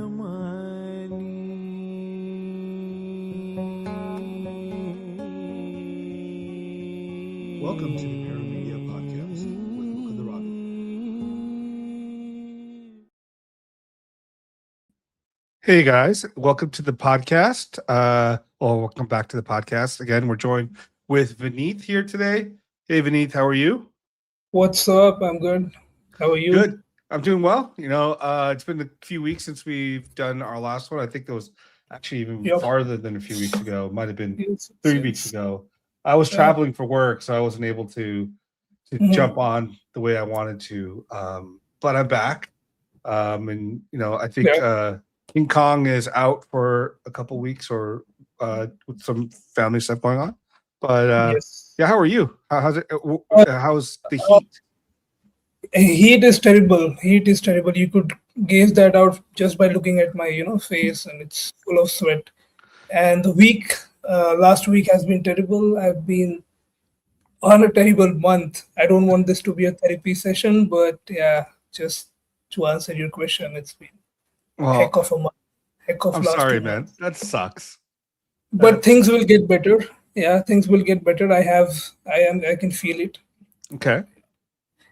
Welcome to the Parent Media Podcast with Mukunda and Vinit. Hey guys, welcome to the podcast. Welcome back to the podcast. Again, we're joined with Vinit here today. Hey Vinit, how are you? What's up? I'm good. How are you? Good. I'm doing well. It's been a few weeks since we've done our last one. I think that was actually even farther than a few weeks ago. It might have been 3 weeks ago. I was traveling for work, so I wasn't able to jump on the way I wanted to. But I'm back. And I think King Kong is out for a couple weeks or with some family stuff going on. But yeah, how are you? How's it? How's the heat? Heat is terrible. Heat is terrible. You could gauge that out just by looking at my, face, and it's full of sweat. And the last week has been terrible. I've been on a terrible month. I don't want this to be a therapy session, but yeah, just to answer your question, it's been heck of a month. I'm sorry, man. That sucks. But things will get better. Yeah, things will get better. I can feel it. Okay.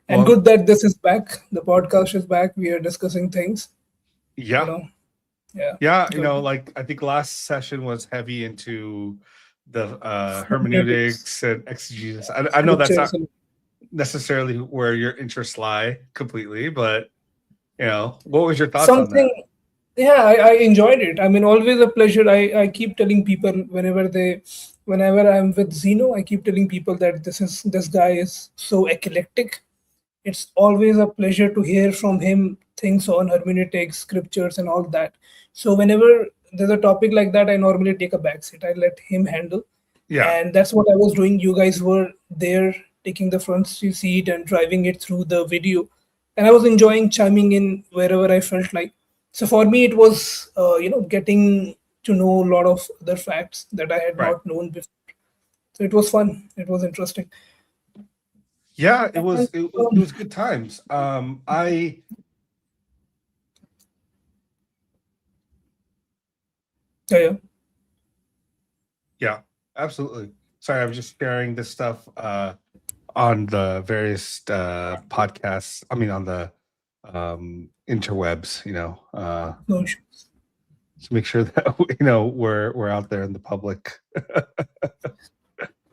And good that this is back. The podcast is back. We are discussing things. Yeah. Yeah. I think last session was heavy into the hermeneutics and exegesis. I know that's not necessarily where your interests lie completely, but what was your thoughts on that? Yeah, I enjoyed it. I mean, always a pleasure. I keep telling people whenever I'm with Zeno, I keep telling people that this guy is so eclectic. It's always a pleasure to hear from him things on hermeneutics, scriptures, and all that. So whenever there's a topic like that, I normally take a backseat. I let him handle. Yeah. And that's what I was doing. You guys were there taking the front seat and driving it through the video. And I was enjoying chiming in wherever I felt like. So for me, it was, getting to know a lot of other facts that I had not known before. So it was fun. It was interesting. Yeah, it was good times. Yeah, absolutely. Sorry, I was just sharing this stuff on the various podcasts. I mean, on the interwebs. No issues. To make sure that we're out there in the public.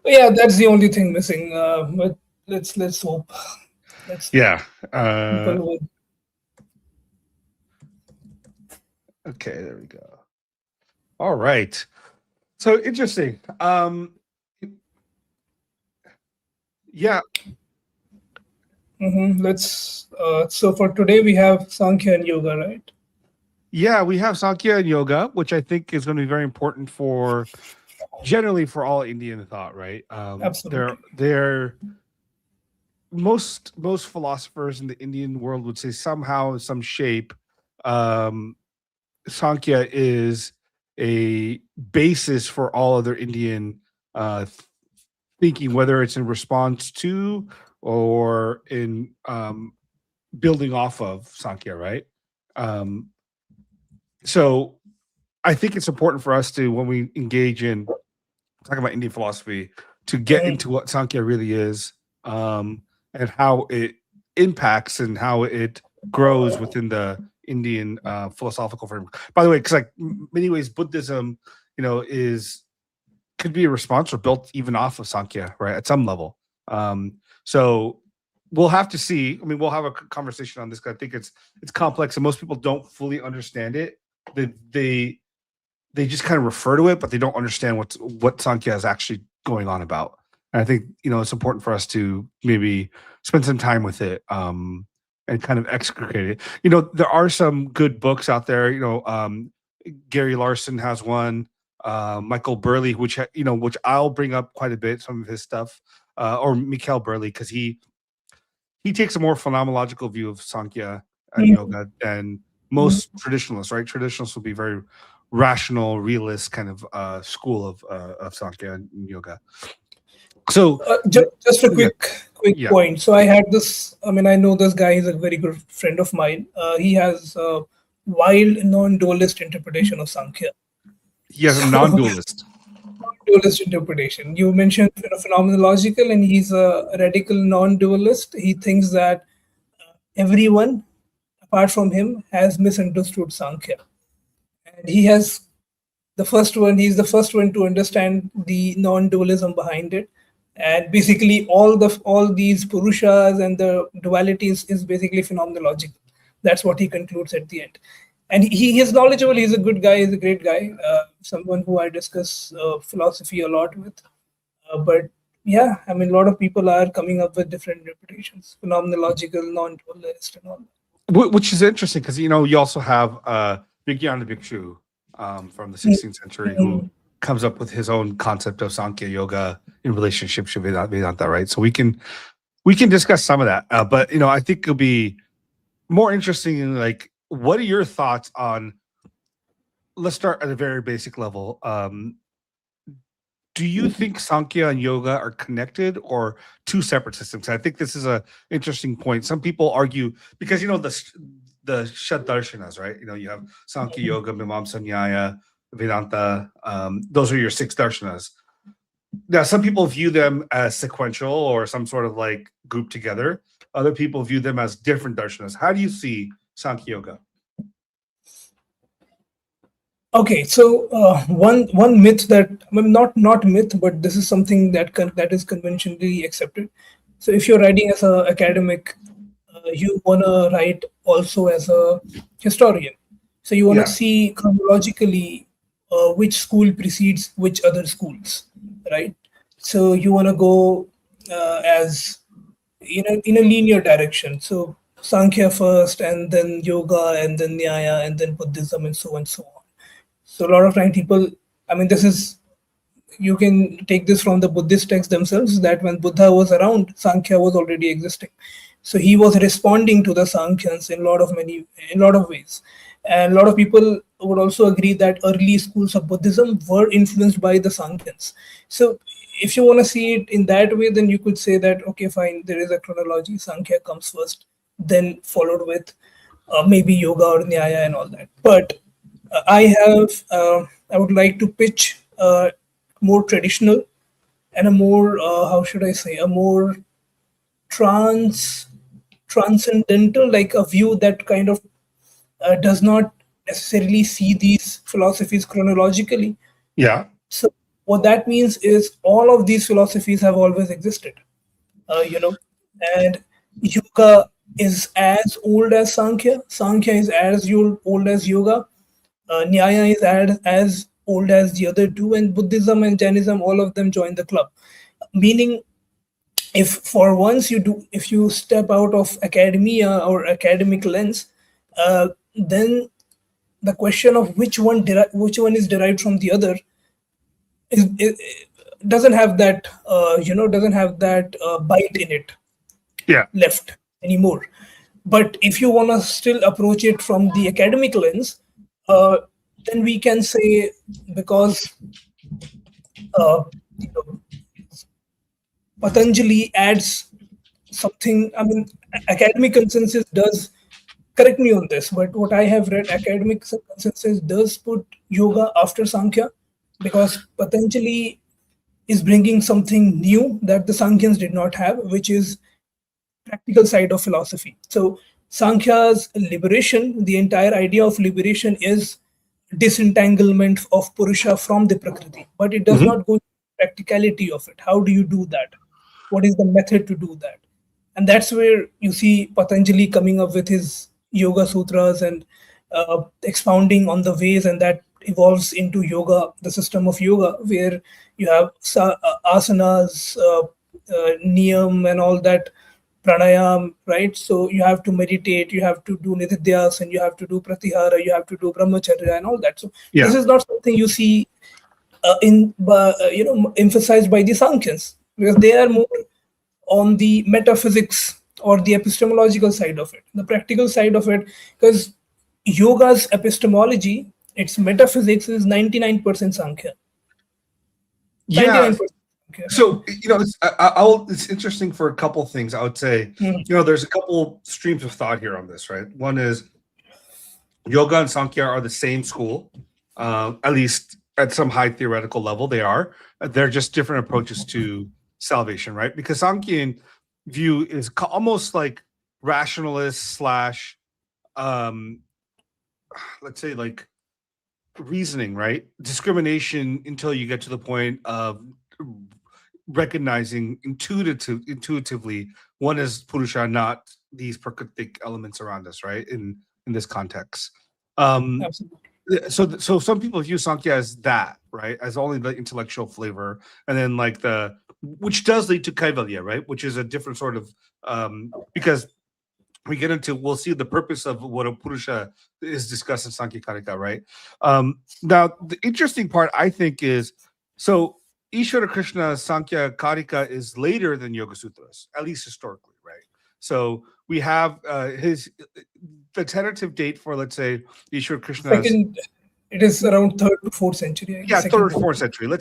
Yeah, that's the only thing missing. But let's hope. Okay, there we go. All right. So interesting. Yeah. So for today we have Samkhya and Yoga, right? Yeah, we have Samkhya and Yoga, which I think is going to be very important generally for all Indian thought, right? Absolutely. They're most philosophers in the Indian world would say somehow, in some shape, Samkhya is a basis for all other Indian thinking, whether it's in response to or in building off of Samkhya, right? So I think it's important for us to, when we engage in talking about Indian philosophy, to get into what Samkhya really is, and how it impacts and how it grows within the Indian philosophical framework. By the way, because many ways Buddhism, could be a response or built even off of Samkhya, right? At some level. So we'll have to see. I mean, we'll have a conversation on this because I think it's complex and most people don't fully understand it. They just kind of refer to it, but they don't understand what Samkhya is actually going on about. And I think it's important for us to maybe spend some time with it and kind of extricate it. There are some good books out there. Gary Larson has one. Michael Burley, which I'll bring up quite a bit, some of his stuff, or Mikhail Burley, because he takes a more phenomenological view of Samkhya and yoga than most traditionalists, right? Traditionalists will be very rational, realist kind of school of Samkhya and yoga. So just a quick point. So I had this. I mean, I know this guy is a very good friend of mine. He has wild non-dualist interpretation of Sankhya. He has a So, non-dualist. dualist interpretation. You mentioned phenomenological, and he's a radical non-dualist. He thinks that everyone, apart from him, has misunderstood Sankhya, and he's the first one to understand the non-dualism behind it. And basically, all these purushas and the dualities is basically phenomenological. That's what he concludes at the end. And he is knowledgeable. He's a good guy. He's a great guy. Someone who I discuss philosophy a lot with. But yeah, I mean, a lot of people are coming up with different interpretations: phenomenological, non-dualist, and all. Which is interesting because you also have Bigyan the Bhikshu from the 16th century who comes up with his own concept of Samkhya Yoga in relationship to Vedanta, right? So we can discuss some of that, but I think it'll be more interesting in like, what are your thoughts on? Let's start at a very basic level. Do you think Sankhya and Yoga are connected or two separate systems? I think this is a interesting point. Some people argue because the Shat Darshanas, right? You have Sankhya, Yoga, Mimamsa, Nyaya, Vedanta. Those are your 6 darshanas. Now, some people view them as sequential or some sort of like grouped together. Other people view them as different darshanas. How do you see Sankhya Yoga? Okay, so one myth that, not myth, but this is something that is conventionally accepted. So if you're writing as an academic, you wanna write also as a historian. So you wanna see chronologically which school precedes which other schools, right? So you wanna go as in a linear direction. So Sankhya first, and then Yoga, and then Nyaya, and then Buddhism, and so on and so on. So a lot of time people, I mean, you can take this from the Buddhist texts themselves, that when Buddha was around, Sankhya was already existing. So he was responding to the Sankhyans in a lot of ways. And a lot of people would also agree that early schools of Buddhism were influenced by the Sankhyans. So if you want to see it in that way, then you could say that, okay, fine, there is a chronology. Sankhya comes first, then followed with maybe Yoga or Nyaya and all that. But I would like to pitch more traditional and a more, how should I say, a more transcendental, like a view that kind of does not necessarily see these philosophies chronologically. Yeah. So what that means is all of these philosophies have always existed, and yoga is as old as Sankhya. Sankhya is as old as yoga. Nyaya is as old as the other two, and Buddhism and Jainism, all of them join the club. Meaning, if for once if you step out of academia or academic lens, then the question of which one is derived from the other doesn't have that bite in it left anymore. But if you want to still approach it from the academic lens, then we can say, because Patanjali adds something. I mean, academic consensus does, correct me on this, but what I have read, academic consensus does put yoga after Sankhya, because Patanjali is bringing something new that the Sankhyans did not have, which is practical side of philosophy. So Sankhya's liberation, the entire idea of liberation is disentanglement of Purusha from the Prakriti, but it does not go into practicality of it. How do you do that? What is the method to do that? And that's where you see Patanjali coming up with his Yoga Sutras and expounding on the ways, and that evolves into yoga, the system of yoga, where you have asanas, niyam, and all that, pranayam, right? So you have to meditate, you have to do nididhyas, and you have to do pratihara, you have to do brahmacharya, and all that. So this is not something you see emphasized by the Sankhyans, because they are more on the metaphysics or the epistemological side of it, the practical side of it, because yoga's epistemology, its metaphysics, is 99% Sankhya. 99%. So it's interesting for a couple of things. I would say there's a couple streams of thought here on this, right? One is Yoga and Sankhya are the same school, at least at some high theoretical level. They are. They're just different approaches to salvation, right? Because Sankhyan view is almost like rationalist slash, um, let's say, like reasoning, right? Discrimination until you get to the point of recognizing intuitively one is Purusha, not these prakritic elements around us, right? In this context. Um, Absolutely. so some people view Sankhya as that, right? As only the intellectual flavor, and then like the which does lead to Kaivalya, right? Which is a different sort of because we get into we'll see the purpose of what a Purusha is discussed in Sankhya Karika, right? Now the interesting part I think is so Ishvara Krishna Sankhya Karika is later than Yoga Sutras, at least historically, right? So we have his the tentative date for let's say Ishvara Krishna's Second, it is around third to fourth century, I guess. yeah, third, Second. fourth century.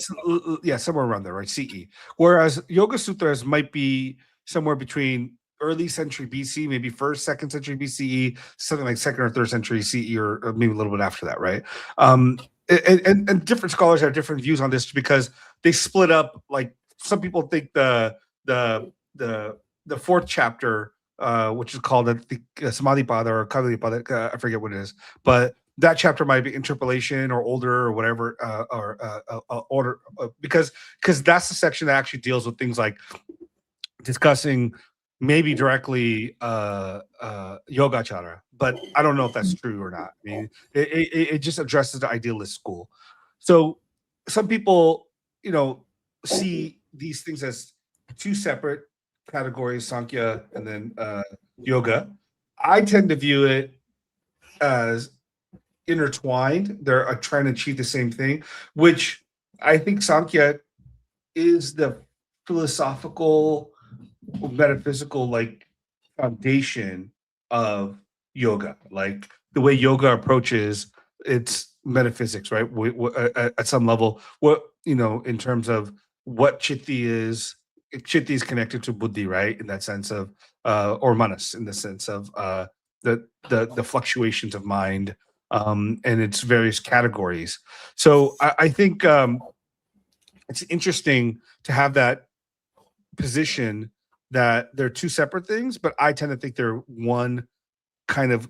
Yeah, somewhere around there, right? CE. Whereas Yoga Sutras might be somewhere between early century BC, maybe first, second century BCE, something like second or third century CE, or maybe a little bit after that, right? And different scholars have different views on this because they split up. Like some people think the fourth chapter, which is called the Samadhipada or Kavalipada, I forget what it is, but that chapter might be interpolation or older or whatever order because that's the section that actually deals with things like discussing maybe directly yogachara, but I don't know if that's true or not. I mean, it just addresses the idealist school. So some people, see these things as two separate categories, Sankhya and then yoga. I tend to view it as intertwined. They're trying to achieve the same thing, which I think Samkhya is the philosophical, metaphysical, like foundation of yoga. Like the way yoga approaches its metaphysics, right? At some level, what in terms of what chitti is connected to buddhi, right? In that sense of, or manas, in the sense of the fluctuations of mind, and its various categories. So I think it's interesting to have that position that they're two separate things, but I tend to think they're one kind of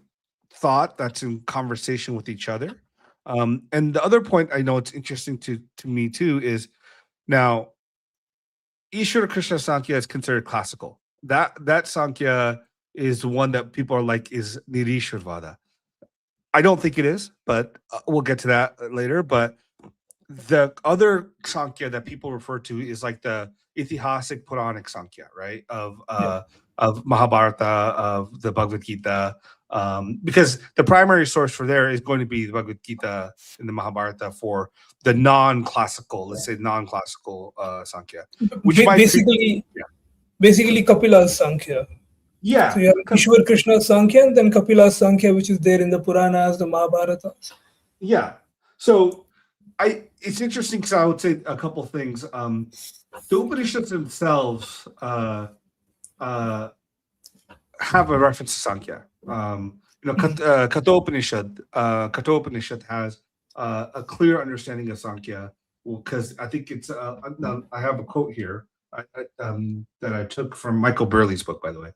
thought that's in conversation with each other. And the other point I know it's interesting to me too is now Ishvara Krishna Sankhya is considered classical. That Sankhya is one that people are like is Nirishwarvada. I don't think it is, but we'll get to that later. But the other Sankhya that people refer to is like the Itihasic Puranic Sankhya, right? Yeah. Of Mahabharata, of the Bhagavad Gita, because the primary source for there is going to be the Bhagavad Gita and the Mahabharata for the non-classical, let's say non-classical Sankhya, which might be Basically, yeah, basically Kapila's Sankhya. So yeah, you have Ishwar Krishna's Sankhya and then Kapila's Sankhya, which is there in the Puranas, the Mahabharatas. yeah. So it's interesting because I would say a couple things. The Upanishads themselves uh, have a reference to Sankhya. Kathopanishad has a clear understanding of Sankhya because I think it's. Now I have a quote here that I took from Michael Burley's book, by the way,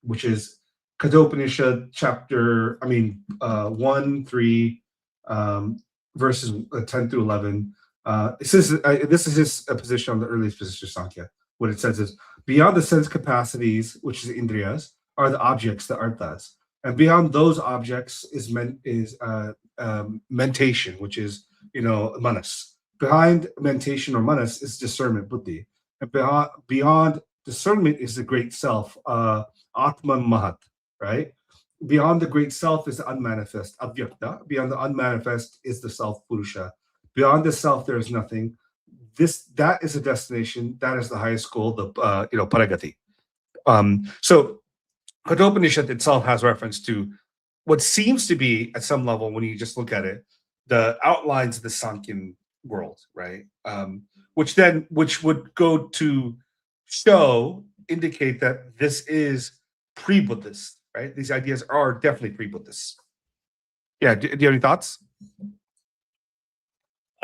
which is Kathopanishad chapter. 1, 3, verses 10 through 11. It says this is his position on the earliest position of Sankhya. What it says is beyond the sense capacities, which is indriyas, are the objects, the arthas, and beyond those objects is mentation, which is manas. Behind mentation or manas is discernment, buddhi, and beyond discernment is the great self, atman mahat, right? Beyond the great self is the unmanifest, avyakta. Beyond the unmanifest is the self, purusha. Beyond the self, there is nothing. That is a destination. That is the highest goal, the paragati. So Kathopanishad itself has reference to what seems to be, at some level, when you just look at it, the outlines of the Sankhyan world, right? Which would go to indicate that this is pre-Buddhist, right? These ideas are definitely pre-Buddhist. Yeah. Do you have any thoughts?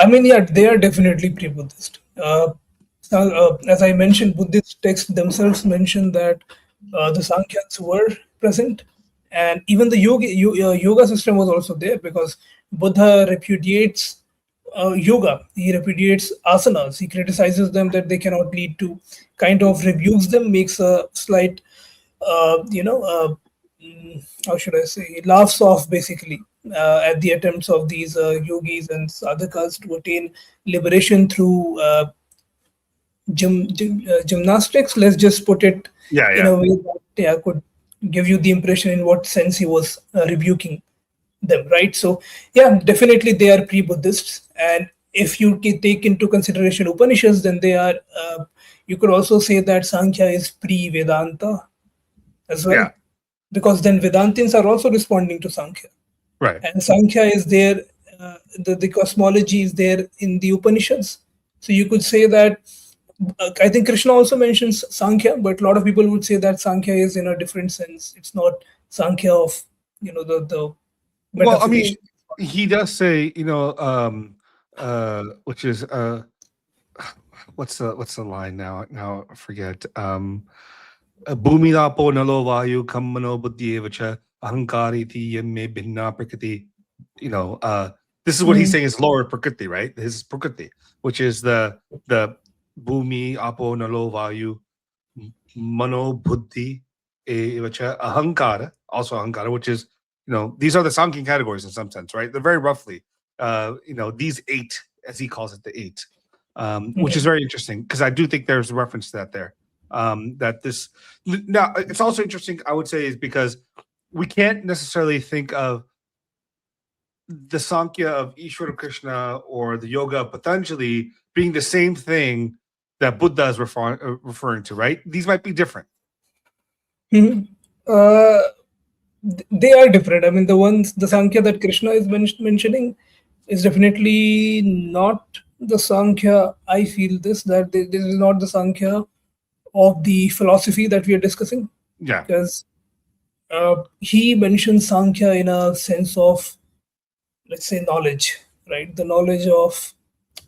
I mean, yeah, they are definitely pre-Buddhist. As I mentioned, Buddhist texts themselves mention that the Sankhyas were present, and even the yoga system was also there, because Buddha repudiates yoga. He repudiates asanas. He criticizes them that they cannot lead to, kind of rebukes them, makes a slight, uh, you know, uh, how should I say, laughs off basically at the attempts of these yogis and sadhakas to attain liberation through gymnastics. Let's just put it Yeah. in a Yeah. way that, yeah, could give you the impression in what sense he was rebuking them, right? So, yeah, definitely they are pre-Buddhists, and if you take into consideration Upanishads, then they are. You could also say that Sankhya is pre-Vedanta as well, Yeah. because then Vedantins are also responding to Sankhya, Right. and Sankhya is there. The cosmology is there in the Upanishads, so you could say that. I think Krishna also mentions Sankhya, but a lot of people would say that Sankhya is in a different sense. It's not Sankhya of, the Well, I mean, metaphysics. he does say, which is what's the line now? Now I forget. Bhuminapo nalo vayu kammano buddhyevacha ahankari ti yamme bhinna prakriti. This is what he's Mm. saying is lower prakriti, right? His prakriti, which is the bhumi apo nalo vayu mano buddhi evacha ahankara, also ahankara, which is, these are the Sankhya categories in some sense, right? They're very roughly, these 8, as he calls it, the 8, which is very interesting, because I do think there's a reference to that there. That this now, it's also interesting, I would say, is because we can't necessarily think of the Samkhya of Ishvara Krishna or the yoga of Patanjali being the same thing that Buddha is referring to, right? These might be different. Mhm. Uh, they are different. I mean, the Sankhya that Krishna is mentioning is definitely not the Sankhya. I feel this is not the Sankhya of the philosophy that we are discussing, Yeah. because he mentions Sankhya in a sense of, let's say, knowledge, right? The knowledge of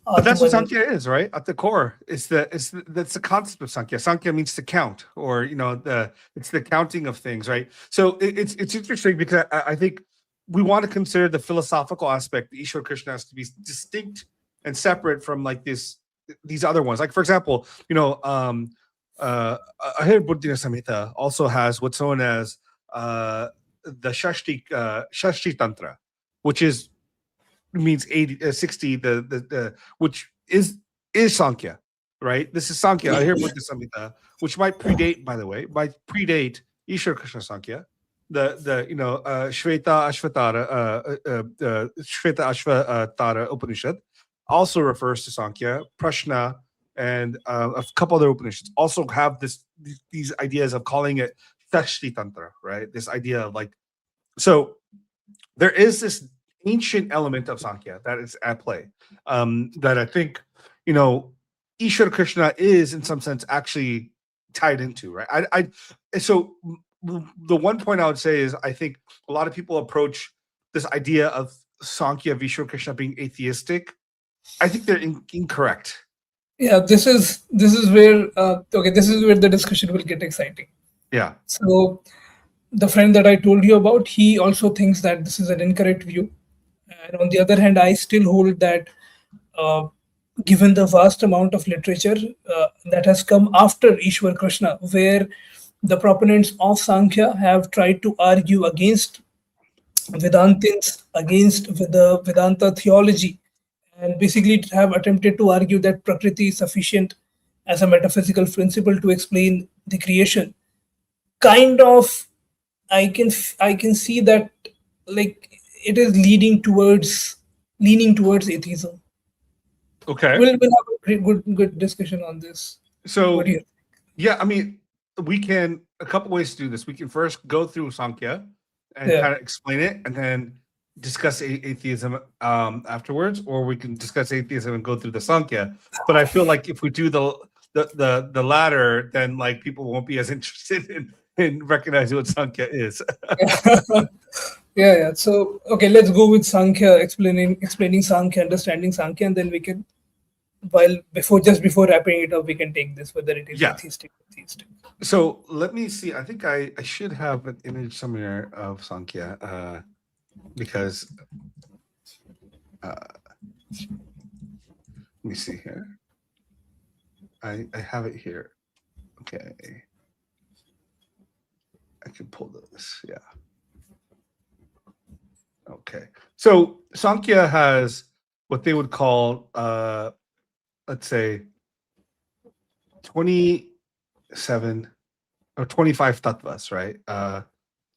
But that's what Atman. Sankhya is, right? At the core, that's the concept of Sankhya. Sankhya means to count, or it's the counting of things, right? So it's interesting, because I think we want to consider the philosophical aspect. The Ishvara Krishna has to be distinct and separate from like these other ones. Like, for example, Ahir Buddhina Samhita also has what's known as the Shashti Tantra, which means 80, 60, the which is Sankhya, right? This is Sankhya, I hear Buddha Samhita, which might predate, by the way, Ishvara Krishna Sankhya. The Shveta Ashvatara Upanishad also refers to Sankhya. Prashna and a couple other Upanishads also have these ideas of calling it Shashti Tantra, right? This idea of like, so there is this ancient element of Sankhya that is at play, that I think, Ishvara Krishna is in some sense actually tied into, right? So the one point I would say is, I think a lot of people approach this idea of Sankhya of Ishvara Krishna being atheistic. I think they're incorrect. Yeah, this is where this is where the discussion will get exciting. Yeah. So the friend that I told you about, he also thinks that this is an incorrect view. And on the other hand, I still hold that, uh, given the vast amount of literature that has come after Ishwar Krishna, where the proponents of Sankhya have tried to argue against Vedantins, against the Vedanta theology, and basically have attempted to argue that Prakriti is sufficient as a metaphysical principle to explain the creation. Kind of, I can see that, like, it is leaning towards atheism. Okay. We'll have a good discussion on this. What do So you? yeah, I mean, we can a couple ways to do this. We can first go through Sankhya and Yeah. kind of explain it, and then discuss atheism afterwards, or we can discuss atheism and go through the Sankhya. But I feel like if we do the latter, then like people won't be as interested in recognizing what Sankhya is. Yeah. So okay, let's go with Sankhya, explaining Sankhya, understanding Sankhya, and then we can, while before wrapping it up, we can take this whether it is Yeah. atheistic or theistic. So let me see. I think I should have an image somewhere of Sankhya because let me see here. I have it here. Okay. I can pull this. Yeah. Okay. So Sankhya has what they would call, let's say, 27 or 25 tattvas, right?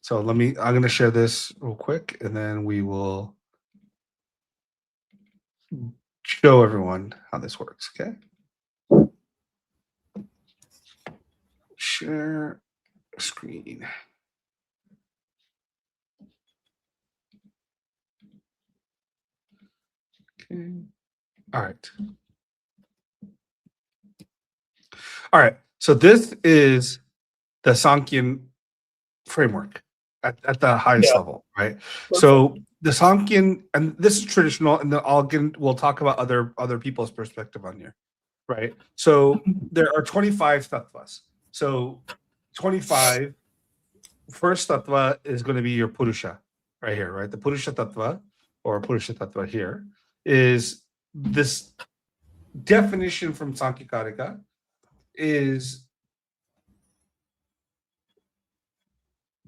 So I'm going to share this real quick and then we will show everyone how this works. Okay. Share screen. Okay. All right. All right. So this is the Sankhyan framework at the highest Yeah, level, right? perfect. So the Sankhyan, and this is traditional, and then we'll talk about other people's perspective on here, right? So there are 25 tattvas. So 25, first tattva is going to be your Purusha, right here, right? The Purusha tattva or Purusha tattva here is this definition from Sankhya Karika is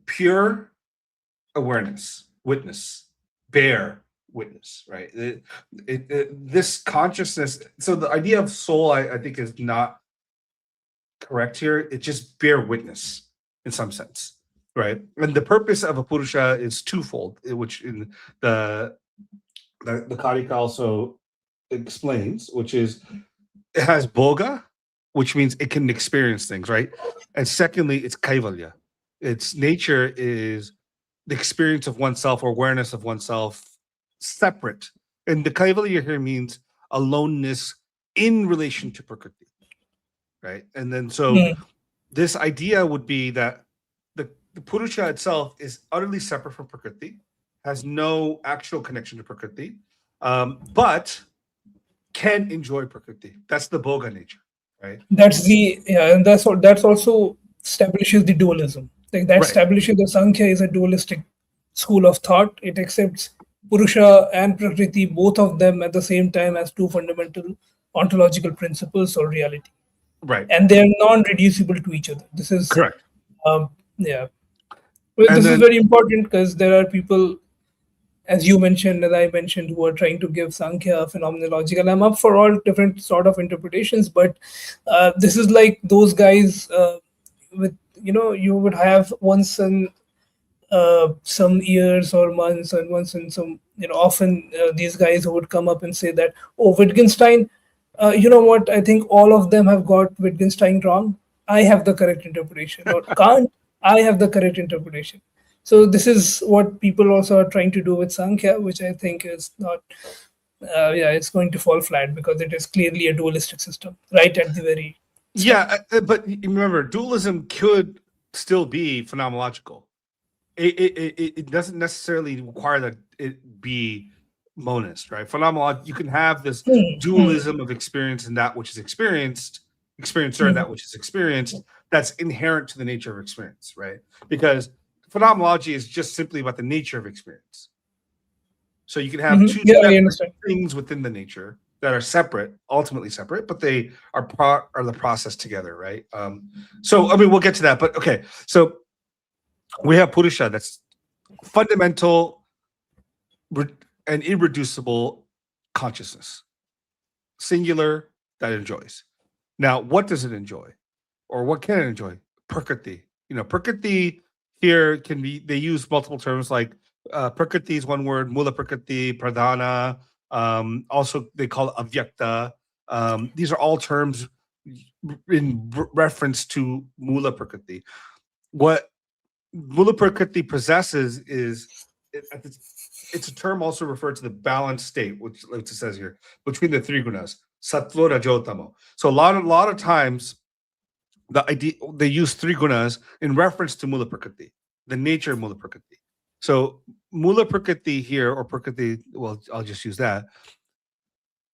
pure awareness, witness, bear witness, right? This consciousness. So the idea of soul, I think, is not correct here. It just bear witness in some sense, right? And the purpose of a purusha is twofold, which in the Karika also explains, which is it has boga, which means it can experience things, right? And secondly, it's kaivalya. Its nature is the experience of oneself or awareness of oneself separate. And the kaivalya here means aloneness in relation to prakriti, right? And then so Mm. this idea would be that the purusha itself is utterly separate from prakriti, has no actual connection to prakriti, but can enjoy prakriti. That's the boga nature, right? That's the yeah, and that's also establishes the dualism. Like that Right. establishes the Sankhya is a dualistic school of thought. It accepts Purusha and Prakriti, both of them at the same time, as two fundamental ontological principles or reality, Right. and they are non-reducible to each other. This is Correct. yeah. Well, And this is then very important because there are people, as you mentioned, as I mentioned, who are trying to give Sankhya a phenomenological. I'm up for all different sort of interpretations, but this is like those guys with you would have once in some years or months, and once in some often these guys who would come up and say that, oh, Wittgenstein, you know what? I think all of them have got Wittgenstein wrong. I have the correct interpretation, or Kant. I have the correct interpretation. So this is what people also are trying to do with Sankhya, which I think is not. Yeah, it's going to fall flat because it is clearly a dualistic system, right at the very start. yeah, but remember, dualism could still be phenomenological. It doesn't necessarily require that it be monist, right? Phenomenology, you can have this Hmm, hmm, dualism of experience and that which is experienced, experiencer and hmm, that which is experienced, that's inherent to the nature of experience, right? Because phenomenology is just simply about the nature of experience. So you can have two Yeah, I separate understand. things within the nature that are separate, ultimately separate, but they are are the process together, right? So I mean, we'll get to that, but okay. So we have Purusha, that's fundamental and irreducible consciousness, singular that enjoys. Now, what does it enjoy, or what can it enjoy? Prakriti. Prakriti here can be. They use multiple terms like prakriti is one word, mula prakriti, pradhana. Also, they call it avyakta. These are all terms in reference to mula prakriti. What mula prakriti possesses is it's a term also referred to the balanced state, which like it says here, between the three gunas, sattva, rajo, tamo. So a lot of times the idea they use three gunas in reference to mula prakriti, the nature of mula prakriti. So Mula Prakriti here, or Prakriti, well, I'll just use that,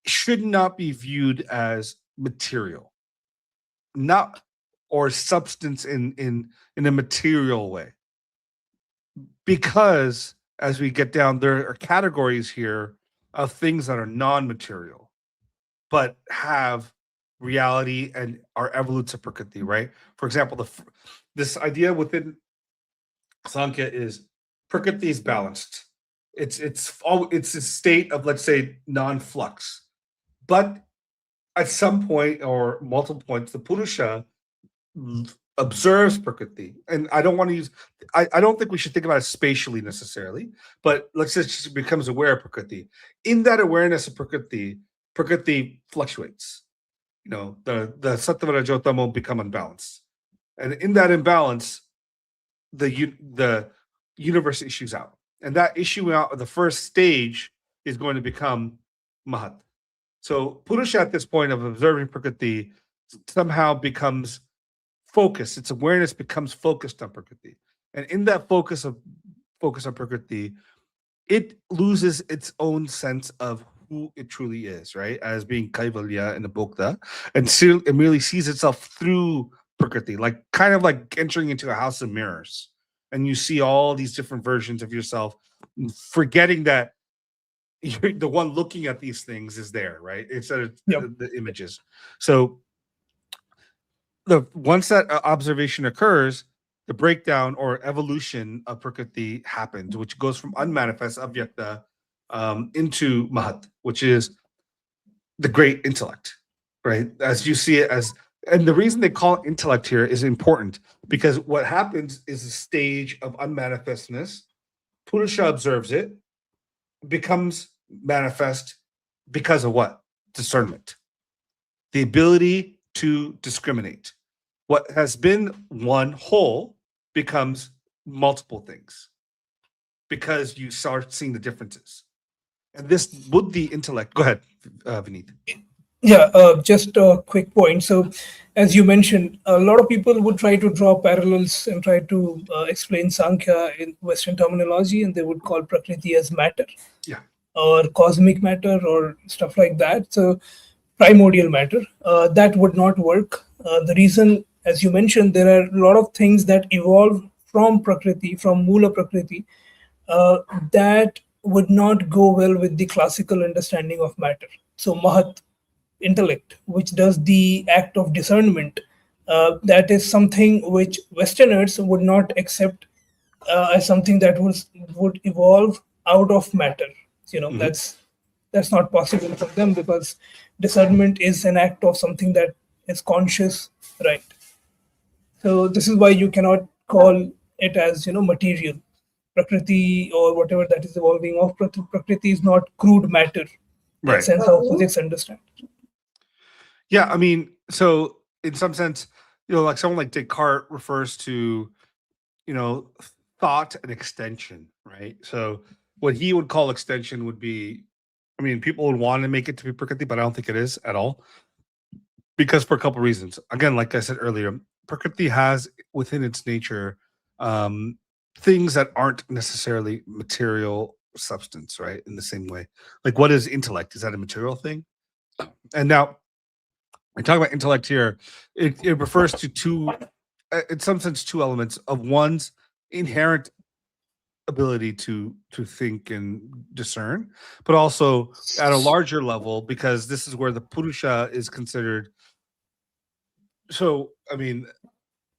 should not be viewed as material, not or substance in a material way. Because as we get down, there are categories here of things that are non-material, but have reality and are evolutes of Prakriti, right? For example, this idea within Sankhya is Prakriti is balanced. It's a state of, let's say, non-flux. But at some point or multiple points, the Purusha observes Prakriti. And I don't want to use I don't think we should think about it spatially necessarily, but let's say she becomes aware of Prakriti. In that awareness of Prakriti, Prakriti fluctuates. The Sattva Rajotama will become unbalanced. And in that imbalance, the universe issues out. And that issue out of the first stage is going to become Mahat. So Purusha at this point of observing Prakriti somehow becomes focused. Its awareness becomes focused on Prakriti. And in that focus on Prakriti, it loses its own sense of who it truly is, right? As being Kaivalya in the Bhokta, and it merely sees itself through Prakriti, like kind of like entering into a house of mirrors. And you see all these different versions of yourself, forgetting that you're the one looking at these things is there, right? Instead of the images. So once that observation occurs, the breakdown or evolution of Prakriti happens, which goes from unmanifest Avyakta into Mahat, which is the great intellect, right? As you see it and the reason they call it intellect here is important because what happens is a stage of unmanifestness. Purusha observes it, becomes manifest because of what? Discernment. The ability to discriminate. What has been one whole becomes multiple things because you start seeing the differences. And this buddhi intellect, go ahead, Vinit. Yeah, just a quick point. So, as you mentioned, a lot of people would try to draw parallels and try to explain Sankhya in Western terminology, and they would call Prakriti as matter. Yeah. Or cosmic matter or stuff like that. So, primordial matter. That would not work. The reason, as you mentioned, there are a lot of things that evolve from Prakriti, from Mula Prakriti, that would not go well with the classical understanding of matter. So, Mahat, intellect, which does the act of discernment, that is something which Westerners would not accept as something that would evolve out of matter. That's not possible for them because discernment is an act of something that is conscious, right? So this is why you cannot call it as material. Prakriti or whatever that is evolving of Prakriti is not crude matter, in Right. sense how physics understand. Yeah, I mean, so in some sense, like someone like Descartes refers to, thought and extension, right? So what he would call extension would be, I mean, people would want to make it to be Prakriti, but I don't think it is at all. Because for a couple of reasons. Again, like I said earlier, Prakriti has within its nature things that aren't necessarily material substance, right? In the same way. Like what is intellect? Is that a material thing? And now we talk about intellect here. It refers to two, in some sense, two elements of one's inherent ability to think and discern, but also at a larger level, because this is where the Purusha is considered. So, I mean,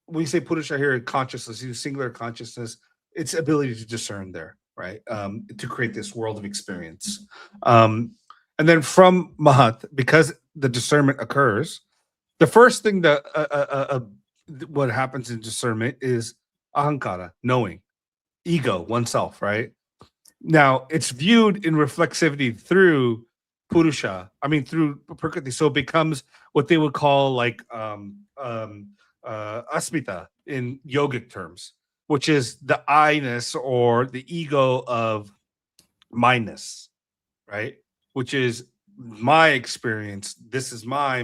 when you say Purusha here, consciousness, singular consciousness, its ability to discern there, right? To create this world of experience. And then from Mahat, because the discernment occurs, the first thing that what happens in discernment is ahankara, knowing, ego, oneself, right? Now it's viewed in reflexivity through Purusha, I mean through Prakriti, so it becomes what they would call like asmita in yogic terms, which is the I-ness or the ego of myness, right? Which is my experience. This is my.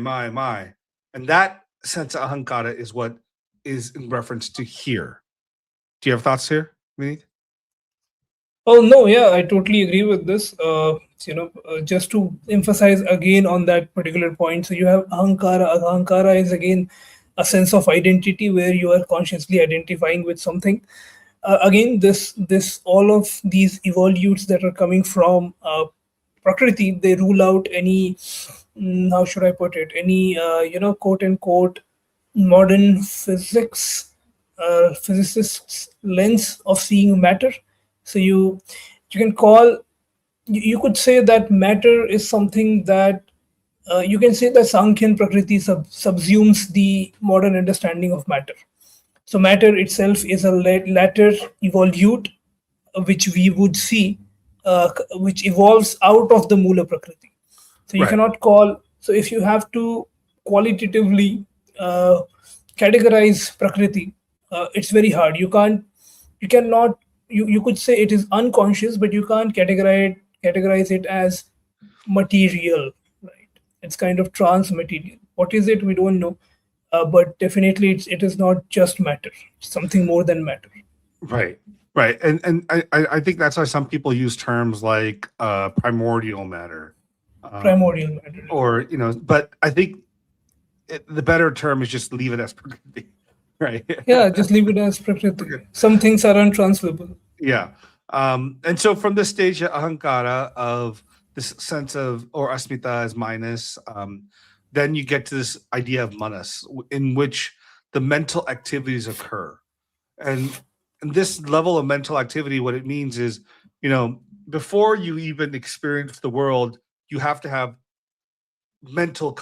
And that sense of ahankara is what is in reference to here. Do you have thoughts here, Vinith? Oh no, yeah, I totally agree with this. Just to emphasize again on that particular point, so you have ahankara. Ahankara is again a sense of identity where you are consciously identifying with something. Again, this all of these evolutes that are coming from Prakriti, they rule out any, how should I put it, any quote unquote modern physicists lens of seeing matter. So you can call, you could say that matter is something that, you can say that Sankhyan Prakriti subsumes the modern understanding of matter. So matter itself is a latter evolute, which we would see, which evolves out of the Mula Prakriti. So you Right. cannot call. So if you have to qualitatively uh, categorize Prakriti, it's very hard. You can't. You cannot. You could say it is unconscious, but you can't categorize it as material. Right? It's kind of trans material. What is it? We don't know. But definitely, it is not just matter. It's something more than matter. Right. Right. And I think that's why some people use terms like primordial matter. Um, Primordial matter. or, but I think the better term is just leave it as Prakriti. Right. Yeah, just leave it as Prakriti. Some things are untransferable. Yeah. And so from this stage of ahankara, of this sense of, or asmita as minus, then you get to this idea of manas, in which the mental activities occur. And this level of mental activity, what it means is, before you even experience the world, you have to have mental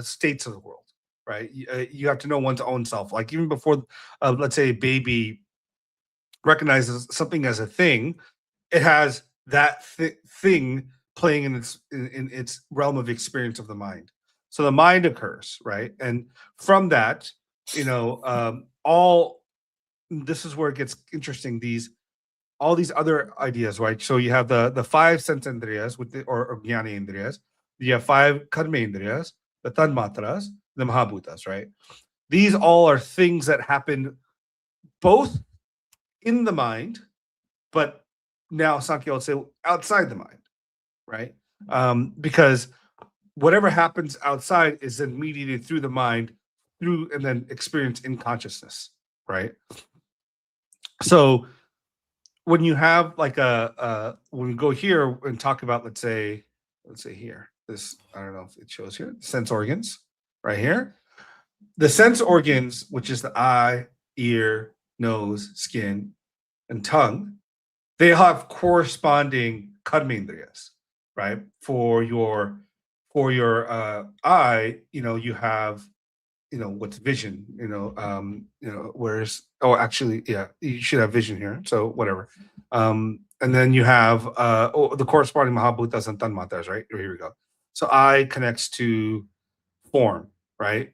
states of the world, right? You have to know one's own self. Like even before, let's say a baby recognizes something as a thing, it has that thing playing in its realm of experience of the mind. So the mind occurs, right? And from that, all this is where it gets interesting. All these other ideas, right? So you have the five sense indriyas or jnana indriyas. You have five karma indriyas, the tanmatras, the mahabhutas, right? These all are things that happen both in the mind, but now Sankhya will say outside the mind, right? Because whatever happens outside is then mediated through the mind, through and then experienced in consciousness, right? So when you have like when we go here and talk about, let's say here, this, I don't know if it shows here, sense organs right here. The sense organs, which is the eye, ear, nose, skin, and tongue, they have corresponding karmendriyas, right? For your eye, you have, what's vision, whereas, oh, actually, yeah, you should have vision here, so whatever. And then you have the corresponding mahabhutas and tanmatas, right? Here we go. So eye connects to form, right?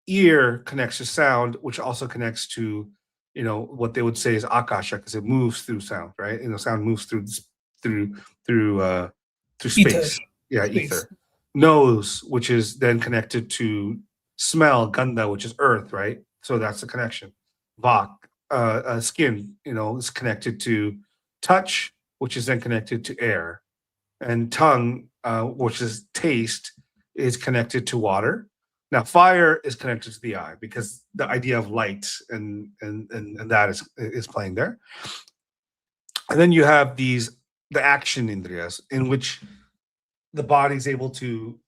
Ear connects to sound, which also connects to, what they would say is akasha, because it moves through sound, right? Sound moves through through uh through Ether, space. Yeah, space. ether. Nose, which is then connected to smell, ganda, which is earth, right? So that's the connection. Vak, skin, is connected to touch, which is then connected to air. And tongue, which is taste, is connected to water. Now, fire is connected to the eye because the idea of light and that is playing there. And then you have the action indriyas, in which the body's able to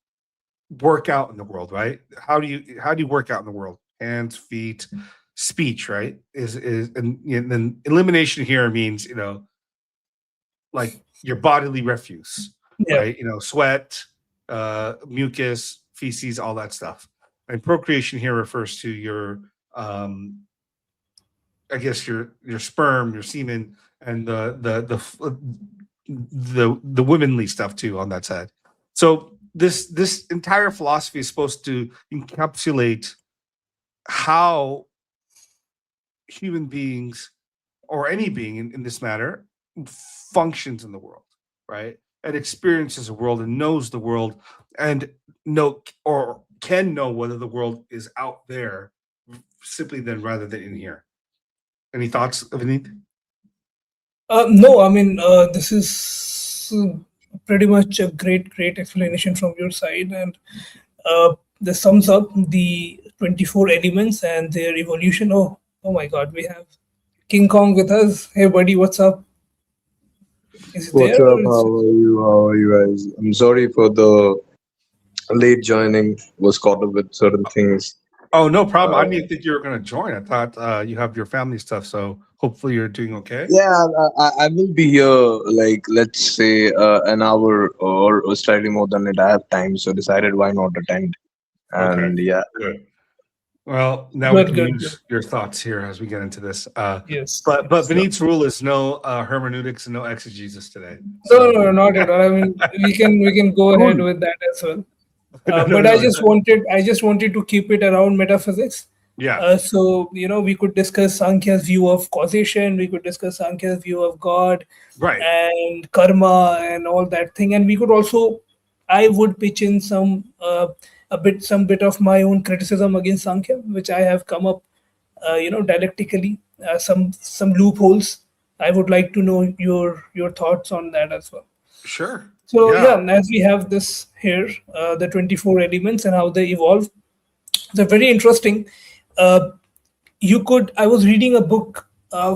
work out in the world, right? How do you work out in the world? Hands, feet, speech, right? And then elimination here means, like your bodily refuse, Yeah. right? Sweat, mucus, feces, all that stuff. And procreation here refers to your, I guess your sperm, your semen, and the womanly stuff too on that side. So this entire philosophy is supposed to encapsulate how human beings, or any being in this matter, functions in the world, right? And experiences the world and knows the world, and know, or can know, whether the world is out there simply then rather than in here. Any thoughts, Vinit? No, I mean, this is pretty much a great explanation from your side, and this sums up the 24 elements and their evolution. Oh my God, we have King Kong with us. Hey, buddy, what's up? Is he What's there up? or How is are you? How are you guys? I'm sorry for the late joining. Was caught up with certain things. Oh, no problem. I Uh, didn't think you were going to join. I thought you have your family stuff, so hopefully you're doing okay. yeah, I will be here. Like let's say an hour or slightly more than it. I have time, so decided why not attend. Okay, And yeah, good. Well, now we good, can good, good. use your thoughts here as we get into this. Yes, But yes. Vinit's rule is no hermeneutics and no exegesis today. No, So not at all. I mean, we can go ahead cool. with that as well. No, But I no, just wanted to keep it around metaphysics. yeah, So we could discuss Sankhya's view of causation. We could discuss Sankhya's view of God right. and karma and all that thing. And we could also, I would pitch in some bit of my own criticism against Sankhya, which I have come up, dialectically, some loopholes. I would like to know your thoughts on that as well. Sure. So Yeah. yeah, as we have this here, the 24 elements and how they evolve, they're very interesting. Uh, I was reading a book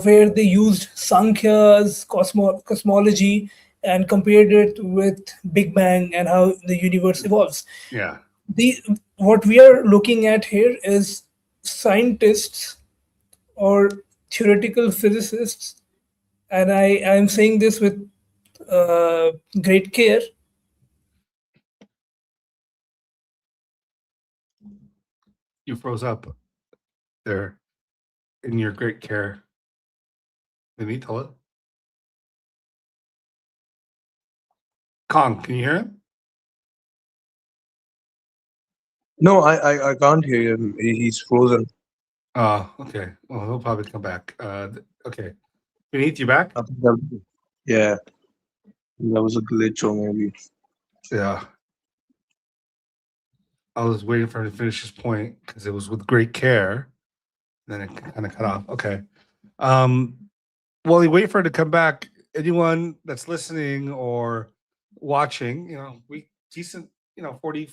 where they used Sankhya's cosmology and compared it with Big Bang and how the universe evolves. Yeah. The What we are looking at here is scientists or theoretical physicists, and I am saying this with great care. You froze up there in your great care. Vinit, hello? Kong, can you hear him? no, I can't hear him. He's frozen. Okay. Well, he'll probably come back. Okay. Vinit, you back? I think yeah, that was a glitch or maybe. Yeah. I was waiting for him to finish his point because it was with great care. Then it kind of cut off. Okay. While you wait for it to come back, anyone that's listening or watching, we decent, 40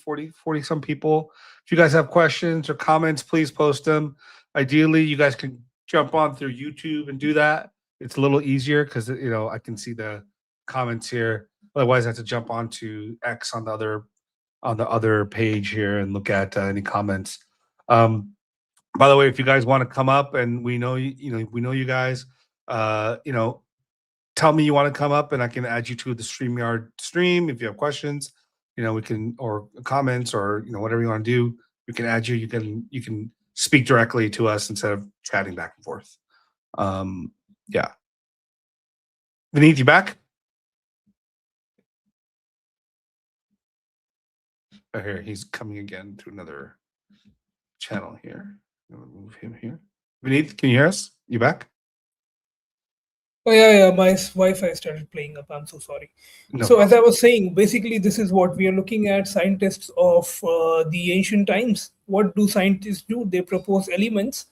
some people. If you guys have questions or comments, please post them. Ideally, you guys can jump on through YouTube and do that. It's a little easier because I can see the comments here. Otherwise, I have to jump onto X on the other page here and look at any comments. By the way, if you guys want to come up and we know we know you guys, tell me you want to come up and I can add you to the StreamYard stream. If you have questions, we can, or comments, or whatever you want to do, we can add you. You can speak directly to us instead of chatting back and forth. Yeah. Vinith, you back? Oh, here he's coming again to another channel here. I'm gonna move him here. Vinith, can you hear us? You back? Oh yeah, my Wi-Fi started playing up. I'm so sorry. No So as problem. I was saying, basically this is what we are looking at. Scientists of the ancient times. What do scientists do? They propose elements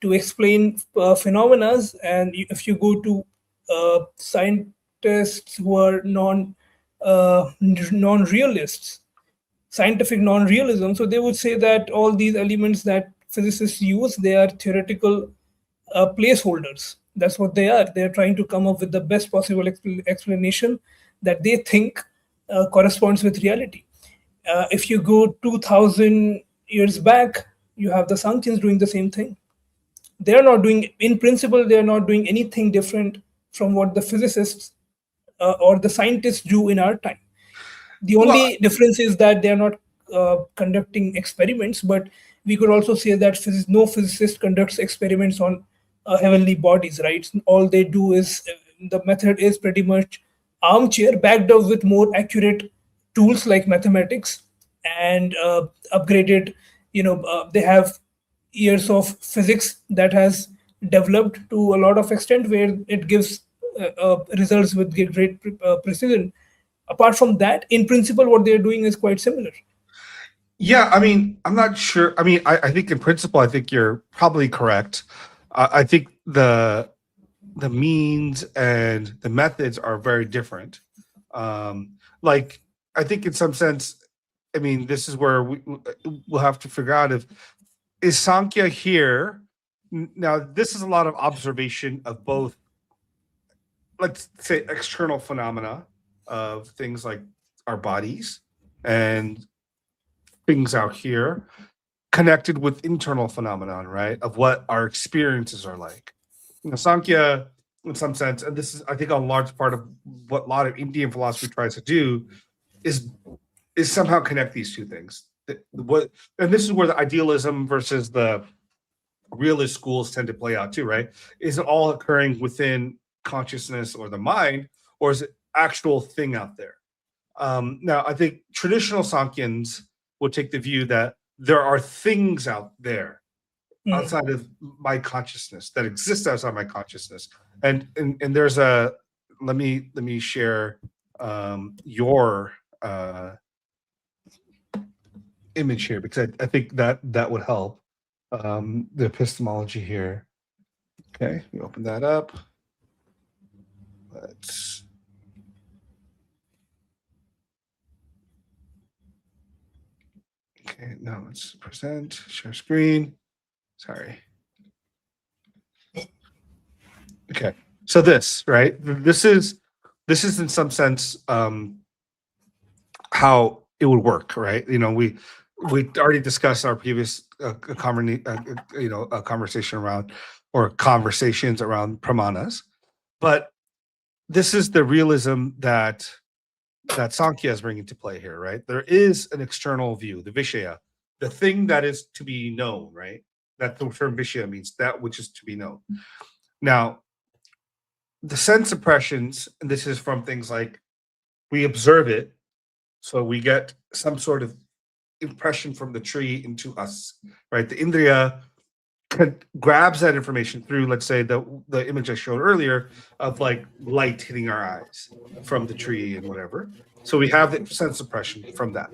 to explain phenomena. And if you go to scientists who are non-realists, scientific non-realism, so they would say that all these elements that physicists use, they are theoretical placeholders. That's what they are. They're trying to come up with the best possible explanation that they think corresponds with reality. If you go 2000 years back, you have the Sankhyans doing the same thing. They're not doing, in principle, they're not doing anything different from what the physicists or the scientists do in our time. The Well, only difference is that they are not conducting experiments, but we could also say that no physicist conducts experiments on heavenly bodies, right? All they do is the method is pretty much armchair, backed up with more accurate tools like mathematics and upgraded. They have years of physics that has developed to a lot of extent where it gives results with great precision. Apart from that, in principle, what they're doing is quite similar. yeah, I mean, I'm not sure. I mean, I think in principle, I think you're probably correct. I think the means and the methods are very different. Like I think in some sense, I mean, this is where we'll have to figure out if is Sankhya here. Now, this is a lot of observation of both, let's say, external phenomena of things like our bodies and things out here, connected with internal phenomenon, right? Of what our experiences are like. Sankhya, in some sense, and this is, I think, a large part of what a lot of Indian philosophy tries to do, is somehow connect these two things. What, and this is where the idealism versus the realist schools tend to play out too, right? Is it all occurring within consciousness or the mind, or is it actual thing out there? Now, I think traditional Sankhyans would take the view that there are things out there outside of my consciousness that exist outside my consciousness, and there's a let me share your image here, because I think that would help the epistemology here. Okay, we open that up. Let's okay, now let's present, share screen. Sorry. Okay, so this, right? This is in some sense how it would work, right? You know, we already discussed our previous conversation around, or conversations around pramanas, but this is the realism that Sankhya is bringing to play here, right? There is an external view, the Vishaya, the thing that is to be known, right? That the term Vishaya means that which is to be known. Now, the sense impressions, and this is from things like we observe it, so we get some sort of impression from the tree into us, right? The Indriya grabs that information through, let's say, the image I showed earlier of like light hitting our eyes from the tree and whatever. So we have the sense impression from that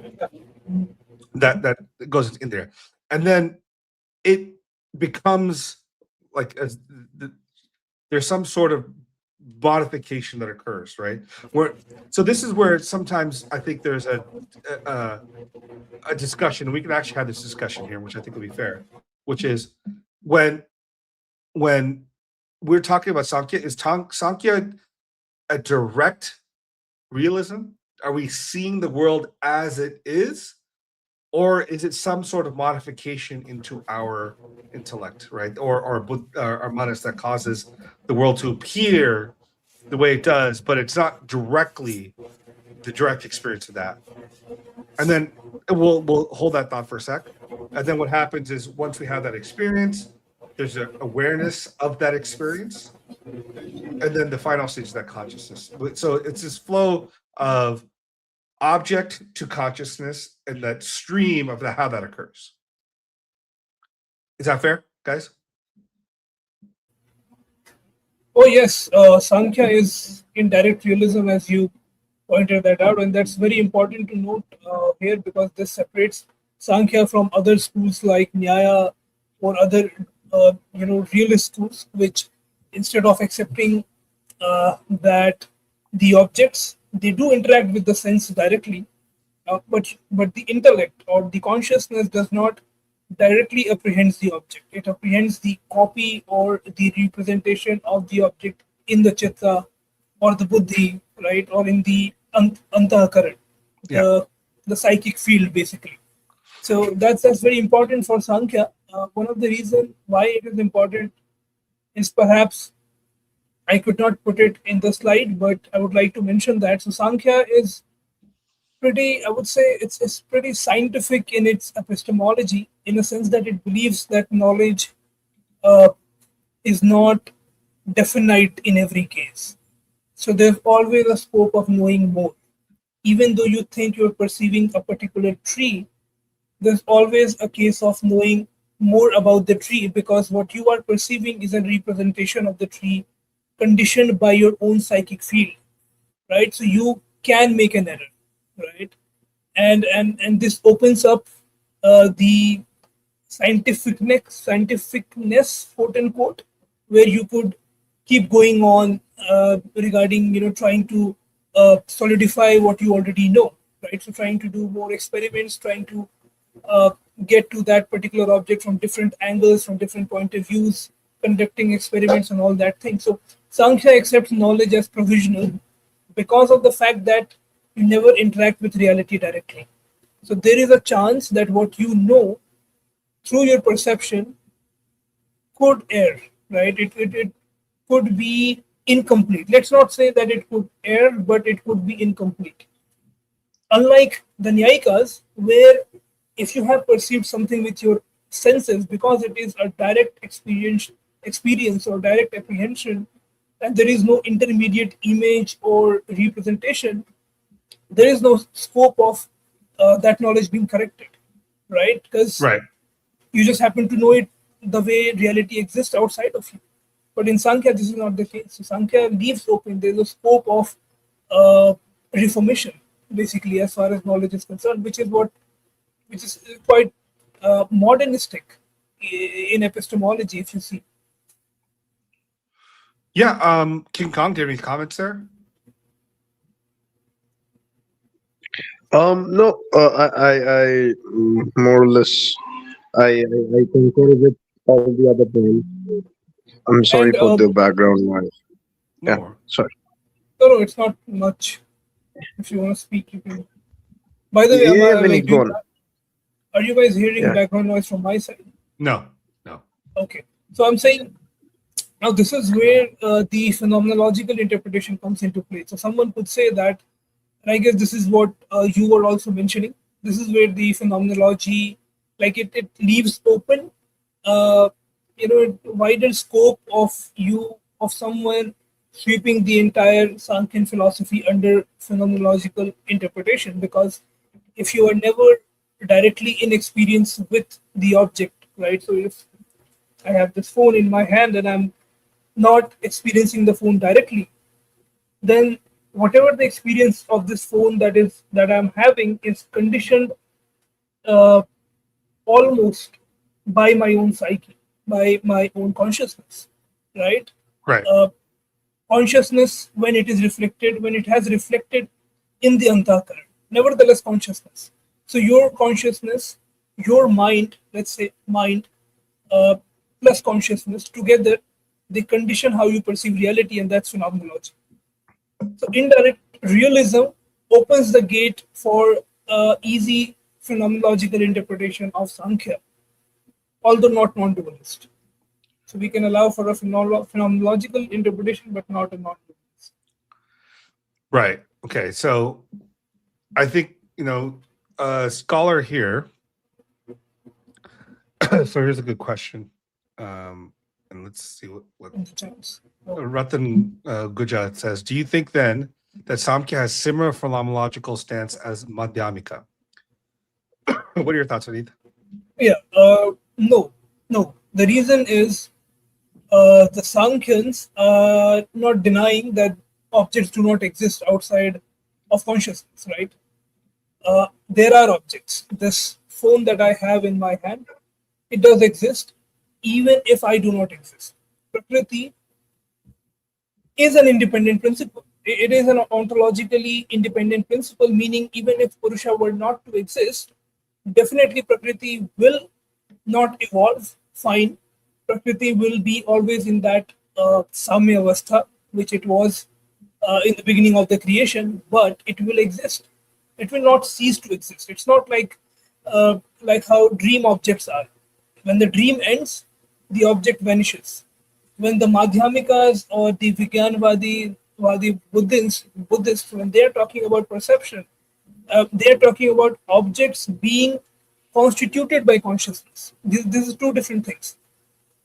goes into Indriya, and then it becomes like there's some sort of modification that occurs, right? So this is where sometimes I think there's a discussion, and we can actually have this discussion here, which I think will be fair, which is when we're talking about Sankhya, is Sankhya a direct realism? Are we seeing the world as it is, or is it some sort of modification into our intellect, right? Or our manas that causes the world to appear the way it does, but it's not directly the direct experience of that. And then we'll hold that thought for a sec. And then what happens is, once we have that experience, there's an awareness of that experience, and then the final stage is that consciousness. So it's this flow of object to consciousness and that stream of how that occurs. Is that fair, guys? Oh yes, Sankhya is in direct realism, as you pointed that out, and that's very important to note here, because this separates Sankhya from other schools like Nyaya or other realist schools, which instead of accepting that the objects, they do interact with the sense directly, but the intellect or the consciousness does not directly apprehends the object. It apprehends the copy or the representation of the object in the chitta or the buddhi, right, or in the antahakaran, the psychic field, basically. So that's very important for Sankhya. One of the reasons why it is important is, perhaps I could not put it in the slide, but I would like to mention that. So Sankhya is pretty, I would say it's pretty scientific in its epistemology, in a sense that it believes that knowledge is not definite in every case. So there's always a scope of knowing more. Even though you think you're perceiving a particular tree, there's always a case of knowing more about the tree, because what you are perceiving is a representation of the tree conditioned by your own psychic field, right? So you can make an error, right? And this opens up the scientificness, quote unquote, where you could keep going on regarding trying to solidify what you already know, right? So trying to do more experiments, trying to uh, get to that particular object from different angles, from different point of views, conducting experiments and all that thing. So Sankhya accepts knowledge as provisional because of the fact that you never interact with reality directly. So there is a chance that what you know through your perception could err, right? It could be incomplete. Let's not say that it could err, but it could be incomplete. Unlike the Nyayikas, where if you have perceived something with your senses, because it is a direct experience or direct apprehension, and there is no intermediate image or representation, there is no scope of that knowledge being corrected, right? Because Right. you just happen to know it the way reality exists outside of you. But in Sankhya, this is not the case. So Sankhya leaves open. There's a scope of uh, reformation, basically, as far as knowledge is concerned, which is quite modernistic in epistemology, if you see. Yeah. King Kong, do you have any comments there? No, more or less, I concur with all the other points. I'm sorry And for the background noise. No Yeah, more. sorry. no, it's not much. If you want to speak, you can. By the way, am Yeah, I like Vinny, go doing on. that? Are you guys hearing Yeah. background noise from my side? No. No. Okay. So I'm saying now this is where the phenomenological interpretation comes into play. So someone could say that, and I guess this is what you were also mentioning. This is where the phenomenology, like it leaves open, uh, wider scope of someone sweeping the entire Sankhyan philosophy under phenomenological interpretation. Because if you are never directly in experience with the object, right? So if I have this phone in my hand and I'm not experiencing the phone directly, then whatever the experience of this phone that I'm having is conditioned uh, almost by my own psyche, by my own consciousness, right? Right. Uh, Consciousness, when it has reflected in the antakaran, nevertheless consciousness. So your consciousness, your mind, let's say mind, uh, plus consciousness together, they condition how you perceive reality, and that's phenomenology. So indirect realism opens the gate for easy phenomenological interpretation of Sankhya, although not non-dualist. So we can allow for a phenomenological interpretation, but not a non-dualist. Right. Okay. So I think, a scholar here. So here's a good question. And let's see what In the chance. Ratan Guja says. Do you think then that Samkhya has similar phenomenological stance as Madhyamika? What are your thoughts, Anit? Yeah. No. No. The reason is the Sankhyans are not denying that objects do not exist outside of consciousness, right? There are objects. This phone that I have in my hand, it does exist, even if I do not exist. Prakriti is an independent principle. It is an ontologically independent principle, meaning even if Purusha were not to exist, definitely Prakriti will not evolve. Fine. Prakriti will be always in that Samya Avastha, which it was in the beginning of the creation, but it will exist. It will not cease to exist. It's not like how dream objects are. When the dream ends, the object vanishes. When the Madhyamikas or the Vijnanvadi Buddhists, when they are talking about perception, they are talking about objects being constituted by consciousness. This is two different things.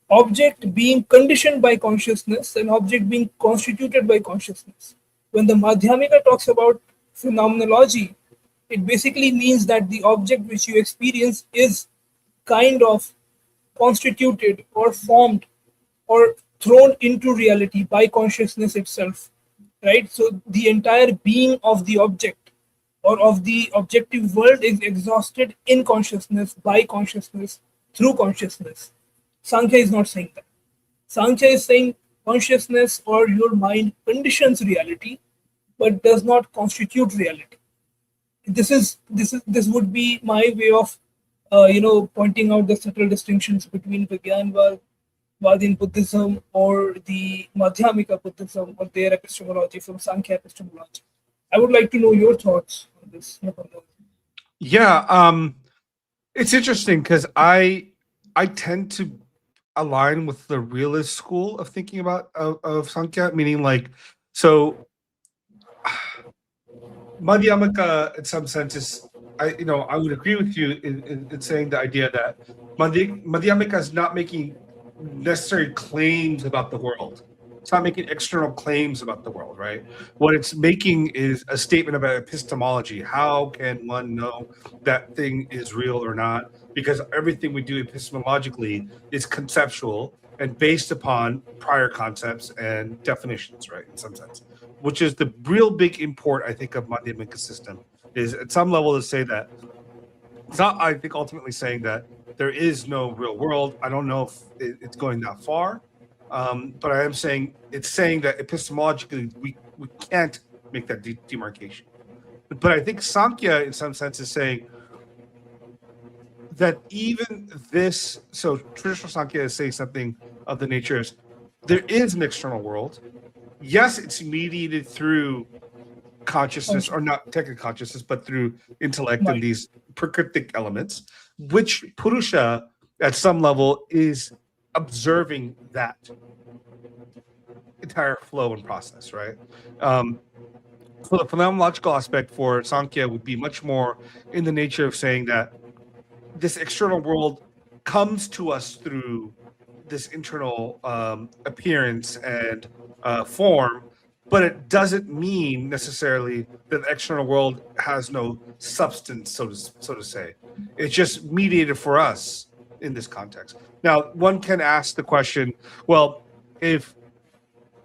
Object being conditioned by consciousness and object being constituted by consciousness. When the Madhyamika talks about phenomenology, it basically means that the object which you experience is kind of constituted or formed or thrown into reality by consciousness itself, right? So the entire being of the object or of the objective world is exhausted in consciousness, by consciousness, through consciousness. Sankhya is not saying that. Sankhya is saying consciousness or your mind conditions reality, but does not constitute reality. This would be my way of pointing out the subtle distinctions between Vajrayana Buddhism or the Madhyamika Buddhism or their epistemology from Samkhya epistemology. I would like to know your thoughts on this. Yeah, it's interesting because I tend to align with the realist school of thinking about of Sankhya, meaning like so Madhyamaka in some sense is I would agree with you in saying the idea that Madhyamaka is not making necessary claims about the world. It's not making external claims about the world, right? What it's making is a statement about epistemology. How can one know that thing is real or not? Because everything we do epistemologically is conceptual and based upon prior concepts and definitions, right? In some sense, which is the real big import, I think, of Madhyamika system, is at some level to say that it's not, I think, ultimately saying that there is no real world. I don't know if it's going that far, but I am saying it's saying that epistemologically we can't make that demarcation. But I think Samkhya, in some sense, is saying that even this, so traditional Sankhya is saying something of the nature is there is an external world. Yes, it's mediated through consciousness, or not technical consciousness, but through intellect and these prakritic elements, which Purusha at some level is observing that entire flow and process, right? So the phenomenological aspect for Sankhya would be much more in the nature of saying that this external world comes to us through this internal appearance and form, but it doesn't mean necessarily that the external world has no substance, so to say. It's just mediated for us in this context. Now, one can ask the question, well, if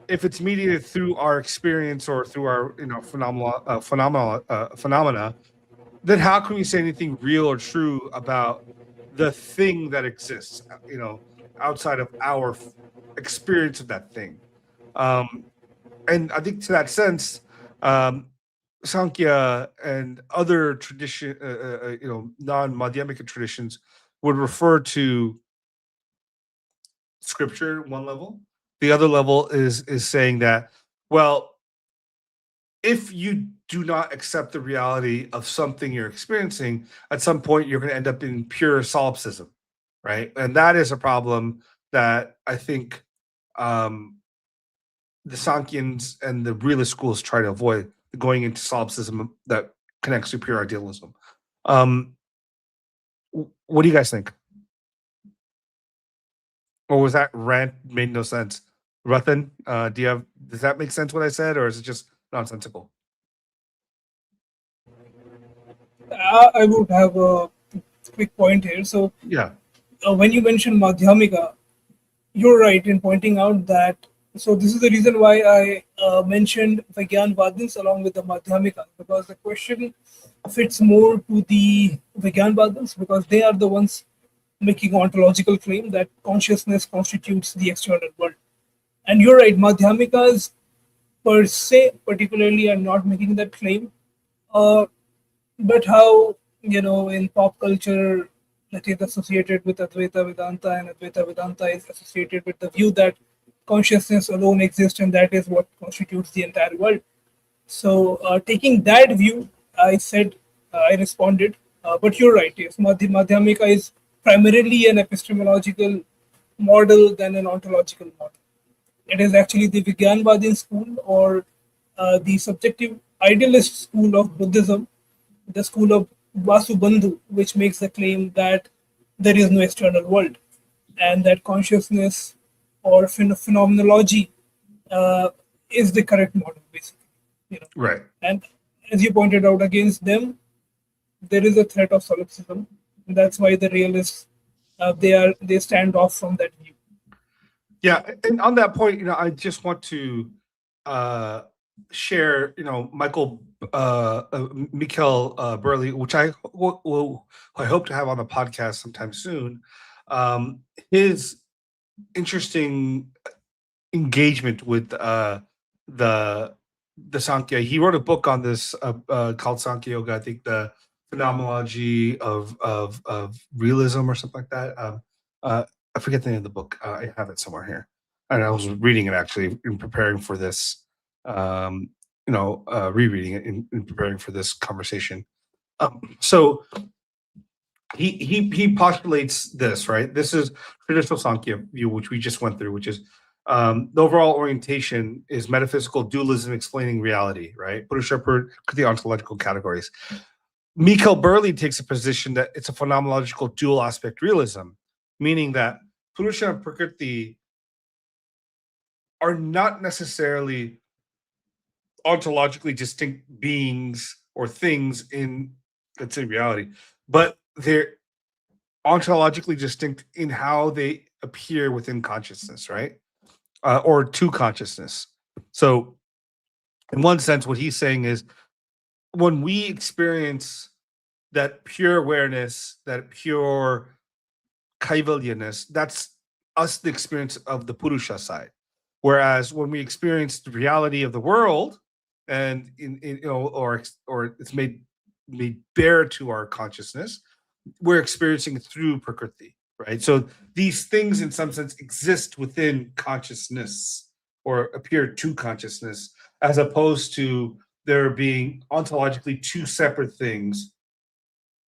it's mediated through our experience or through our phenomena, then how can we say anything real or true about the thing that exists, outside of our experience of that thing? And I think to that sense, Sankhya and other tradition, non-Madhyamika traditions would refer to scripture one level. The other level is saying that, well, if you do not accept the reality of something you're experiencing, at some point you're going to end up in pure solipsism, right? And that is a problem that I think the Sankhyans and the realist schools try to avoid, going into solipsism that connects to pure idealism. What do you guys think? Or was that rant made no sense? Ruthan, does that make sense what I said, or is it just nonsensical? I would have a quick point here. So, Yeah. When you mentioned Madhyamika, you're right in pointing out that. So, this is the reason why I mentioned Vajrayana along with the Madhyamika, because the question fits more to the Vajrayana because they are the ones making ontological claim that consciousness constitutes the external world. And you're right, Madhyamikas per se, particularly, are not making that claim. But how, in pop culture, that is associated with Advaita Vedanta, and Advaita Vedanta is associated with the view that consciousness alone exists and that is what constitutes the entire world. So, taking that view, I responded, but you're right, yes, Madhyamika is primarily an epistemological model than an ontological model. It is actually the Vijnanvadin school or the subjective idealist school of Buddhism, the school of Vasubandhu, which makes the claim that there is no external world and that consciousness or phenomenology is the correct model, basically. Right. And as you pointed out, against them, there is a threat of solipsism. That's why the realists they stand off from that view. Yeah, and on that point, I just want to share, Michael Mikhail Burley, which I hope to have on the podcast sometime soon. His interesting engagement with the Samkhya. He wrote a book on this called Samkhya Yoga. I think the phenomenology of realism or something like that. I forget the name of the book. I have it somewhere here, and I was reading it actually in preparing for this. Rereading it in preparing for this conversation. So he postulates this, right? This is traditional Sankhya view, which we just went through, which is the overall orientation is metaphysical dualism explaining reality, right? Purusha Prakriti ontological categories. Mikhail Burley takes a position that it's a phenomenological dual aspect realism, meaning that Purusha and Prakriti are not necessarily ontologically distinct beings or things in, let's say, reality, but they're ontologically distinct in how they appear within consciousness, right? Or to consciousness. So, in one sense, what he's saying is when we experience that pure awareness, that pure kaivalyaness, that's us, the experience of the Purusha side. Whereas when we experience the reality of the world, and or it's made bare to our consciousness, we're experiencing it through Prakriti, right? So these things, in some sense, exist within consciousness or appear to consciousness, as opposed to there being ontologically two separate things.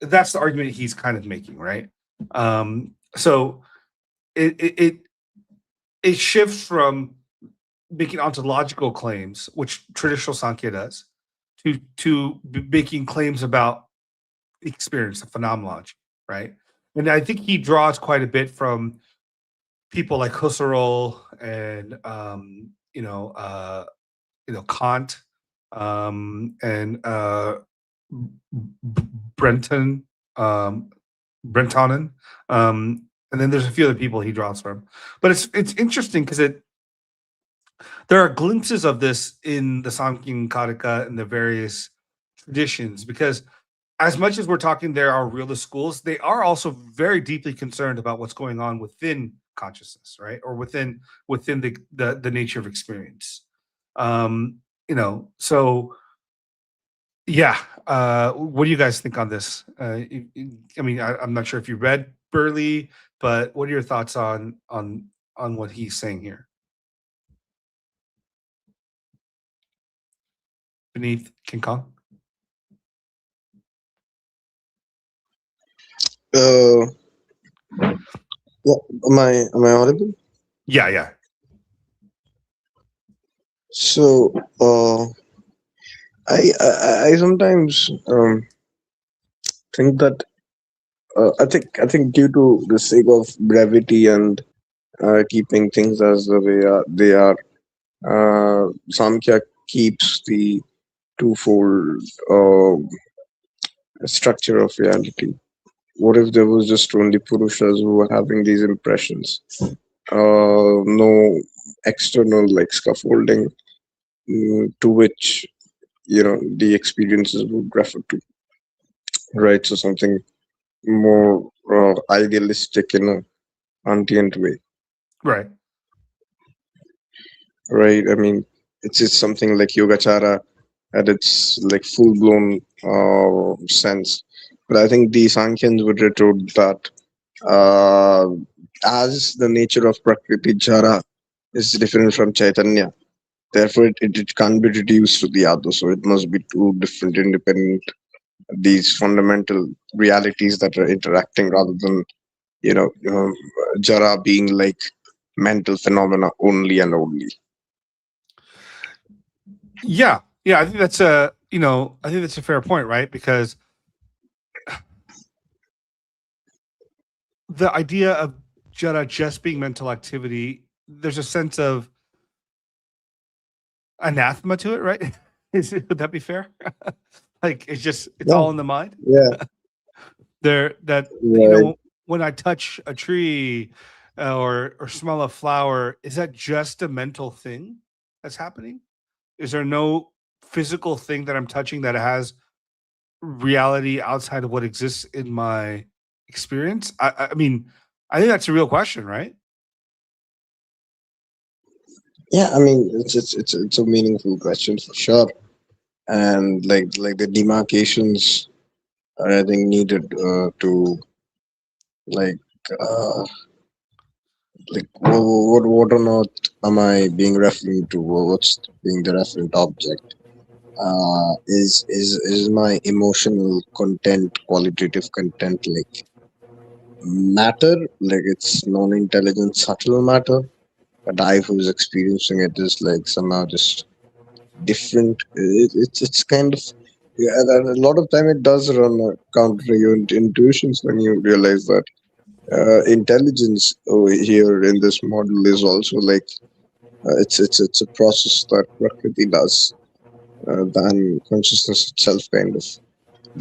That's the argument he's kind of making, right? So it shifts from making ontological claims, which traditional Sankhya does, to making claims about experience, the phenomenology, right? And I think he draws quite a bit from people like Husserl and Kant, and Brenton, Brentonen, and then there's a few other people he draws from. But it's interesting because there are glimpses of this in the Samkhya Karika and the various traditions, because as much as we're talking there are realist schools, they are also very deeply concerned about what's going on within consciousness, right? Or within the nature of experience. So yeah. What do you guys think on this? I mean, I'm not sure if you read Burley, but what are your thoughts on what he's saying here? Beneath King Kong? Uh, yeah, am I audible? Yeah. So, I sometimes think that I think due to the sake of brevity and keeping things as the way they are, Samkhya keeps the twofold structure of reality. What if there was just only Purushas who were having these impressions? No external like scaffolding to which the experiences would refer to, right? So something more idealistic in a antient way, Right. right? I mean, it's just something like Yogachara at its like full blown sense. But I think the Sankhyans would retort that uh, as the nature of Prakriti Jara is different from Chaitanya, therefore it can't be reduced to the other. So it must be two different independent these fundamental realities that are interacting rather than Jara being like mental phenomena only and only. Yeah. I think that's a fair point, right? Because the idea of Jara just being mental activity, there's a sense of anathema to it, right? Would that be fair? Like it's Yeah, all in the mind. yeah, right. When I touch a tree or smell a flower, is that just a mental thing that's happening? Is there no physical thing that I'm touching that has reality outside of what exists in my experience? I mean, I think that's a real question, right? Yeah, I mean, it's a meaningful question for sure, and like the demarcations are, I think, needed to like uh, what on earth am I being referring to? What's being the referent object? Is my emotional content, qualitative content, like matter, like it's non-intelligent, subtle matter, but I who's experiencing it is like somehow just different. It's kind of, yeah, and a lot of time it does run counter to your intuitions when you realize that intelligence over here in this model is also like it's a process that Prakriti does, than consciousness itself kind of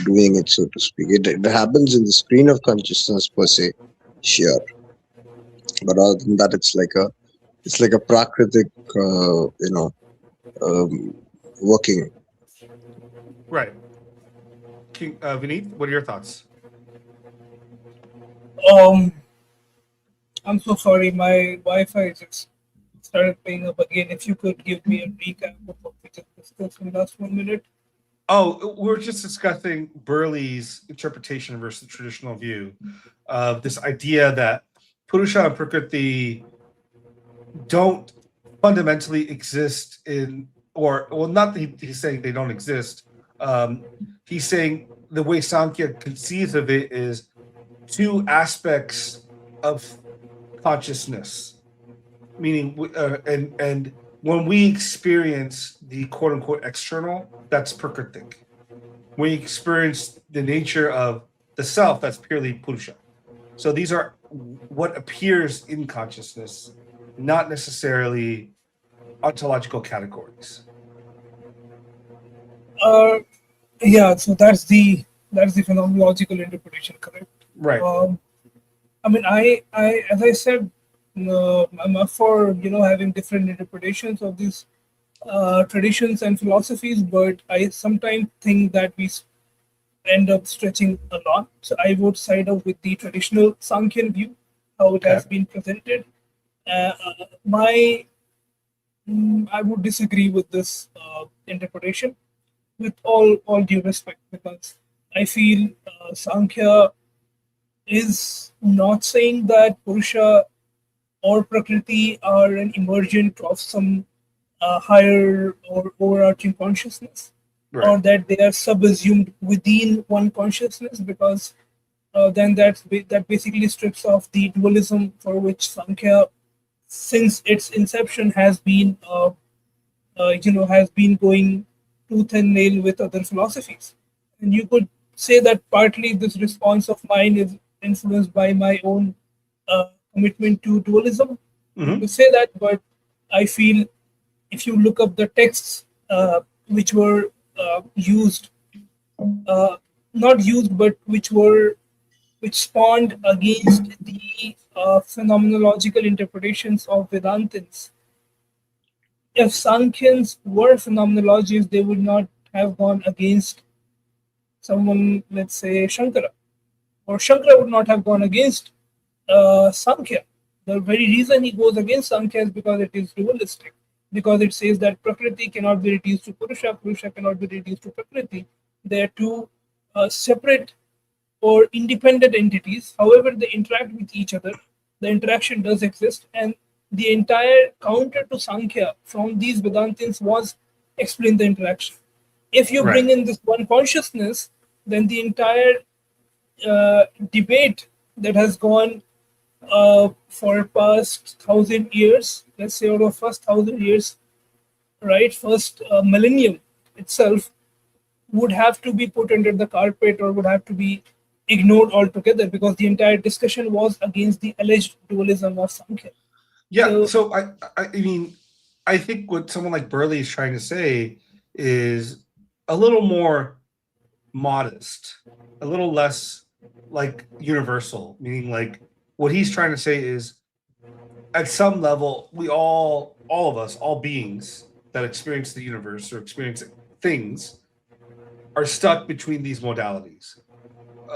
doing it, so to speak. It happens in the screen of consciousness per se, sure, but other than that, it's like a Prakritic, um, working. Right. King, Vinith, what are your thoughts? Um, I'm so sorry, my Wi-Fi just started playing up again. If you could give me a recap of what we just discussed in the last 1 minute. Oh, we're just discussing Burley's interpretation versus the traditional view of this idea that Purusha and Prakriti don't fundamentally exist in, or well, not that he's saying they don't exist. He's saying the way Samkhya conceives of it is two aspects of consciousness, meaning and when we experience the quote unquote external, that's Prakritic. When you experience the nature of the self, that's purely Purusha. So these are what appears in consciousness, not necessarily ontological categories. Uh, yeah, so that's the phenomenological interpretation, correct? Right. Um, I mean, as I said, I'm up for having different interpretations of these traditions and philosophies, but I sometimes think that we end up stretching a lot. So I would side up with the traditional Sankhyan view, how it Okay. has been presented. My I would disagree with this interpretation, with all due respect, because I feel Sankhya is not saying that Purusha or Prakriti are an emergent of some higher or overarching consciousness, Right. or that they are subassumed within one consciousness, because then that basically strips off the dualism for which Sankhya, since its inception, has been going tooth and nail with other philosophies. And you could say that partly this response of mine is influenced by my own commitment to dualism. You Mm-hmm. could say that, but I feel if you look up the texts which were used, uh, not used, but which spawned against the phenomenological interpretations of Vedantins, if Sankhyans were phenomenologists, they would not have gone against someone, let's say Shankara, or Shankara would not have gone against Sankhya. The very reason he goes against Sankhya is because it is dualistic, because it says that Prakriti cannot be reduced to Purusha, Purusha cannot be reduced to Prakriti. They are two separate or independent entities. However, they interact with each other. The interaction does exist, and the entire counter to Sankhya from these Vedantins was explain the interaction. If you Right. bring in this one consciousness, then the entire debate that has gone for past 1,000 years, let's say, or the first 1,000 years, right, first millennium itself, would have to be put under the carpet or would have to be ignored altogether, because the entire discussion was against the alleged dualism of Sankhya. Yeah. So, So I mean, I think what someone like Burley is trying to say is a little more modest, a little less like universal, meaning like what he's trying to say is at some level, we all of us, all beings that experience the universe or experience things are stuck between these modalities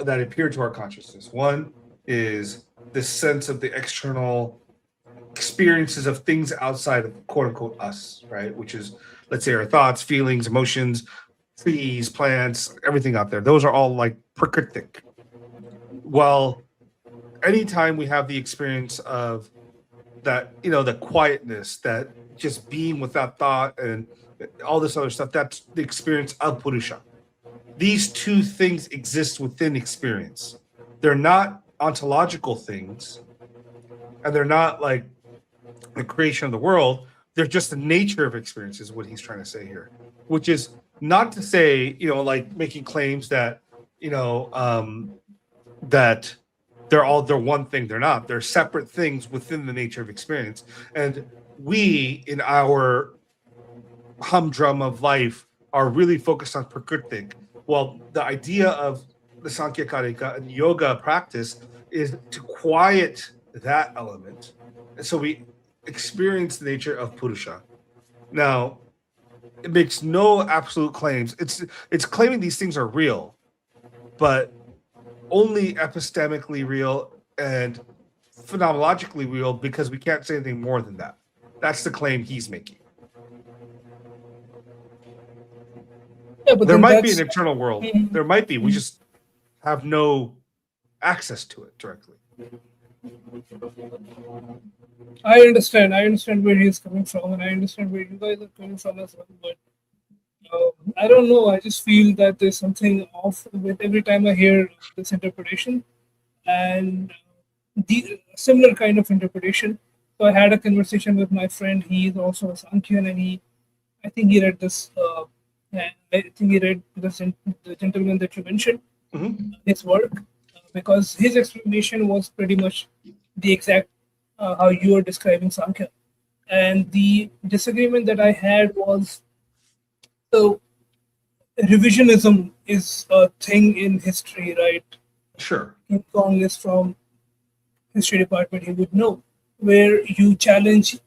that appear to our consciousness. One is this sense of the external experiences of things outside of quote unquote us, right? Which is, let's say, our thoughts, feelings, emotions, trees, plants, everything out there. Those are all like prakritic. Well, anytime we have the experience of that, the quietness, that just being without thought and all this other stuff, that's the experience of Purusha. These two things exist within experience. They're not ontological things, and they're not like the creation of the world. They're just the nature of experience, is what he's trying to say here. Which is not to say, like making claims that, that they're one thing. They're not. They're separate things within the nature of experience. And we, in our humdrum of life, are really focused on prakritic. Well, the idea of the Samkhya Karika and yoga practice is to quiet that element. And so we experience the nature of Purusha. Now, it makes no absolute claims. It's claiming these things are real, but only epistemically real and phenomenologically real, because we can't say anything more than that. That's the claim he's making. Yeah, but There then might be that's an eternal world. Mhm. There might be. We just have no access to it directly. I understand. I understand where he's coming from, and I understand where you guys are coming from as well. But I don't know. I just feel that there's something off with every time I hear this interpretation, and the similar kind of interpretation. So I had a conversation with my friend. He is also a Sankhyan, and I think he read this. And I think he read the gentleman that you mentioned, Mhm. his work, because his explanation was pretty much the exact how you are describing Sankhya. And the disagreement that I had was, so revisionism is a thing in history, right? Sure. King Kong is from history department, he would know, where you challenge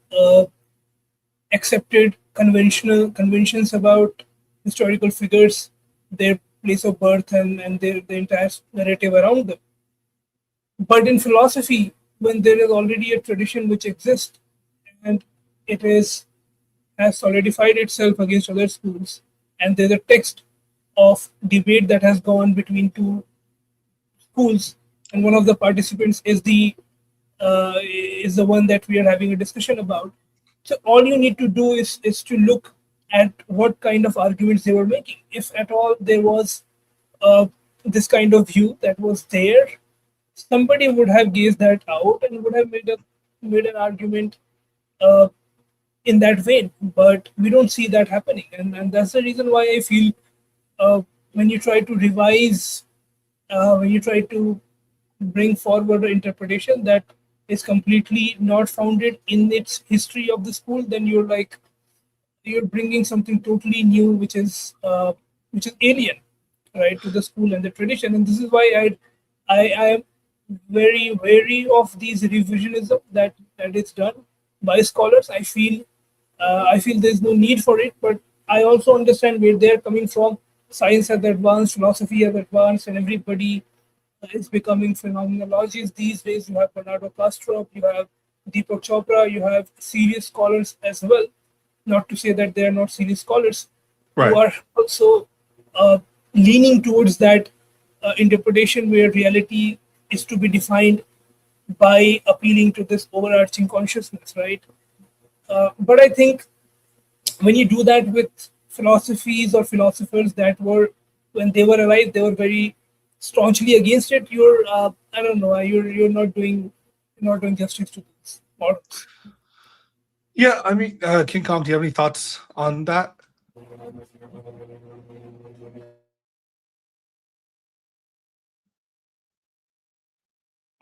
accepted conventional conventions about historical figures, their place of birth, and the entire narrative around them. But in philosophy, when there is already a tradition which exists and it is has solidified itself against other schools, and there's a text of debate that has gone between two schools, and one of the participants is the one that we are having a discussion about. So all you need to do is to look at what kind of arguments they were making. If at all there was uh, this kind of view that was there, somebody would have gazed that out and would have made an argument uh, in that vein. But we don't see that happening, and that's the reason why I feel when you try to revise, when you try to bring forward an interpretation that is completely not founded in its history of the school, then you're bringing something totally new, which is alien, right, to the school and the tradition. And this is why I am very wary of these revisionism that is done by scholars. I feel there's no need for it, but I also understand where they're coming from. Science has advanced, philosophy has advanced, and everybody is becoming phenomenologists these days. You have Bernardo Kastrup, you have Deepak Chopra, you have serious scholars as well. Not to say that they are not serious scholars, who Right. are also uh, leaning towards that interpretation where reality is to be defined by appealing to this overarching consciousness, right? But I think when you do that with philosophies or philosophers that were, when they were alive, they were very staunchly against it. I don't know, you're not doing justice to these models. Yeah, I mean, King Kong, do you have any thoughts on that?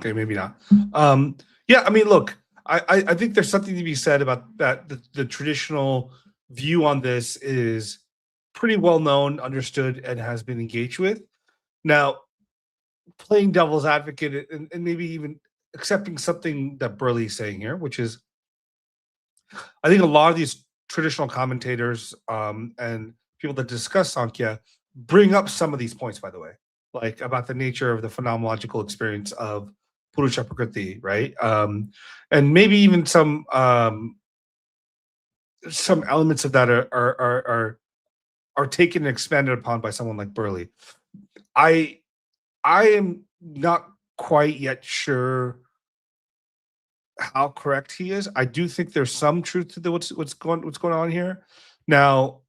Okay, maybe not. Yeah, I mean, look, I think there's something to be said about that. The traditional view on this is pretty well known, understood, and has been engaged with. Now, playing devil's advocate and maybe even accepting something that Burley's saying here, which is, I think a lot of these traditional commentators and people that discuss Sankhya bring up some of these points, by the way, like about the nature of the phenomenological experience of Purusha Prakriti, right? And maybe even some elements of that are taken and expanded upon by someone like Burley. I am not quite yet sure how correct he is. I do think there's some truth to what's going on here. Now,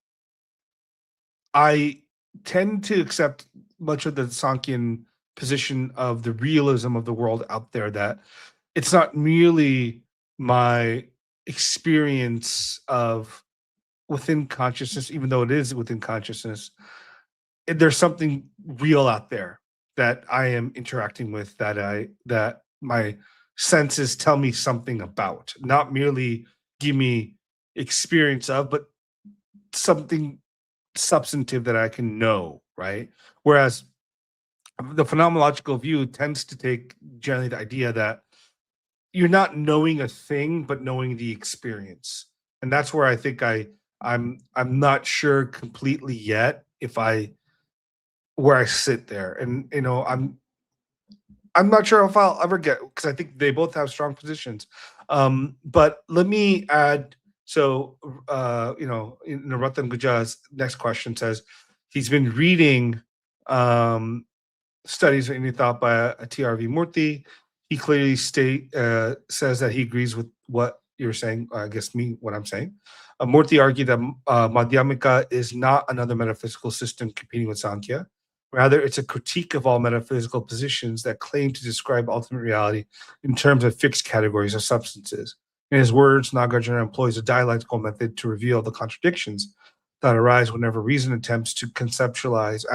I tend to accept much of the Sankhyan position of the realism of the world out there, that it's not merely my experience of within consciousness, even though it is within consciousness. There's something real out there that I am interacting with, that my senses tell me something about, not merely give me experience of, but something substantive that I can know, right? Whereas the phenomenological view tends to take generally the idea that you're not knowing a thing, but knowing the experience. And that's where I think I'm not sure completely yet if where I sit there. And I'm not sure if I'll ever get, because I think they both have strong positions. But let me add. So, Ratan Guja's next question says he's been reading studies written and thought by a TRV Murthy. He clearly says that he agrees with what you're saying. I guess what I'm saying. Murthy argued that Madhyamika is not another metaphysical system competing with Sankhya. Rather, it's a critique of all metaphysical positions that claim to describe ultimate reality in terms of fixed categories of substances. In his words, Nagarjuna employs a dialectical method to reveal the contradictions that arise whenever reason attempts to absolutize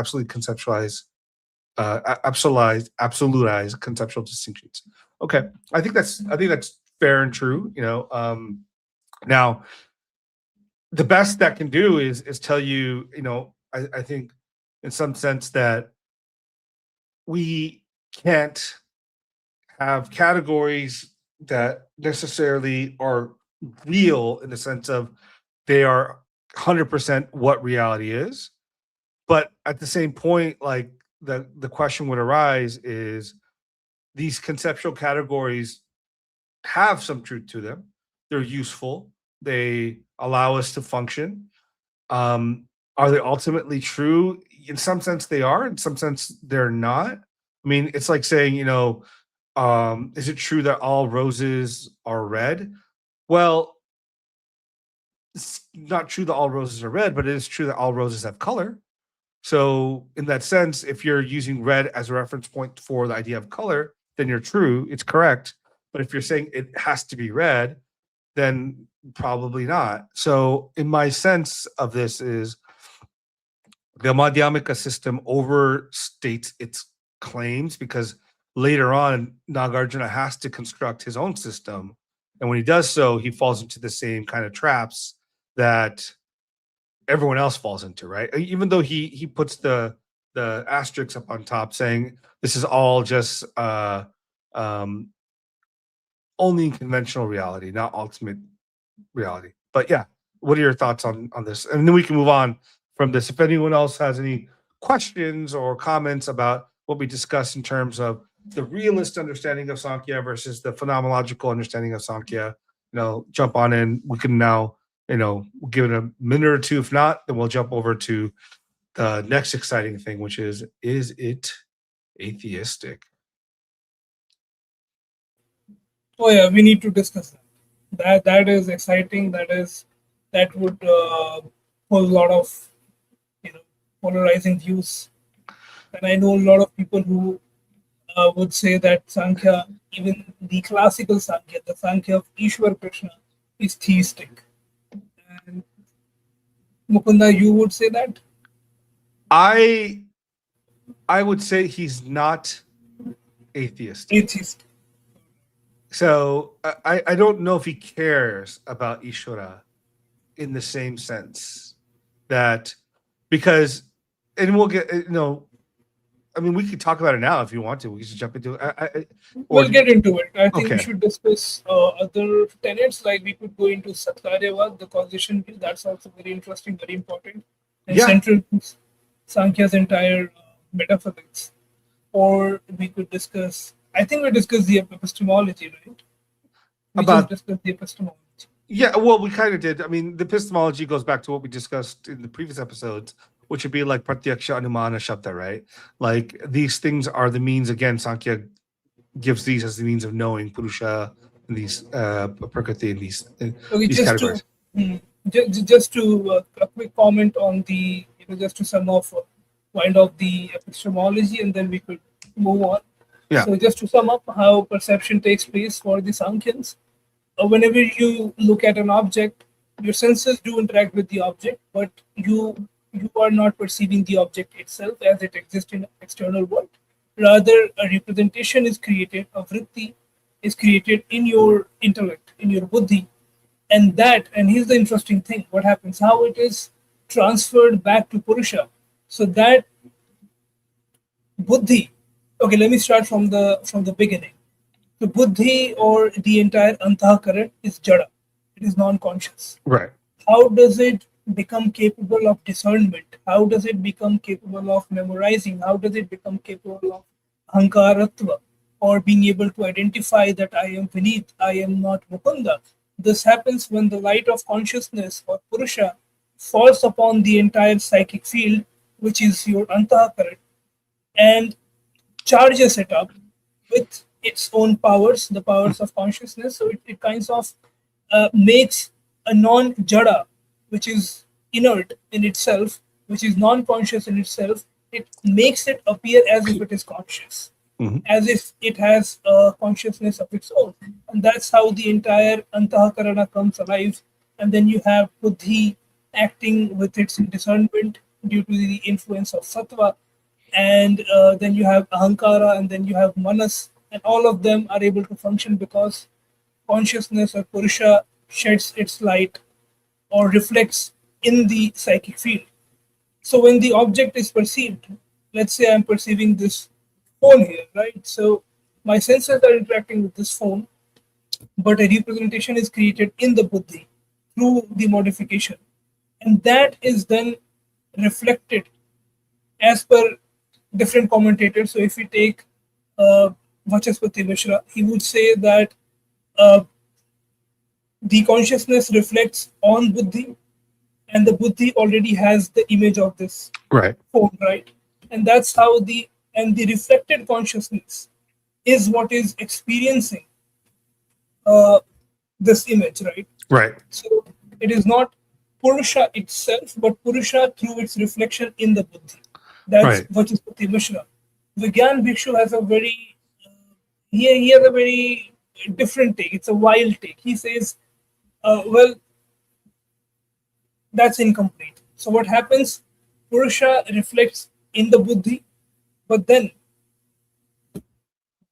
conceptual distinctions. Okay, I think that's fair and true. Now the best that can do is tell you, I think in some sense that we can't have categories that necessarily are real in the sense of they are 100% what reality is. But at the same point, like the question would arise is, these conceptual categories have some truth to them. They're useful. They allow us to function. Are they ultimately true? In some sense they are, in some sense they're not. I mean, it's like saying, is it true that all roses are red? Well, it's not true that all roses are red, but it is true that all roses have color. So in that sense, if you're using red as a reference point for the idea of color, then you're true, it's correct. But if you're saying it has to be red, then probably not. So in my sense of this is, the Madhyamika system overstates its claims, because later on, Nagarjuna has to construct his own system. And when he does so, he falls into the same kind of traps that everyone else falls into, right? Even though he puts the asterisk up on top saying this is all just only conventional reality, not ultimate reality. But yeah, what are your thoughts on this? And then we can move on from this. If anyone else has any questions or comments about what we discussed in terms of the realist understanding of Samkhya versus the phenomenological understanding of Samkhya, jump on in. We can now, we'll give it a minute or two. If not, then we'll jump over to the next exciting thing, which is it atheistic? Oh yeah, we need to discuss that. That is exciting. That would hold a lot of polarizing views, and I know a lot of people who would say that Sankhya, even the classical Sankhya, the Sankhya of Ishwar Krishna, is theistic. And Mukunda, you would say that? I would say he's not atheist. Atheist. So I don't know if he cares about Ishvara in the same sense that, because, and we'll get, I mean, we could talk about it now if you want to. We can just jump into it. We'll get into it. I think Okay. we should discuss other tenets, like we could go into Satyavad, the causation view. That's also very interesting, very important, and Yeah. central to Sankhya's entire metaphysics. Or we could discuss I think we discussed the epistemology, right? We About- just discussed the epistemology. Yeah, well, we kind of did. I mean, the epistemology goes back to what we discussed in the previous episodes, which would be like pratyaksha, anumana, shabda, right? Like these things are the means. Again, Sankhya gives these as the means of knowing Purusha and these Prakriti and Okay, these just categories. just to a quick comment on the, just to sum off, wind up the epistemology, and then we could move on. Yeah. So just to sum up how perception takes place for the Sankhyans, whenever you look at an object, your senses do interact with the object, but you are not perceiving the object itself as it exists in external world. Rather, a representation is created, a vritti is created in your intellect, in your buddhi, and here's the interesting thing: what happens, how it is transferred back to Purusha. So that buddhi. Okay, let me start from the beginning. The buddhi, or the entire antahkaran, is jada. It is non-conscious. Right. How does it become capable of discernment? How does it become capable of memorizing? How does it become capable of ahankaratva, or being able to identify that I am Vinit, I am not Mukunda? This happens when the light of consciousness, or Purusha, falls upon the entire psychic field, which is your antahkaran, and charges it up with its own powers, the powers of consciousness. So it kinds of makes a non-jada, which is inert in itself, which is non-conscious in itself, it makes it appear as if it is conscious, as if it has a consciousness of its own. And that's how the entire antahakarana comes alive. And then you have buddhi acting with its discernment due to the influence of sattva, and then you have ahankara, and then you have manas, and all of them are able to function because consciousness, or Purusha, sheds its light or reflects in the psychic field. So when the object is perceived, let's say I'm perceiving this phone here, right? So my senses are interacting with this phone, but a representation is created in the buddhi through the modification, and that is then reflected as per different commentators. So if we take Vachaspati Mishra, he would say that uh, the consciousness reflects on buddhi, and the buddhi already has the image of this Right. form, right? And that's how the reflected consciousness is what is experiencing this image, right? Right. So it is not Purusha itself, but Purusha through its reflection in the buddhi. That's Right. Vachaspati Mishra. Vigyan Bhikshu has a very he has a very different take. It's a wild take. He says, well, that's incomplete. So what happens? Purusha reflects in the buddhi, but then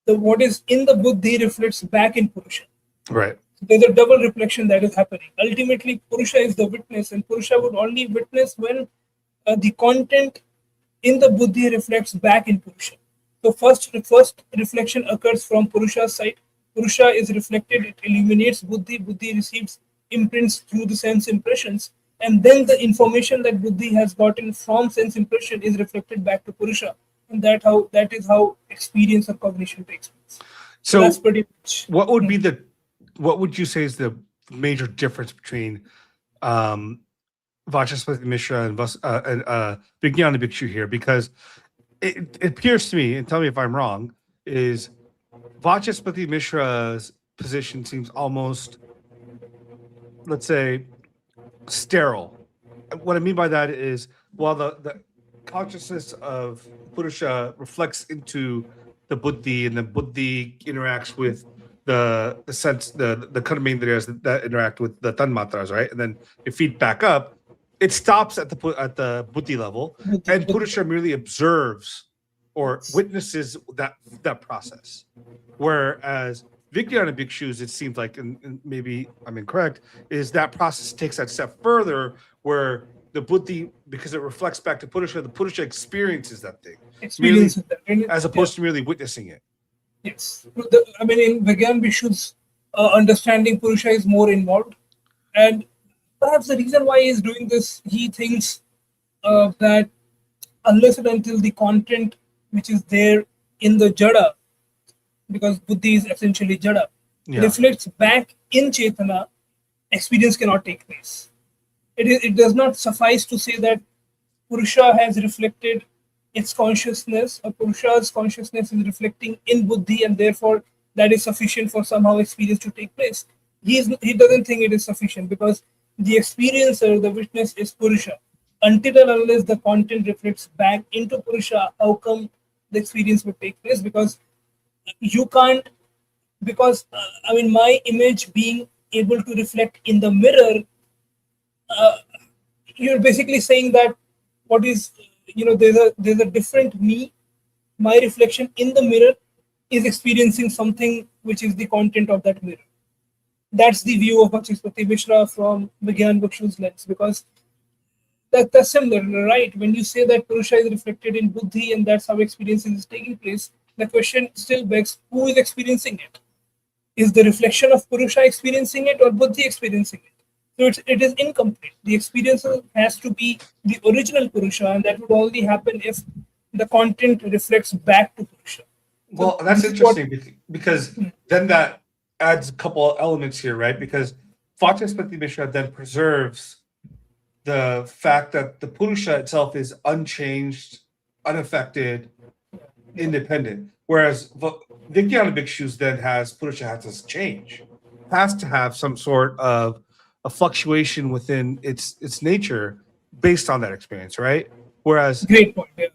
what is in the buddhi reflects back in Purusha. Right. There's a double reflection that is happening. Ultimately, Purusha is the witness, and Purusha would only witness when the content in the buddhi reflects back in Purusha. So first reflection occurs from Purusha's side. Purusha is reflected, it illuminates buddhi. Buddhi receives imprints through the sense impressions, and then the information that buddhi has gotten from sense impression is reflected back to Purusha, and that is how experience or cognition takes place. So that's pretty much. what would you say is the major difference between Vachaspati Mishra and Vijnana Bhikshu here? Because it appears to me, and tell me if I'm wrong, is Vachaspati Mishra's position seems almost, let's say, sterile. What I mean by that is, while the consciousness of Purusha reflects into the buddhi, and the buddhi interacts with the sense, the karmendriyas that interact with the tanmatras, right? And then it feeds back up. It stops at the buddhi level, and Purusha merely observes or witnesses that process. Whereas Vijnana Bhikshu's, it seems like, and maybe I'm incorrect, is that process takes that step further, where the buddhi, because it reflects back to Purusha, the Purusha experiences that thing, Experiences that, as opposed to merely witnessing it. Yes. I mean, in Vigyan Bhikshu's understanding, Purusha is more involved. And perhaps the reason why he's doing this, he thinks that unless and until the content which is there in the Jada because buddhi is essentially jada, Yeah. reflects back in Chetana, experience cannot take place. It does not suffice to say that Purusha has reflected its consciousness, or Purusha's consciousness is reflecting in Buddhi, and therefore that is sufficient for somehow experience to take place. He doesn't think it is sufficient because the experiencer, the witness, is Purusha. Until and unless the content reflects back into Purusha, how come the experience would take place? Because you can't, because I mean, my image being able to reflect in the mirror, you're basically saying that what is, there's a different me, my reflection in the mirror is experiencing something which is the content of that mirror. That's the view of Bhaktisiddhanta Mishra from Vigyan Bhikshu's lens, because that's similar, right? When you say that Purusha is reflected in Buddhi and that's how experience is taking place, the question still begs, who is experiencing it? Is the reflection of Purusha experiencing it or Buddhi experiencing it? So it is incomplete. The experience has to be the original Purusha, and that would only happen if the content reflects back to Purusha. Well, that's interesting because then that adds a couple of elements here, right? Because Vachaspati Mishra then preserves the fact that the Purusha itself is unchanged, unaffected, independent. Whereas Vijnana Bhikshus then has Purusha has to change, has to have some sort of a fluctuation within its nature based on that experience, right? Whereas, Great point. Yeah.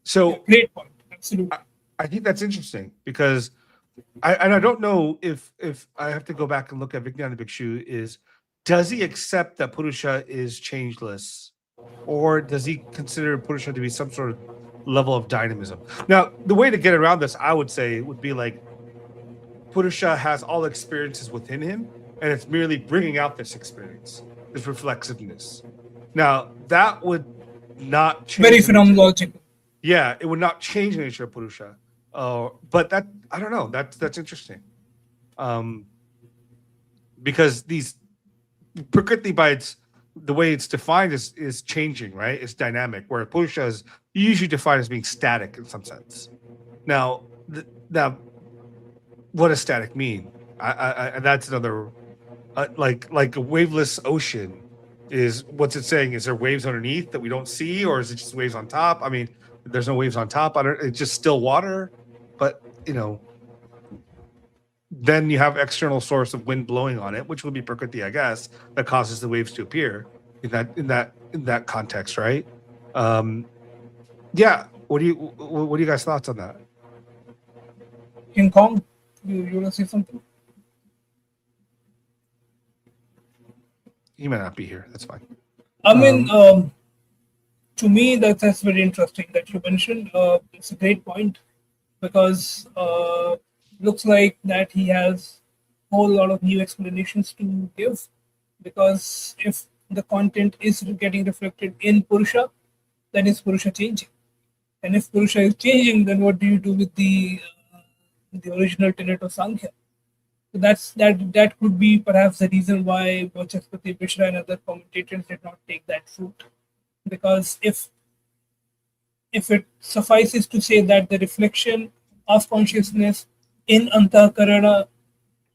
so Great point. Absolutely. I think that's interesting because I don't know if I have to go back and look at Vijnana Bhikshu is, does he accept that Purusha is changeless, or does he consider Purusha to be some sort of level of dynamism? Now, the way to get around this, I would say, would be like Purusha has all experiences within him, and it's merely bringing out this experience, this reflexiveness. Now, that would not change. Very phenomenological. Yeah, it would not change the nature of Purusha. But that, I don't know. That's interesting. Because these Prakriti, by the way it's defined, is changing, right? It's dynamic. Where Purusha is usually defined as being static in some sense. Now, what does static mean? And that's another, like a waveless ocean. Is what's it saying? Is there waves underneath that we don't see, or is it just waves on top? I mean, there's no waves on top. It's just still water. But then you have external source of wind blowing on it, which would be Prakriti, I guess, that causes the waves to appear in that context, right? Yeah. What are you guys' thoughts on that? King Kong, you want to say something? He might not be here. That's fine. I mean, to me, that's very interesting that you mentioned. It's a great point because looks like that he has a whole lot of new explanations to give. Because if the content is getting reflected in Purusha, then is Purusha changing? And if Purusha is changing, then what do you do with the original tenet of Samkhya? So that could be perhaps the reason why Vachaspati Mishra and other commentators did not take that route. Because if it suffices to say that the reflection of consciousness in Antakarana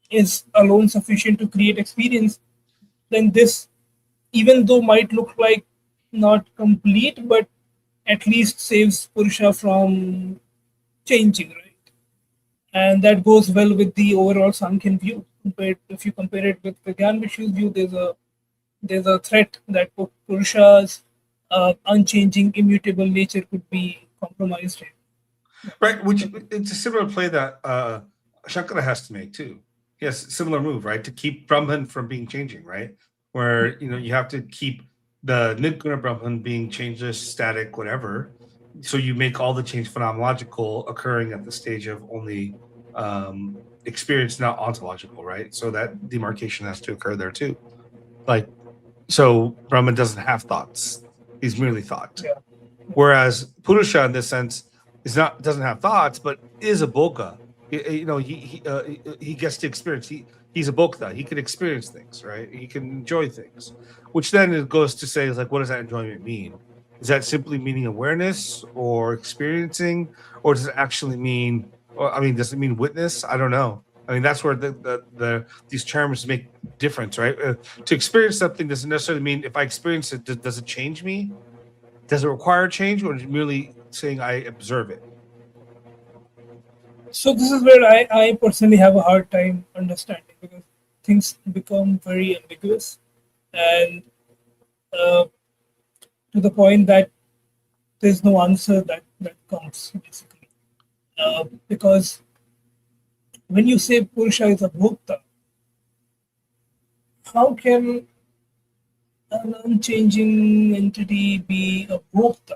is alone sufficient to create experience, then this, even though might look like not complete, but at least saves Purusha from changing, right? And that goes well with the overall Sankhyan view. But if you compare it with Vigyan Bhikshu's view, there's a threat that Purusha's unchanging, immutable nature could be compromised here. Right, which it's a similar play that Shankara has to make too. Yes, similar move, right? To keep Brahman from being changing, right? Where you have to keep the Nirguna Brahman being changeless, static, whatever. So you make all the change phenomenological occurring at the stage of only experience, not ontological, right? So that demarcation has to occur there too. Like, so Brahman doesn't have thoughts; he's merely thought. Yeah. Whereas Purusha, in this sense, doesn't have thoughts, but is a bokha. He gets to experience. He's a bokha. He can experience things, right? He can enjoy things, which then it goes to say, like, what does that enjoyment mean? Is that simply meaning awareness or experiencing, or does it actually mean Or I mean, does it mean witness? I don't know. I mean, that's where these terms make difference, right? To experience something doesn't necessarily mean if I experience it, does it change me? Does it require change, or is it merely saying I observe it? So this is where I personally have a hard time understanding, because things become very ambiguous, and uh, to the point that there's no answer that comes, basically. Because when you say Purusha is a bhokta, how can an unchanging entity be a bhokta?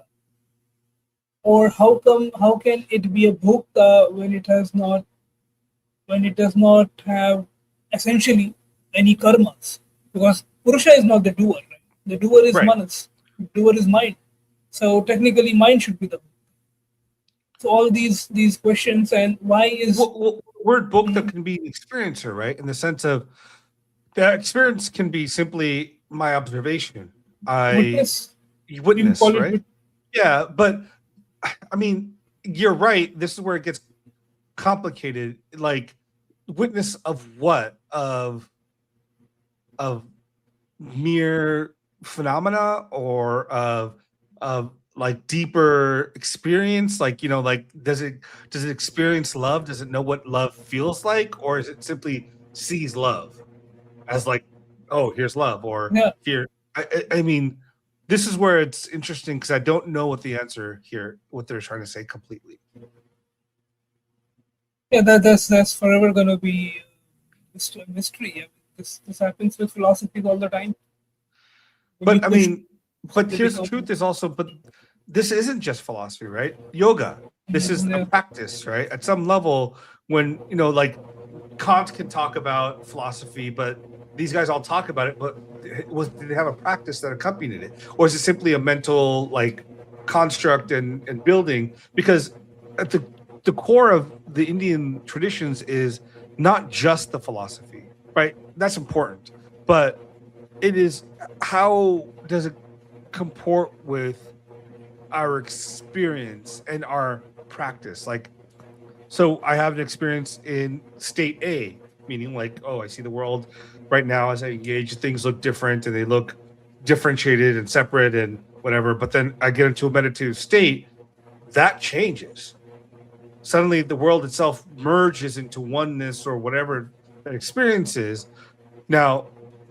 Or how can it be a bhokta when it does not have essentially any karmas? Because Purusha is not the doer, right? The doer is Right. manas, the doer is mind. So technically mind should be the bhokta. So all these questions, and why is Word bhokta can be an experiencer, right? In the sense of that experience can be simply my observation. I witness? You can witness, call it right? Yeah, but I mean, you're right. This is where it gets complicated. Like, witness of what? Of mere phenomena, or of like deeper experience? Like, like does it experience love? Does it know what love feels like, or is it simply sees love as like, oh, here's love, or yeah. here? I mean, this is where it's interesting because I don't know what the answer here, what they're trying to say completely. Yeah, that's forever gonna be a mystery. Yeah. This happens with philosophies all the time. When you But I push, mean, but they here's the become. truth is also, but this isn't just philosophy, right? Yoga. This is a Yeah. practice, right? At some level, when like Kant can talk about philosophy, but these guys all talk about it, but did they have a practice that accompanied it? Or is it simply a mental like construct and building? Because at the core of the Indian traditions is not just the philosophy, right? That's important. But it is, how does it comport with our experience and our practice? Like, so I have an experience in state A, meaning like, oh, I see the world right now as I engage, things look different and they look differentiated and separate and whatever. But then I get into a meditative state, that changes. Suddenly the world itself merges into oneness or whatever that experience is. Now,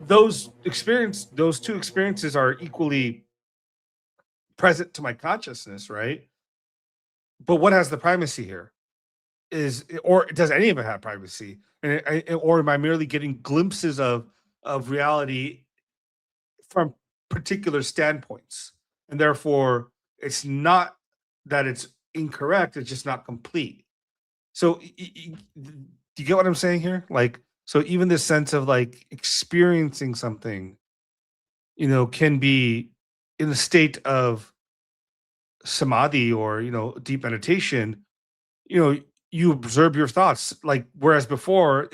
those two experiences are equally present to my consciousness, right? But what has the primacy here? Or does any of it have privacy? Or am I merely getting glimpses of reality from particular standpoints, and therefore it's not that it's incorrect; it's just not complete. So, do you get what I'm saying here? Like, so even this sense of like experiencing something, can be in a state of samadhi or deep meditation. you know you observe your thoughts, like, whereas before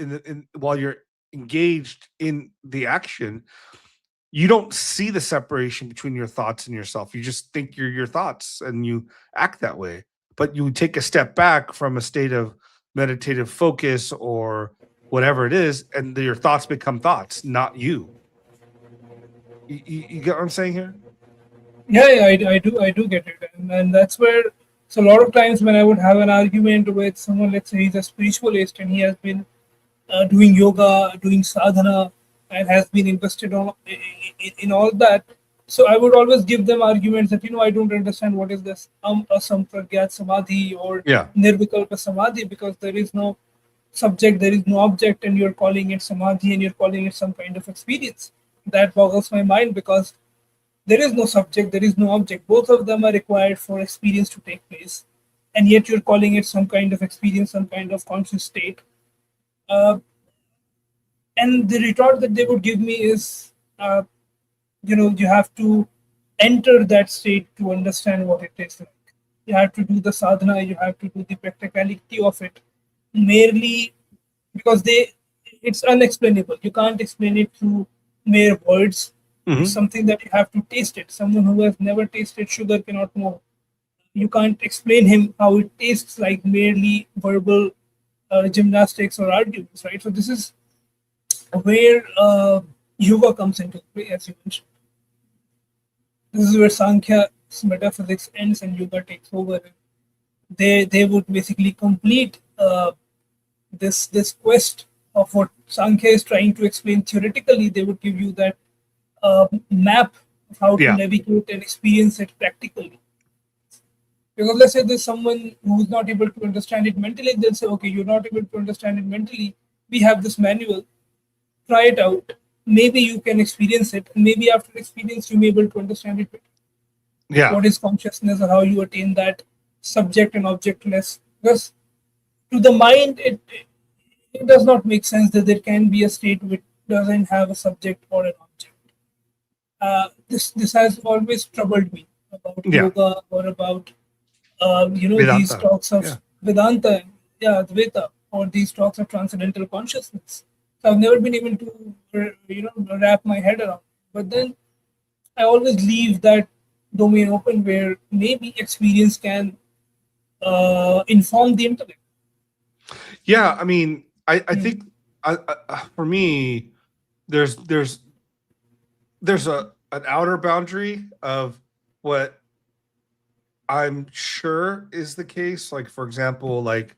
while you're engaged in the action, you don't see the separation between your thoughts and yourself. You just think you're your thoughts and you act that way. But you take a step back from a state of meditative focus or whatever it is, and your thoughts become thoughts, not you. You get what I'm saying here? Yeah, I do get it, and that's where. So a lot of times when I would have an argument with someone, let's say he's a spiritualist and he has been doing yoga, doing sadhana, and has been invested in all that. So I would always give them arguments that I don't understand what is this asampragyat samadhi or Yeah. nirvikalpa samadhi, because there is no subject, there is no object, and you're calling it samadhi and you're calling it some kind of experience. That boggles my mind, because there is no subject, there is no object. Both of them are required for experience to take place, and yet you're calling it some kind of experience, some kind of conscious state. Uh, and the retort that they would give me is, you have to enter that state to understand what it is like. You have to do the sadhana, you have to do the practicality of it, merely because it's unexplainable. You can't explain it through mere words. It's Mhm. something that you have to taste it. Someone who has never tasted sugar cannot know you can't explain him how it tastes like merely verbal gymnastics or arguments, right? So this is where yoga comes into play, as you mentioned. This is where Sankhya's metaphysics ends and yoga takes over. They would basically complete this quest of what Sankhya is trying to explain theoretically. They would give you that map of how to Yeah. navigate and experience it practically. Because let's say there's someone who's not able to understand it mentally, they'll say, okay, you're not able to understand it mentally. We have this manual. Try it out. Maybe you can experience it. And maybe after experience, you may be able to understand it better. Yeah. What is consciousness or how you attain that subject and objectness? Because to the mind, it does not make sense that there can be a state which doesn't have a subject or an object. This has always troubled me about Yeah. yoga or about these Vedanta. talks of Yeah. Vedanta, Advaita, or these talks of transcendental consciousness. So I've never been able to wrap my head around. But then I always leave that domain open where maybe experience can inform the intellect. Yeah, I mean, I think for me, there's an outer boundary of what I'm sure is the case. Like, for example, like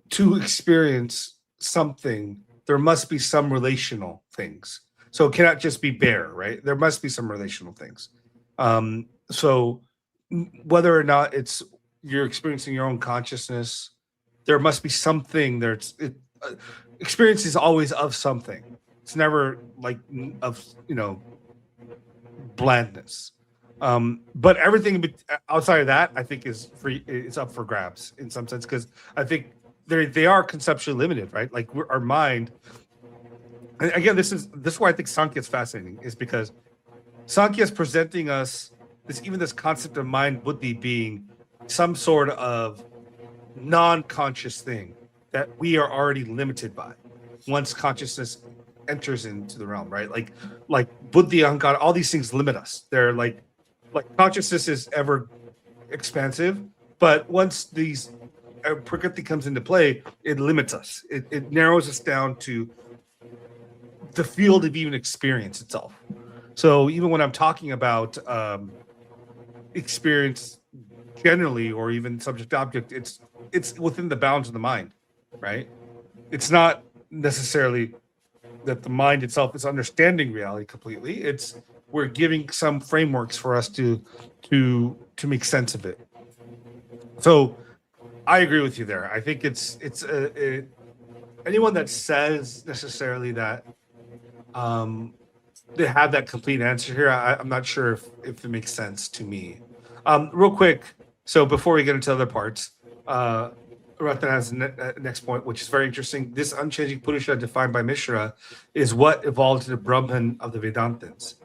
to experience something, there must be some relational things. So it cannot just be bare, right? There must be some relational things. So whether or not it's you're experiencing your own consciousness, there must be something there's experience is always of something. It's never like of blandness. But everything outside of that, I think, is free. It's up for grabs in some sense, because I think they are conceptually limited, right? Like our mind. And again, this is why I think Sankhya is fascinating, is because Sankhya is presenting us this concept of mind buddhi being some sort of non-conscious thing that we are already limited by once consciousness enters into the realm, right? Like buddhi, ahankara, all these things limit us. They're like consciousness is ever expansive, but once these prakriti comes into play, it limits us. It narrows us down to the field of even experience itself. So even when I'm talking about experience generally, or even subject object, it's within the bounds of the mind, right? It's not necessarily that the mind itself is understanding reality completely. It's we're giving some frameworks for us to make sense of it. So I agree with you there. I think it's anyone that says necessarily that they have that complete answer here, I'm not sure if it makes sense to me. Real quick, so before we get into other parts, Ratan has next point, which is very interesting. This unchanging Purusha defined by Mishra is what evolved to the Brahman of the Vedantins.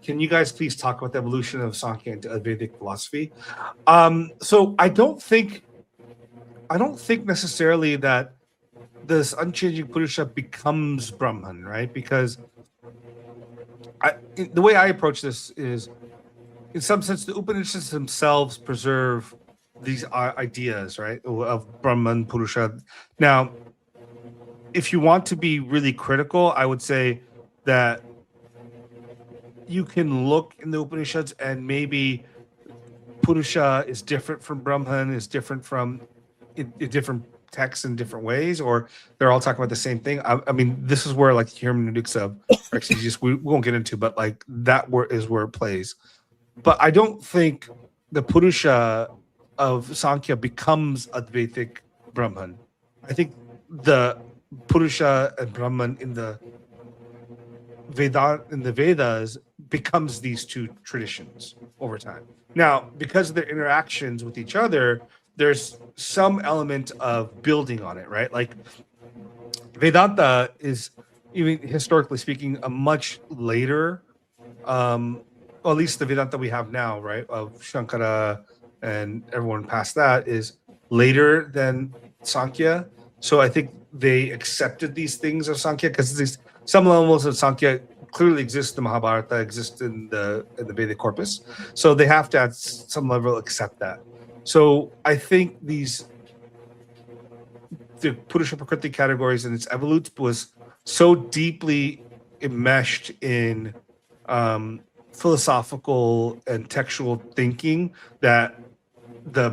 Can you guys please talk about the evolution of Sankhya into Vedic philosophy? So I don't think necessarily that this unchanging Purusha becomes Brahman, right? Because the way I approach this is, in some sense, the Upanishads themselves preserve these ideas, right, of Brahman, Purusha. Now, if you want to be really critical, I would say that you can look in the Upanishads and maybe Purusha is different from Brahman, is different from in different texts in different ways, or they're all talking about the same thing. I mean, this is where like hermeneutics of exegesis we won't get into, but like that is where it plays. But I don't think the Purusha of Sankhya becomes Advaitic Brahman. I think the Purusha and Brahman in the Vedas becomes these two traditions over time. Now, because of their interactions with each other, there's some element of building on it, right? Like Vedanta is, even historically speaking, a much later, or at least the Vedanta we have now, right, of Shankara and everyone past that, is later than Sankhya. So I think they accepted these things of Sankhya because some levels of Sankhya clearly exists in the Mahabharata, exists in the Vedic corpus. So they have to at some level accept that. So I think the Purusha Prakriti categories and its evolutes was so deeply enmeshed in philosophical and textual thinking that the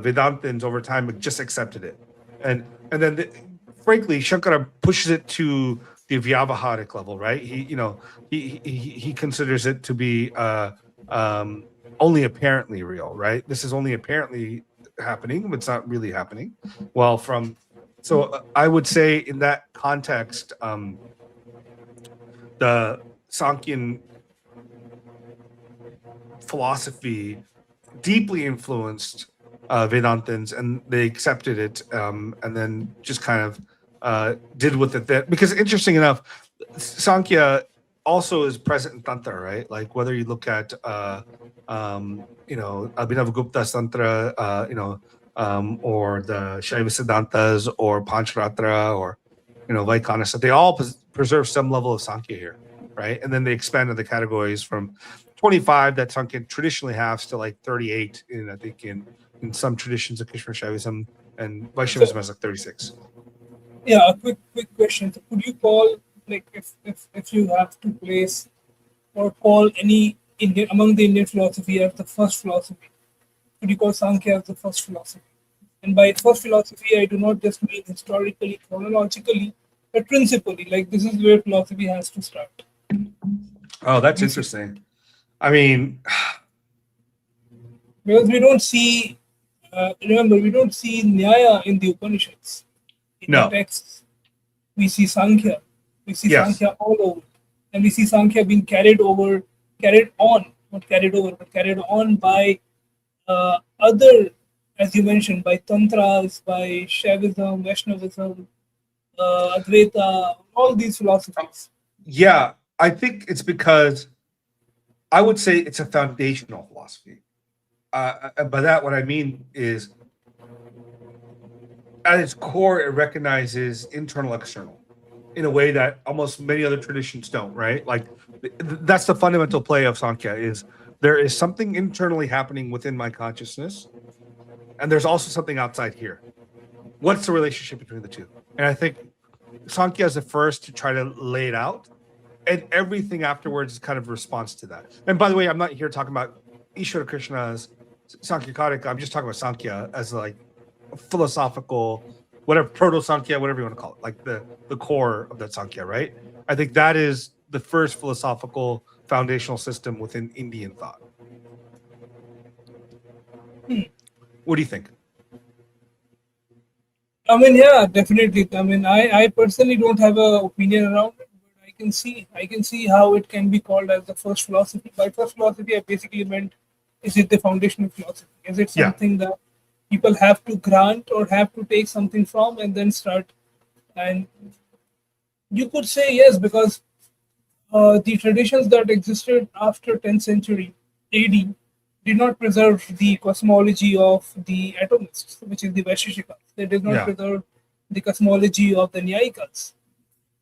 Vedantins over time just accepted it, and then frankly Shankara pushes it to the Vyavaharic level, right? He considers it to be only apparently real, right? This is only apparently happening, but it's not really happening. Well, I would say in that context, the Sankhyan philosophy deeply influenced Vedantins, and they accepted it, and then just kind of did with it. That because interesting enough, Sankhya also is present in Tantra, right? Like whether you look at Abhinav Gupta's Tantra, or the Shaiva Siddhantas or Pancharatra or Vaikanasa, they all preserve some level of Sankhya here, right? And then they expanded the categories from 25 that Sankhya traditionally has to like 38 I think in some traditions of Krishna Shaivism, and Vaishnavism has like 36. Yeah, a quick question. So could you call, like, if you have to place or call any Indian among the Indian philosophy as the first philosophy, could you call Sankhya as the first philosophy? And by first philosophy, I do not just mean historically, chronologically, but principally. Like this is where philosophy has to start. Oh, that's interesting. I mean, because we don't see, remember, we don't see Nyaya in the Upanishads. In No. the texts, we see Sankhya. We see Yes. Sankhya all over. And we see Sankhya being carried on by other, as you mentioned, by Tantras, by Shaivism, Vaishnavism, Advaita, all these philosophies. yeah, I think it's because I would say it's a foundational philosophy. By that, what I mean is, at its core, it recognizes internal, external, in a way that almost many other traditions don't. Right? Like that's the fundamental play of Sankhya: is there is something internally happening within my consciousness, and there's also something outside here. What's the relationship between the two? And I think Sankhya is the first to try to lay it out, and everything afterwards is kind of a response to that. And by the way, I'm not here talking about Ishvara Krishna's Sankhya Karika. I'm just talking about Sankhya as like a philosophical, whatever, proto Sankhya, whatever you want to call it, like the core of that Sankhya, right? I think that is the first philosophical foundational system within Indian thought. What do you think? I mean, yeah, definitely. I mean, I personally don't have an opinion around it, but I can see how it can be called as the first philosophy. By first philosophy, I basically meant, is it the foundational philosophy? Is it something that people have to grant or have to take something from and then start? And you could say yes, because the traditions that existed after 10th century AD did not preserve the cosmology of the atomists, which is the Vaishishikas. They did not preserve the cosmology of the Nyayikas,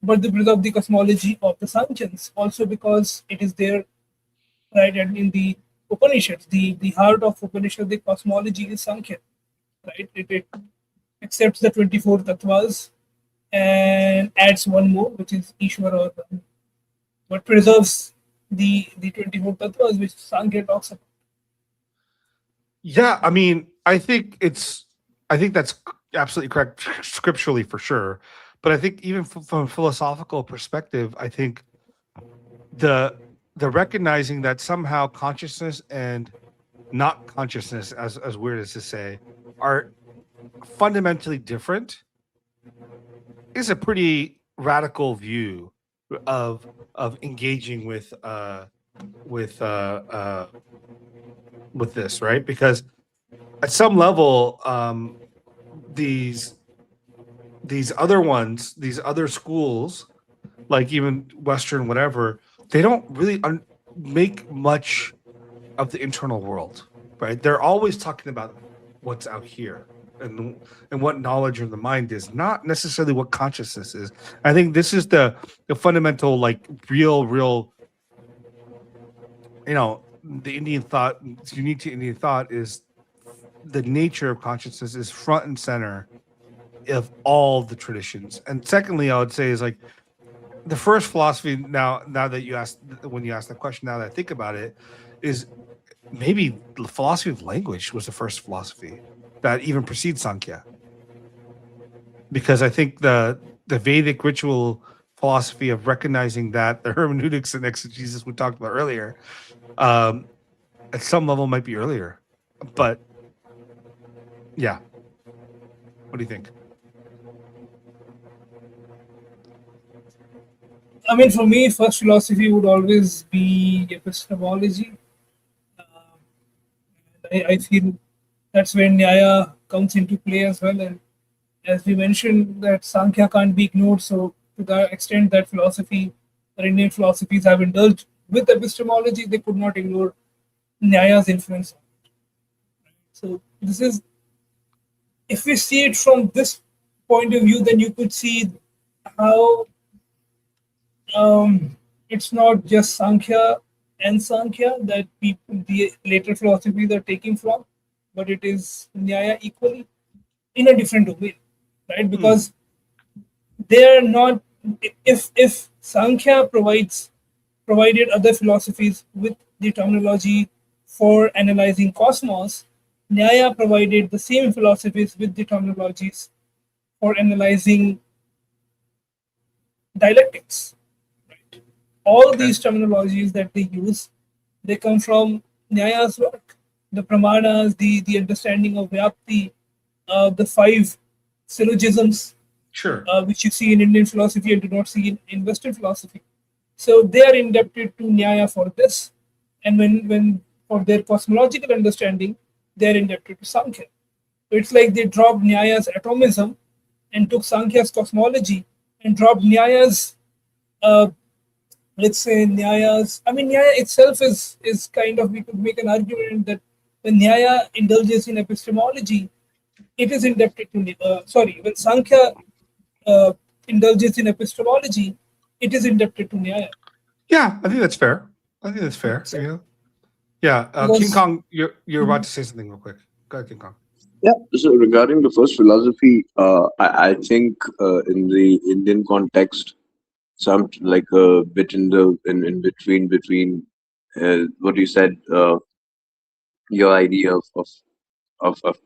but they preserve the cosmology of the Sankhyans, also because it is there, right? And in the Upanishads, the heart of Upanishad, the cosmology is Sankhya, right? It accepts the 24 tattvas and adds one more, which is Ishvara or Brahman, but preserves the 24 tattvas which Sankhya talks about. Yeah, I mean, I think that's absolutely correct scripturally for sure. But I think even from a philosophical perspective, I think the recognizing that somehow consciousness and not consciousness, as weird as to say, are fundamentally different is a pretty radical view of engaging with this, right? Because at some level, these other schools, like even Western, whatever, they don't really make much of the internal world, right? They're always talking about what's out here, and what knowledge of the mind is, not necessarily what consciousness is. I think this is the fundamental, like, real, the Indian thought. It's unique to Indian thought is the nature of consciousness is front and center of all the traditions. And secondly, I would say is like the first philosophy. Now that you asked, when you asked that question, now that I think about it, is maybe the philosophy of language was the first philosophy that even precedes Sankhya, because I think the Vedic ritual philosophy of recognizing that the hermeneutics and exegesis we talked about earlier, um, at some level might be earlier. But yeah, what do you think? I mean, for me, first philosophy would always be epistemology. Uh, I feel that's where Nyaya comes into play as well. And as we mentioned, that Sankhya can't be ignored. So, to the extent that philosophy, or Indian philosophies have indulged with epistemology, they could not ignore Nyaya's influence. So, this is, if we see it from this point of view, then you could see how it's not just Sankhya that people, the later philosophies are taking from, but it is Nyaya equally in a different domain, right? Hmm. Because they are not. If Sankhya provided other philosophies with the terminology for analyzing cosmos, Nyaya provided the same philosophies with the terminologies for analyzing dialectics. All Okay. these terminologies that they use, they come from Nyaya's work. The pramanas, the understanding of Vyapti, the five syllogisms, Sure. which you see in Indian philosophy and do not see in Western philosophy. So they are indebted to Nyaya for this. And when for their cosmological understanding, they are indebted to Sankhya. So it's like they dropped Nyaya's atomism and took Sankhya's cosmology and dropped Nyaya's uh, let's say Nyaya's. I mean, Nyaya itself is kind of, we could make an argument that when Nyaya indulges in epistemology, it is indebted to sorry, when Sankhya uh, indulges in epistemology, it is indebted to Nyaya. Yeah, I think that's fair. I think that's fair. So Yeah. King because Kong, you're about to say something real quick. Go ahead, King Kong. Yeah. So regarding the first philosophy, I think in the Indian context, some like a bit in between what you said, your idea of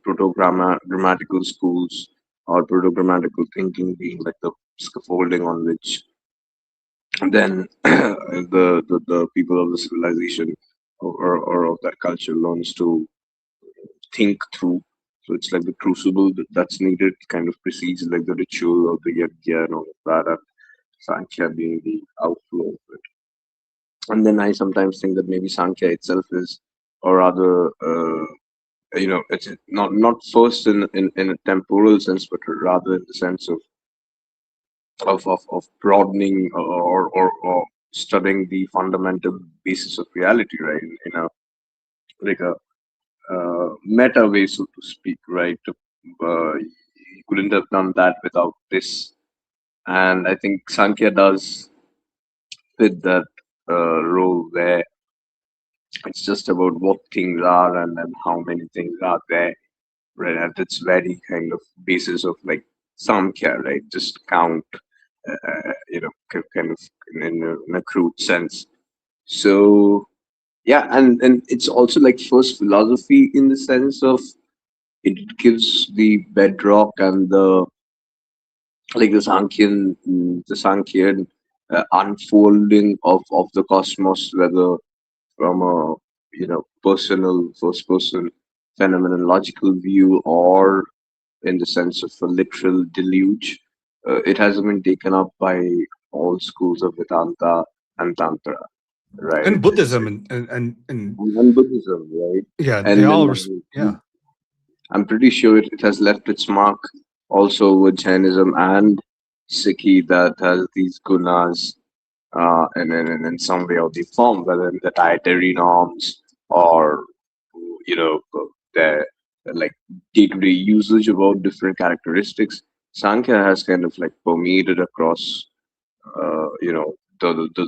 proto-grammatical schools or proto-grammatical thinking being like the scaffolding on which then the people of the civilization or of that culture learns to think through. So it's like the crucible that's needed kind of precedes like the ritual of the yajna and all of that, and Sankhya being the outflow of it. And then I sometimes think that maybe Sankhya itself is, or rather, it's not first in a temporal sense, but rather in the sense of broadening or studying the fundamental basis of reality, right? In a like a meta way, so to speak, right? You couldn't have done that without this, and I think Sankhya does fit that role where it's just about what things are and then how many things are there, right? At its very kind of basis of like Samkhya, right? Just count, kind of in a crude sense. So yeah, and it's also like first philosophy in the sense of it gives the bedrock and the like the Sankhyan unfolding of the cosmos, whether from a personal first person phenomenological view or in the sense of a literal deluge. It has been taken up by all schools of Vedanta and Tantra, right? And Buddhism and And Buddhism, right? yeah, they And all then yeah. I'm pretty sure it has left its mark also with Jainism and Sikhi that has these gunas and in some way or the form, whether in the dietary norms or you know their like day-to-day usage about different characteristics. Sankhya has kind of like permeated across, you know, the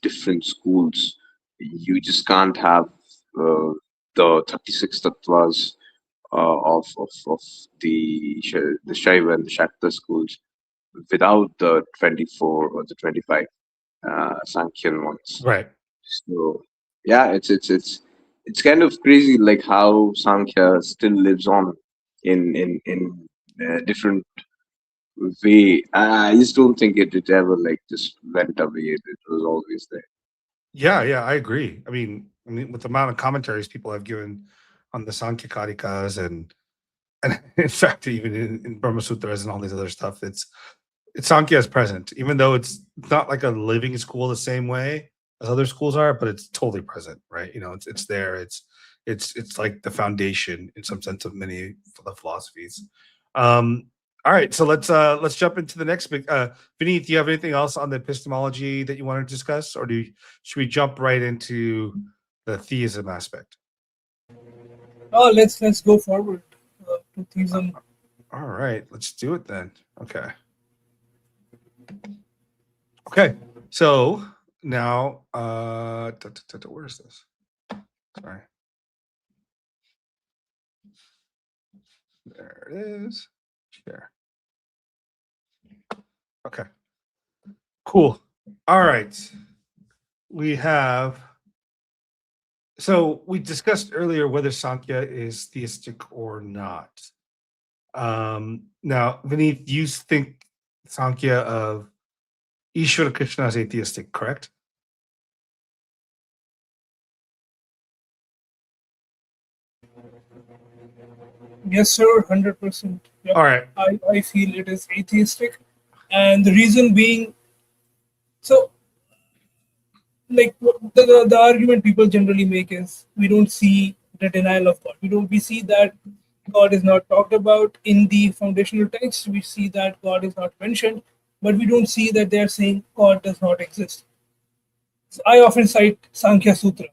different schools. You just can't have uh, the 36 tattvas of the Shaiva and the Shakta schools without the 24 or the 25 Sankhyan ones. Right. So yeah, it's kind of crazy like how Sankhya still lives on in a different way. I just don't think it ever like just went away. It was always there. Yeah, yeah, I agree. I mean, with the amount of commentaries people have given on the Sankhya Karikas and in fact, even in Brahma Sutras and all these other stuff, it's Sankhya is present, even though it's not like a living school the same way as other schools are, but it's totally present, right? It's there. It's like the foundation in some sense of many of the philosophies. Um, all right, so let's jump into the next big. Vinny, do you have anything else on the epistemology that you want to discuss, or should we jump right into the theism aspect? Oh, let's go forward to theism. All right, let's do it then. Okay. Okay. So now, where is this? Sorry. There it is. Share. Okay. Cool. All right. We have. So we discussed earlier whether Sankhya is theistic or not. Now, Vineet, you think Sankhya of Ishvara Krishna is atheistic, correct? Yes, sir, 100%. Yep. All right. I feel it is atheistic, and the reason being, so like the argument people generally make is we don't see the denial of God. We see that God is not talked about in the foundational text. We see that God is not mentioned, but we don't see that they are saying God does not exist. So I often cite Samkhya Sutra,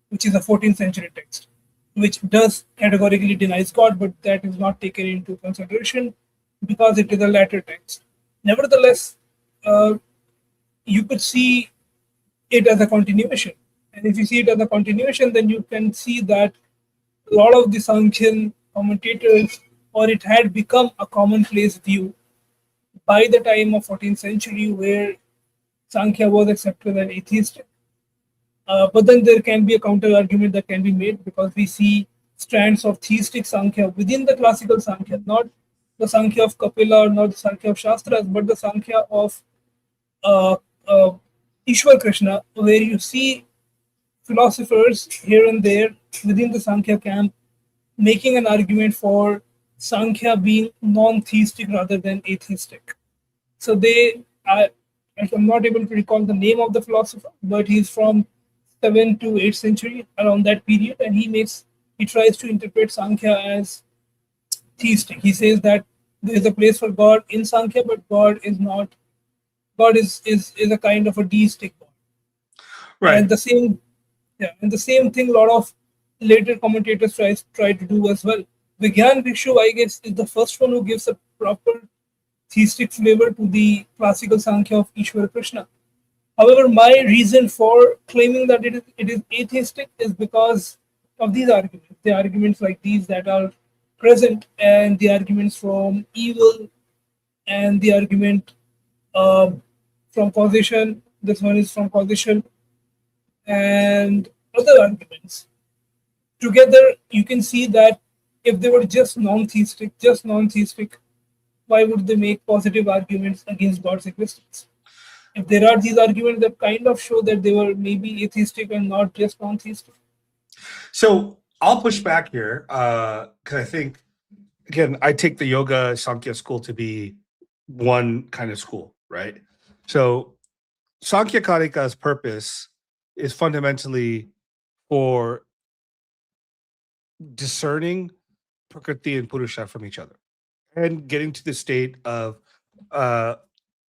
which is a 14th century text, which does categorically denies God, but that is not taken into consideration because it is a later text. Nevertheless, uh, you could see it as a continuation. And if you see it as a continuation, then you can see that a lot of the Sankhyan commentators, or it had become a commonplace view by the time of 14th century, where Sankhya was accepted as atheistic. But then there can be a counter argument that can be made because we see strands of theistic Sankhya within the classical Sankhya, not the Sankhya of Kapila or not the Sankhya of Shastras, but the Sankhya of uh, uh, Ishwar Krishna, where you see philosophers here and there within the Sankhya camp making an argument for Sankhya being non-theistic rather than atheistic. So I'm not able to recall the name of the philosopher, but he's from 7th to 8th century around that period, and he tries to interpret Sankhya as theistic. He says that there is a place for God in Sankhya, but God is not. God is a kind of a deistic God, Right. and the same yeah, and the same thing a lot of later commentators try to do as well. Vigyan Bhikshu, I guess, is the first one who gives a proper theistic flavor to the classical Sankhya of Ishwara Krishna. However, my reason for claiming that it is atheistic is because of these arguments. The arguments like these that are present, and the arguments from evil, and the argument uh, from causation. This one is from causation, and other arguments. Together, you can see that if they were just non-theistic, why would they make positive arguments against God's existence? If there are these arguments that kind of show that they were maybe atheistic and not just non-theistic. So I'll push back here because I think, again, I take the yoga Sankhya school to be one kind of school, right? So Sankhya Karika's purpose is fundamentally for discerning Prakriti and Purusha from each other and getting to the state of uh,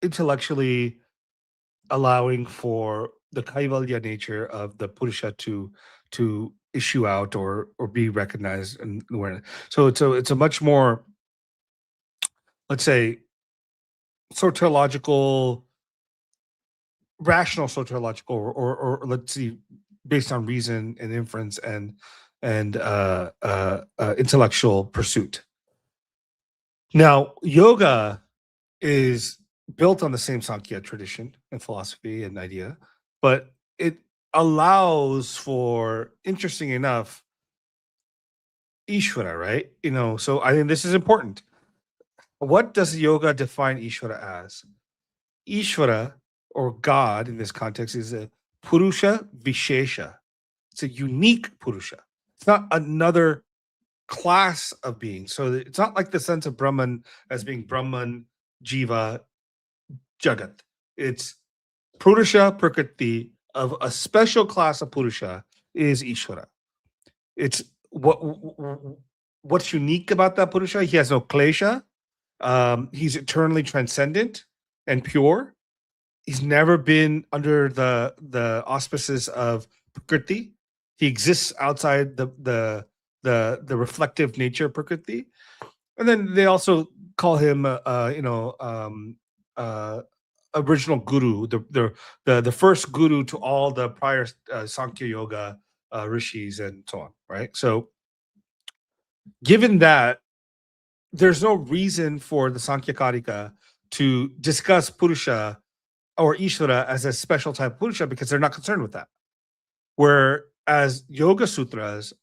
intellectually allowing for the Kaivalya nature of the Purusha to issue out or be recognized and awareness. So it's a much more, let's say, soteriological, rational soteriological, or let's see, based on reason and inference and intellectual pursuit. Now, yoga is built on the same Samkhya tradition and philosophy and idea, but it allows for, interesting enough, Ishvara, right? So I think this is important. What does yoga define Ishvara as? Ishvara, or God in this context, is a Purusha Vishesha. It's a unique Purusha. It's not another class of being. So it's not like the sense of Brahman as being Brahman, Jiva, Jagat. It's Purusha Prakriti of a special class of Purusha is Ishvara. It's what's unique about that Purusha. He has no klesha. He's eternally transcendent and pure. He's never been under the auspices of Prakriti. He exists outside the reflective nature of Prakriti. And then they also call him, original guru, the first guru to all the prior Sankhya Yoga rishis and so on, right? So, given that, there's no reason for the Sankhya Karika to discuss Purusha or Ishvara as a special type of Purusha because they're not concerned with that. Whereas Yoga Sutras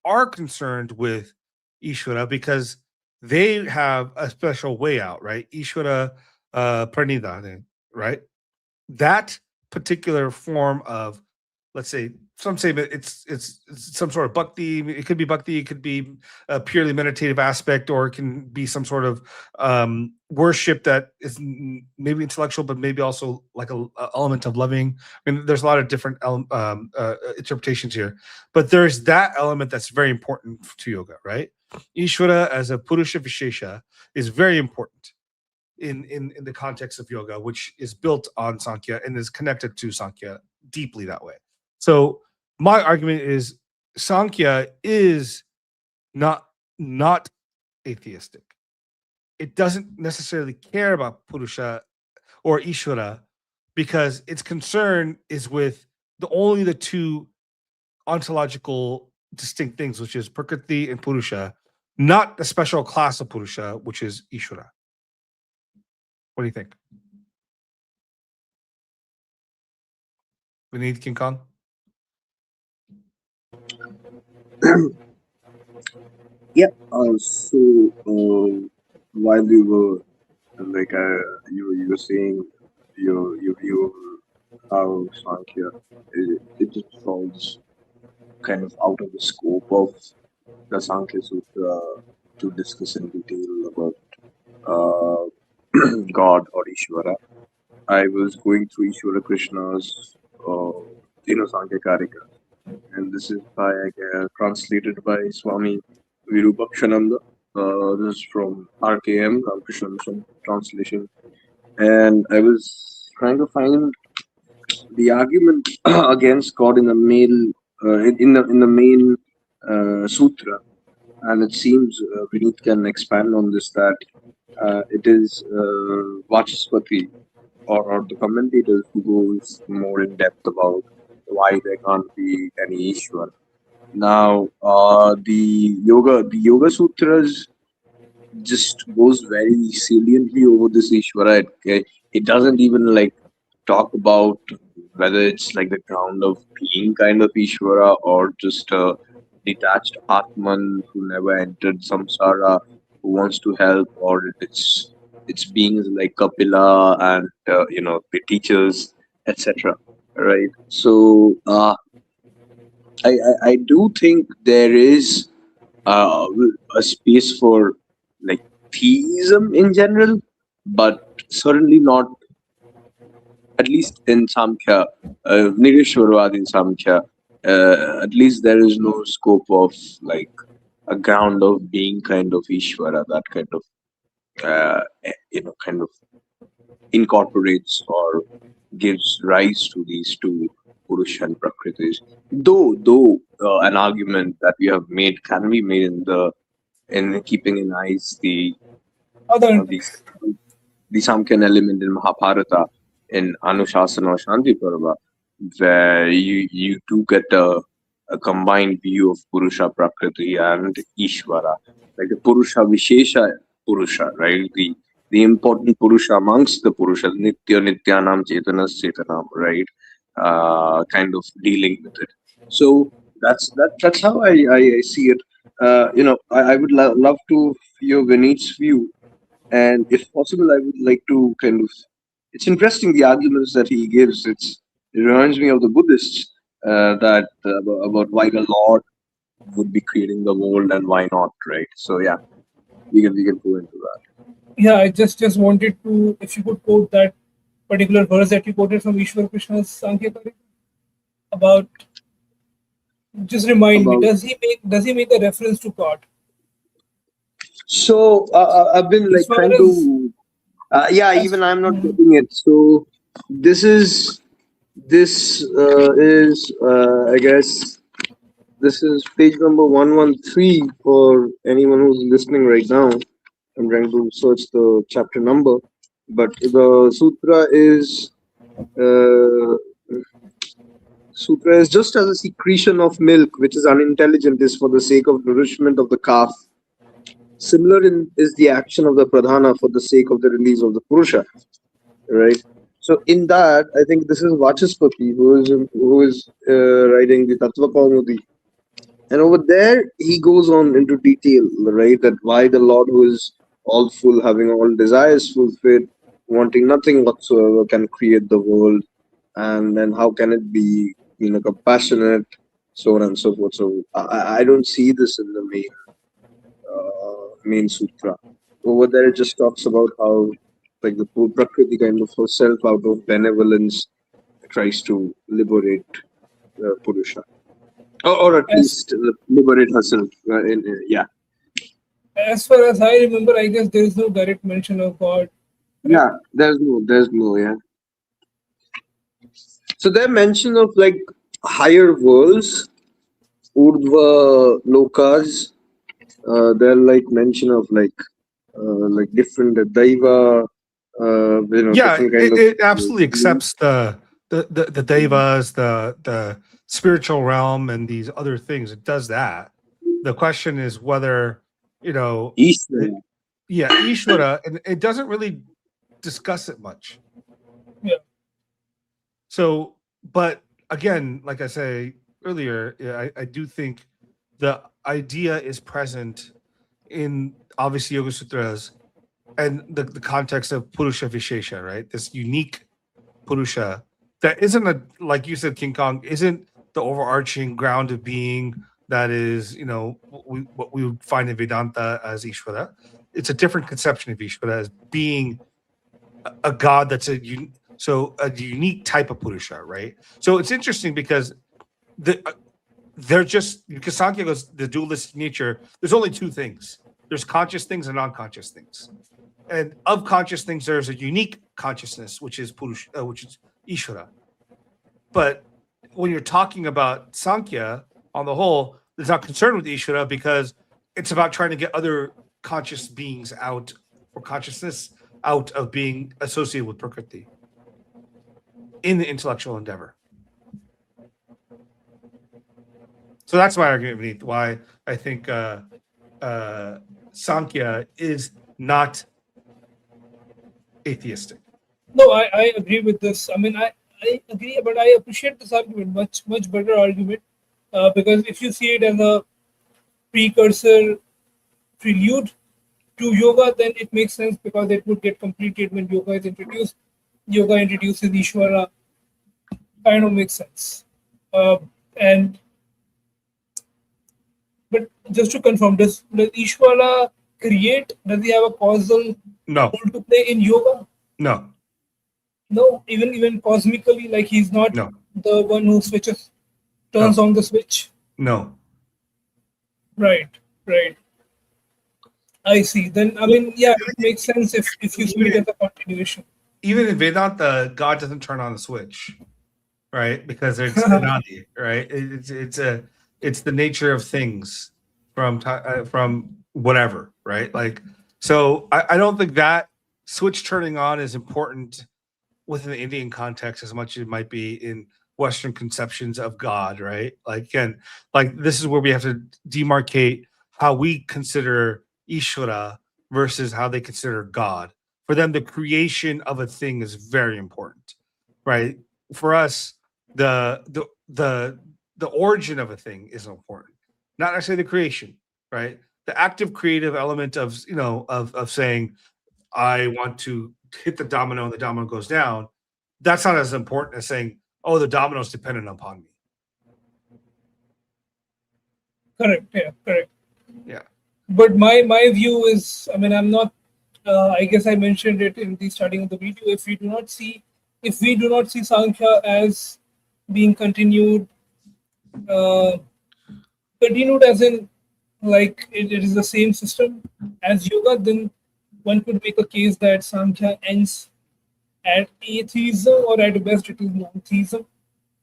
are concerned with Ishvara because they have a special way out, right? Ishvara Pranidhana, right? That particular form of, let's say, some say that it's some sort of bhakti. It could be bhakti. It could be a purely meditative aspect, or it can be some sort of worship that is maybe intellectual, but maybe also like a element of loving. I mean, there's a lot of different interpretations here, but there's that element that's very important to yoga, right? Ishvara as a Purusha Vishesha is very important in the context of yoga, which is built on Sankhya and is connected to Sankhya deeply that way. So my argument is Sankhya is not atheistic. It doesn't necessarily care about Purusha or Ishvara because its concern is with only the two ontological distinct things, which is Prakriti and Purusha, not the special class of Purusha, which is Ishvara. What do you think? Vinit, King Kong? Yeah. While you were like you were saying your view of how Sankhya it just falls kind of out of the scope of the Sankhya Sutra to discuss in detail about uh, God or Ishvara. I was going through Ishvara Krishna's Sankhya Karika, and this is by translated by Swami Virupakshananda. This is from RKM, Ramakrishna Mission translation, and I was trying to find the argument against God in the main sutra, and it seems Vinit can expand on this that it is Vachaspati or the commentators who goes more in depth about why there can't be any Ishwar. Now, the Yoga Sutras just goes very saliently over this Ishvara. It doesn't even like talk about whether it's like the ground of being kind of Ishvara or just a detached Atman who never entered samsara who wants to help, or it's beings like Kapila and the teachers, etc. Right. So I do think there is uh, a space for like theism in general, but certainly not, at least in Samkhya, Nirishwarvad in Samkhya, at least there is no scope of like a ground of being kind of Ishvara, that kind of, incorporates or gives rise to these two, Purush and Prakritis. Though an argument that we have made can be made in keeping in eyes Other uh, the index. the Samkhyan element in Mahabharata in Anushasana or Shanti Parva, where you do get a combined view of Purusha, Prakriti, and Ishvara, like the Purusha Vishesha Purusha, right? The important Purusha amongst the Purusha, Nitya Nityanam Chetanas Chetanam, right? Kind of dealing with it. So that's how I see it. I would love to hear Vinit's view, and if possible, I would like to kind of. It's interesting the arguments that he gives. It reminds me of the Buddhists that about why the Lord would be creating the world and why not, right? So yeah, we can go into that. Yeah, I just wanted to, if you could quote that particular verse that you quoted from Ishwar Krishna's Sankhya Karika about, just remind me, About does he make a reference to God? so I've been like As far trying as to yeah, as even I'm not mm, getting it. So this is I guess this is page number 113 for anyone who's listening right now. I'm trying to search the chapter number, but the uh, sutra is just as a secretion of milk, which is unintelligent, is for the sake of nourishment of the calf. Similar is the action of the pradhana for the sake of the release of the purusha, right? So in that, I think this is Vachaspati who is writing the Tattva Kaumudi. And over there, he goes on into detail, right? That why the Lord, who is all full, having all desires fulfilled, wanting nothing whatsoever, can create the world, and then how can it be, compassionate, so on and so forth. So I don't see this in the main sutra. Over there, it just talks about how, like the poor Prakriti kind of herself, out of benevolence, tries to liberate Purusha, or at as least liberate herself. Yeah, as far as I remember, I guess there is no direct mention of God, right? yeah. There's no, yeah. So there mention of like higher worlds, Urdhva Lokas. There like mention of like different Daiva, Yeah, different kind it, of it absolutely accepts the devas, the spiritual realm, and these other things. It does that. The question is whether it, Ishvara. yeah, Ishvara, and it doesn't really discuss it much. Yeah. So, but again, like I say earlier, yeah, I do think the idea is present in obviously Yoga Sutras and the context of Purusha Vishesha, right? This unique Purusha that isn't like you said, King Kong, isn't the overarching ground of being that is, what we would find in Vedanta as Ishvara. It's a different conception of Ishvara as being a god that's a unique type of Purusha, right? So it's interesting because they're just because Sankhya goes the dualistic nature. There's only two things. There's conscious things and non-conscious things. And of conscious things, there's a unique consciousness, which is Purusha, which is Ishvara. But when you're talking about Sankhya, on the whole, it's not concerned with Ishvara because it's about trying to get other conscious beings out or consciousness out of being associated with Prakriti in the intellectual endeavor. So that's my argument, Vineet, why I think Sankhya is not atheistic. No, I agree with this. I mean, I agree, but I appreciate this argument, much better argument, because if you see it as a precursor, prelude to yoga, then it makes sense because it would get completed when yoga is introduced. Yoga introduces Ishvara, kind of makes sense. And but just to confirm, does Ishvara create? Does he have a causal No, role to play in yoga? no, No, even cosmically, like he's not no, the one who turns no, on the switch. no. Right, right. I see. Then I mean, yeah, it makes sense if you see it as a continuation. Even in Vedanta, God doesn't turn on the switch. right? Because it's anadi, right? It's the nature of things from whatever, right? Like, so I don't think that switch turning on is important within the Indian context as much as it might be in Western conceptions of God, right? Like, again, like this is where we have to demarcate how we consider Ishvara versus how they consider God. For them, the creation of a thing is very important, right? For us, the origin of a thing is important, not necessarily the creation, right? The active creative element of of saying I want to hit the domino and the domino goes down, that's not as important as saying, oh, the domino's dependent upon me. Correct. Yeah. Correct. Yeah. But my view is, I mean, I'm not. I guess I mentioned it in the starting of the video. If we do not see Sankhya as being uh, continued as in like it is the same system as yoga, then one could make a case that Sankhya ends at atheism, or at best it is non-theism,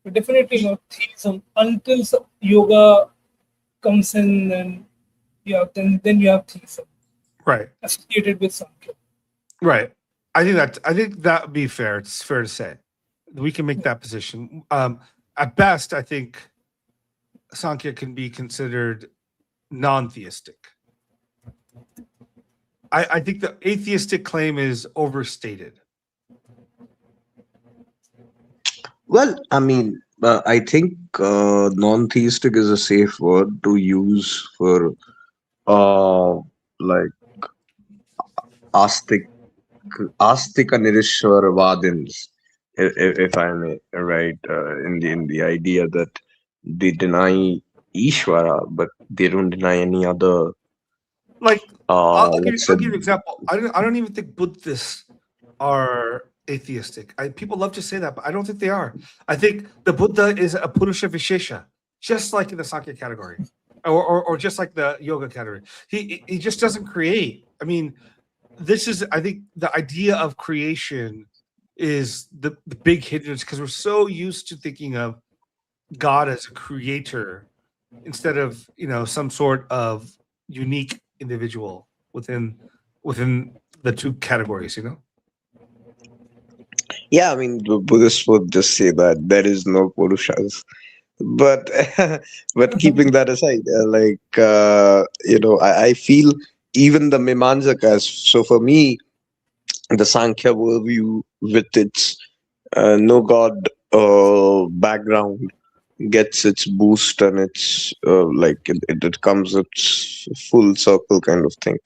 but definitely not theism until yoga comes in, and yeah, then you have theism Right. associated with Sankhya. Right. I think that would be fair. It's fair to say we can make that position. At best, I think Sankhya can be considered non-theistic. I think the atheistic claim is overstated. Well, I mean, I think non-theistic is a safe word to use for uh, like astic astika nirishwarvadins, if I may, right? In the idea that they deny Ishvara, but they don't deny any other. Like, Let's say, I'll give you an example. I don't even think Buddhists are atheistic. People love to say that, but I don't think they are. I think the Buddha is a Purusha Vishesha, just like in the Sankhya category, or just like the yoga category. He just doesn't create. I mean, I think the idea of creation is the big hindrance because we're so used to thinking of God as a creator instead of some sort of unique individual within the two categories. yeah, I mean, the Buddhists would just say that there is no Purushas. But but keeping that aside, I feel even the Mimamsakas. So for me, the Sankhya worldview with its no god background gets its boost, and it's it comes its full circle kind of thing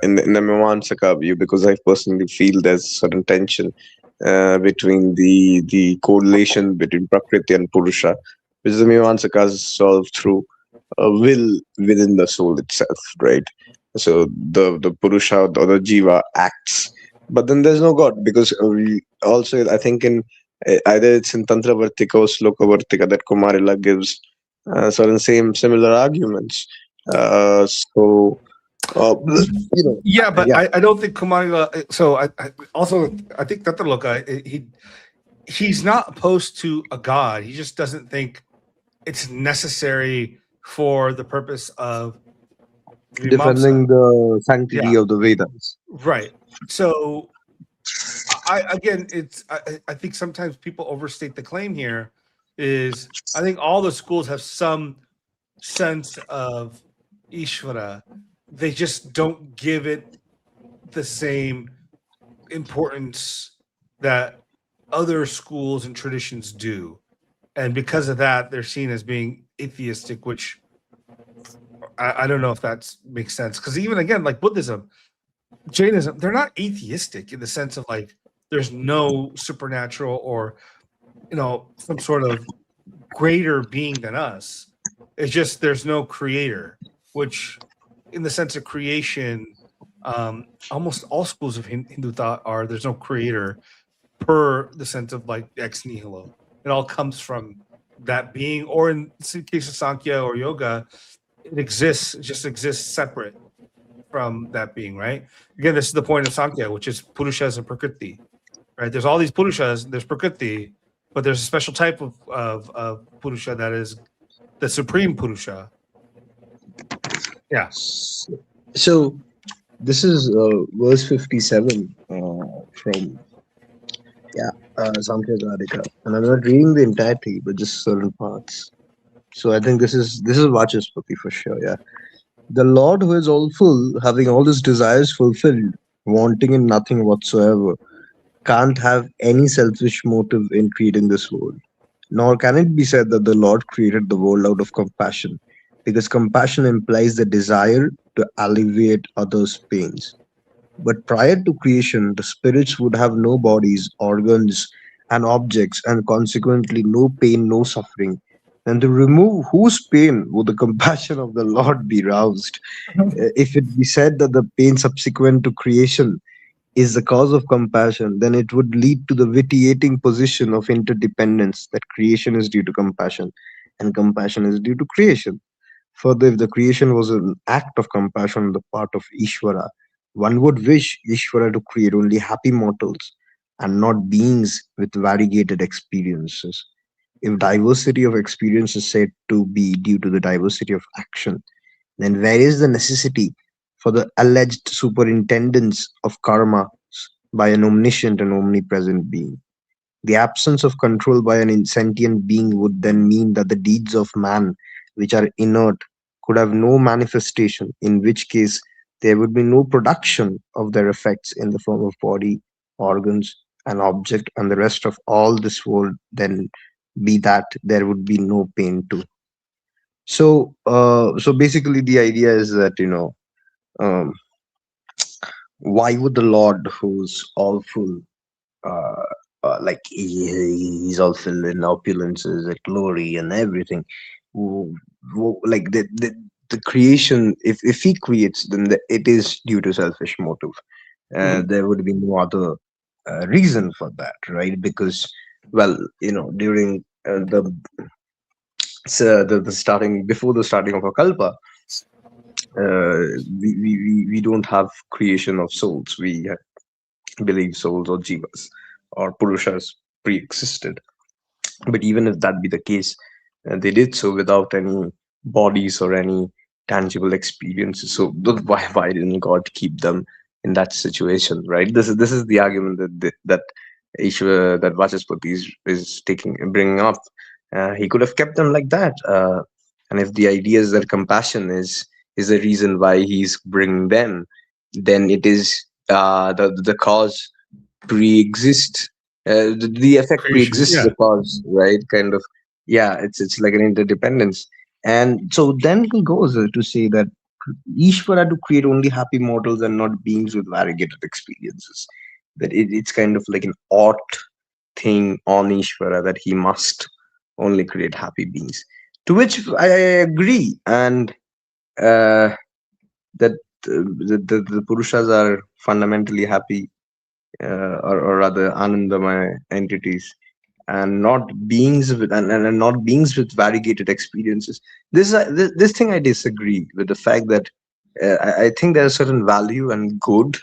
in the Mimamsaka view, because I personally feel there's certain tension between the correlation between Prakriti and Purusha, which the Mimamsakas solve through will within the soul itself, right? So the Purusha or the Jiva acts, but then there's no God, because we also, I think, in either it's in Tantra Vartika or Sloka Vartika that Kumarila gives certain similar arguments. So Yeah, but yeah, I don't think Kumarila. So I think Tattaloka, he's not opposed to a god. He just doesn't think it's necessary for the purpose of defending Vimamsa. the sanctity Yeah, of the Vedas. right. So I think sometimes people overstate the claim here. Is I think all the schools have some sense of Ishvara. They just don't give it the same importance that other schools and traditions do. And because of that, they're seen as being atheistic, which I don't know if that makes sense. Because even again, like Buddhism, Jainism, they're not atheistic in the sense of like there's no supernatural or some sort of greater being than us. It's just there's no creator, which in the sense of creation, almost all schools of Hindu thought are there's no creator per the sense of like ex nihilo. It all comes from that being, or in the case of Sankhya or yoga, it just exists separate from that being, right? Again, this is the point of Sankhya, which is Purushas and Prakriti, right? There's all these Purushas, there's Prakriti, but there's a special type of Purusha that is the supreme Purusha. Yeah. So this is verse 57 from Samkhya Gadika, and I'm not reading the entirety, but just certain parts. So I think this is Vachaspati for sure. Yeah, the Lord who is all full, having all his desires fulfilled, wanting in nothing whatsoever, can't have any selfish motive in creating this world. Nor can it be said that the Lord created the world out of compassion, because compassion implies the desire to alleviate others' pains. But prior to creation, the spirits would have no bodies, organs, and objects, and consequently no pain, no suffering. And to remove whose pain would the compassion of the Lord be roused? If it be said that the pain subsequent to creation is the cause of compassion, then it would lead to the vitiating position of interdependence that creation is due to compassion and compassion is due to creation. Further, if the creation was an act of compassion on the part of Ishvara, one would wish Ishvara to create only happy mortals and not beings with variegated experiences. If diversity of experience is said to be due to the diversity of action, then where is the necessity for the alleged superintendence of karma by an omniscient and omnipresent being? The absence of control by an insentient being would then mean that the deeds of man, which are inert, could have no manifestation, in which case there would be no production of their effects in the form of body, organs, and object, and the rest of all this world then be that there would be no pain too. So basically, the idea is that um, why would the Lord, who's all full, uh, like he's all filled in opulences and glory and everything, w- like the creation, if he creates, then it is due to selfish motive. There would be no other reason for that, right? Because, well, during the starting, before the starting of a kalpa, uh, we don't have creation of souls. We believe souls or jivas or purushas pre-existed. But even if that be the case, they did so without any bodies or any tangible experiences. So why didn't God keep them in that situation, right? This is the argument that Ishwar, that Vachaspati is taking bringing up. He could have kept them like that. And if the idea is that compassion is the reason why he's bringing them, then it is the cause pre-exists, the effect Creation. pre-exists Yeah. the cause, right? Kind of, yeah. It's like an interdependence. And so then he goes to say that Ishvara to create only happy mortals and not beings with variegated experiences. That it's kind of like an ought thing on Ishvara, that he must only create happy beings. To which I agree, and uh, that the Purushas are fundamentally happy, or rather Anandamaya entities, and not beings with and not beings with variegated experiences. This thing I disagree with, the fact that I think there's a certain value and good,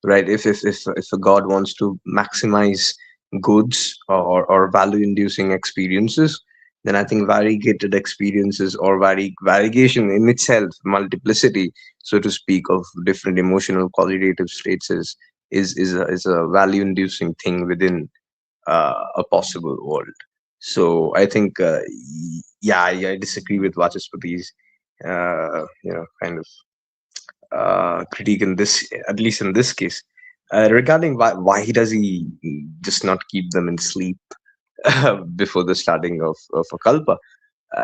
right? If a god wants to maximize goods or value inducing experiences, then I think variegated experiences or variegation in itself, multiplicity, so to speak, of different emotional qualitative states is a value inducing thing within a possible world. So I think, yeah, I disagree with Vachaspati's, kind of critique in this, at least in this case, regarding why does he just not keep them in sleep before the starting of a kalpa.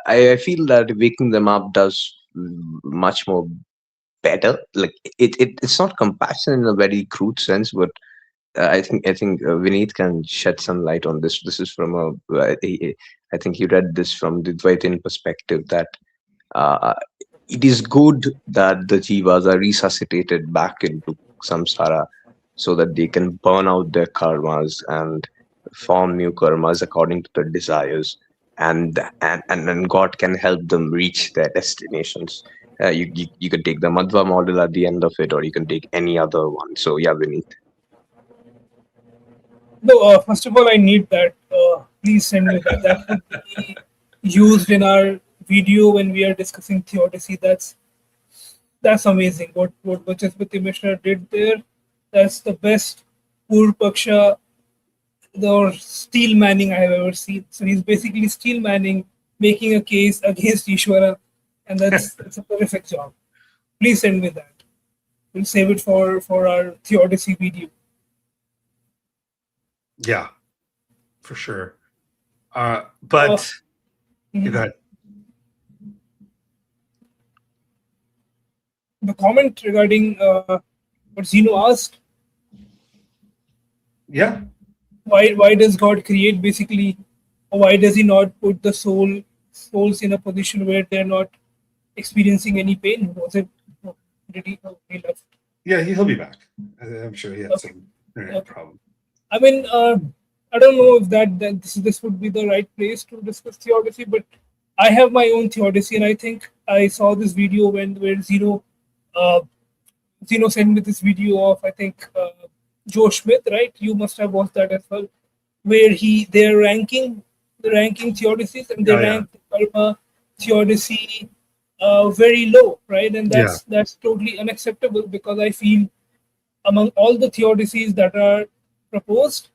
I feel that waking them up does much more better. Like it's not compassion in a very crude sense, but I think Vinit can shed some light on this. This is from I think he read this from the Dvaitin perspective, that uh, it is good that the jivas are resuscitated back into samsara, so that they can burn out their karmas and form new karmas according to their desires, and then God can help them reach their destinations. You can take the Madhva model at the end of it, or you can take any other one. So yeah, Vinit. No, first of all, I need that Please send me that. That would be used in our video when we are discussing theodicy. That's amazing. What Vachaspati Mishra did there, that's the best Purpaksha or steel manning I have ever seen. So he's basically steel manning, making a case against Ishvara, and that's a terrific job. Please send me that. We'll save it for our theodicy video. Yeah, for sure. But Mhm. go ahead. The comment regarding what Zeno asked, Yeah, why does God create basically, or why does he not put the souls in a position where they're not experiencing any pain? Was it, did he left? yeah, he'll be back. I'm sure he had Okay. some internet Okay. problem. I mean, I don't know if that this would be the right place to discuss theodicy, but I have my own theodicy, and I think I saw this video where uh, Zeno sent me this video of, I think, Joe Schmidt, right? You must have watched that as well, where they're ranking the ranking theodicies, and they Oh, yeah. rank the karma theodicy very low, right? And Yeah. that's totally unacceptable, because I feel among all the theodicies that are proposed,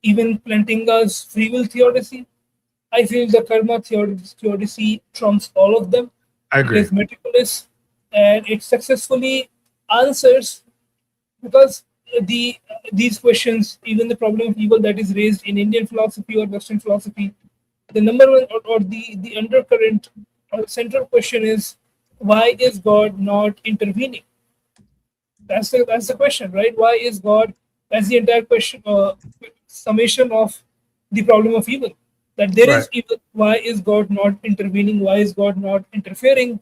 even Plantinga's free will theodicy, I feel the karma theodicy trumps all of them. I It agree. is meticulous, and it successfully answers, because these questions, even the problem of evil that is raised in Indian philosophy or Western philosophy, the number one, or the undercurrent or central question is, why is God not intervening? That's the question, right? Why is God? That's the entire question, summation of the problem of evil. That there Right. is evil. Why is God not intervening? Why is God not interfering?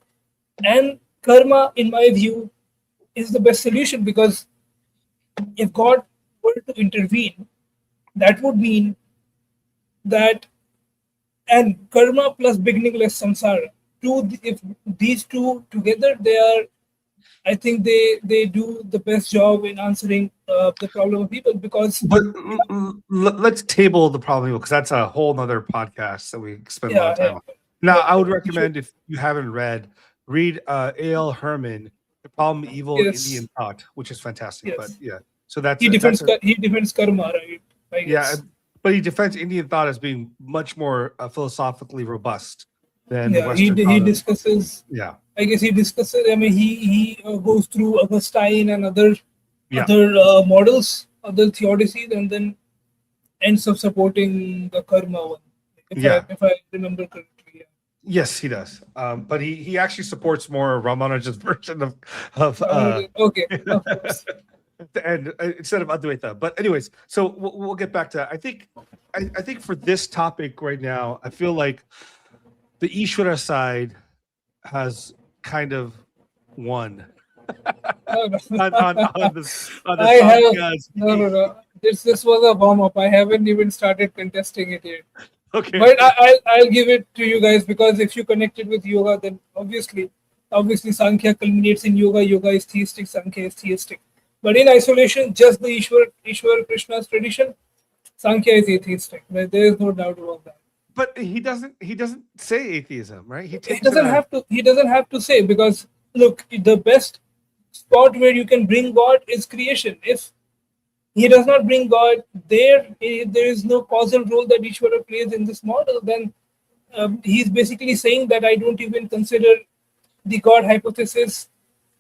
And karma, in my view, is the best solution, because if God were to intervene, that would mean that, and karma plus beginningless samsara, if these two together, they are, I think they do the best job in answering the problem of people, because But let's table the problem because that's a whole nother podcast that we spend a lot yeah, of time on. yeah, Now, yeah, I would we should. recommend, if you haven't read A.L. Herman, The Problem of Evil Yes, Indian Thought, which is fantastic. But yes. yeah, so that's He that's defends a he defends karma, right? I yeah, guess. but he defends Indian thought as being much more philosophically robust than Yeah, he Western he thought. discusses. Yeah, I guess he discusses. I mean, he goes through Augustine and other yeah, models, other theodicies, and then ends up supporting the karma one. yeah. If I remember correctly. Yeah. Yes, he does. But he actually supports more Ramanuja's version of Okay, of course. and instead of Advaita. But anyways, so we'll get back to that. I think for this topic right now, I feel like the Ishvara side has kind of won No, no. on the I have Sankhya's. no. This was a warm up. I haven't even started contesting it yet. Okay. But I'll give it to you guys, because if you connect it with yoga, then obviously Sankhya culminates in yoga. Yoga is theistic. Sankhya is theistic. But in isolation, just the Ishwar Krishna's tradition, Sankhya is atheistic. There is no doubt about that. But he doesn't say atheism, right? He He takes doesn't have to. He doesn't have to say, because look, the best spot where you can bring God is creation. If he does not bring God there, there is no causal role that Ishvara plays in this model, then he's basically saying that I don't even consider the God hypothesis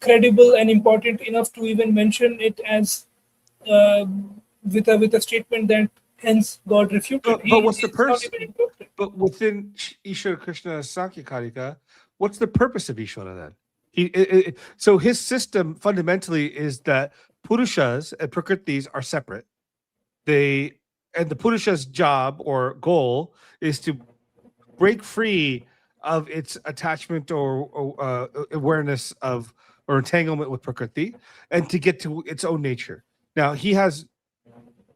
credible and important enough to even mention it as uh, with a statement that hence God refuted. but what's the He's not person? even interested. But within Ishvara Krishna Sankhya Karika, what's the purpose of Ishvara then? So his system fundamentally is that Purushas and Prakritis are separate. The Purusha's job or goal is to break free of its attachment or awareness of or entanglement with Prakriti and to get to its own nature. Now he has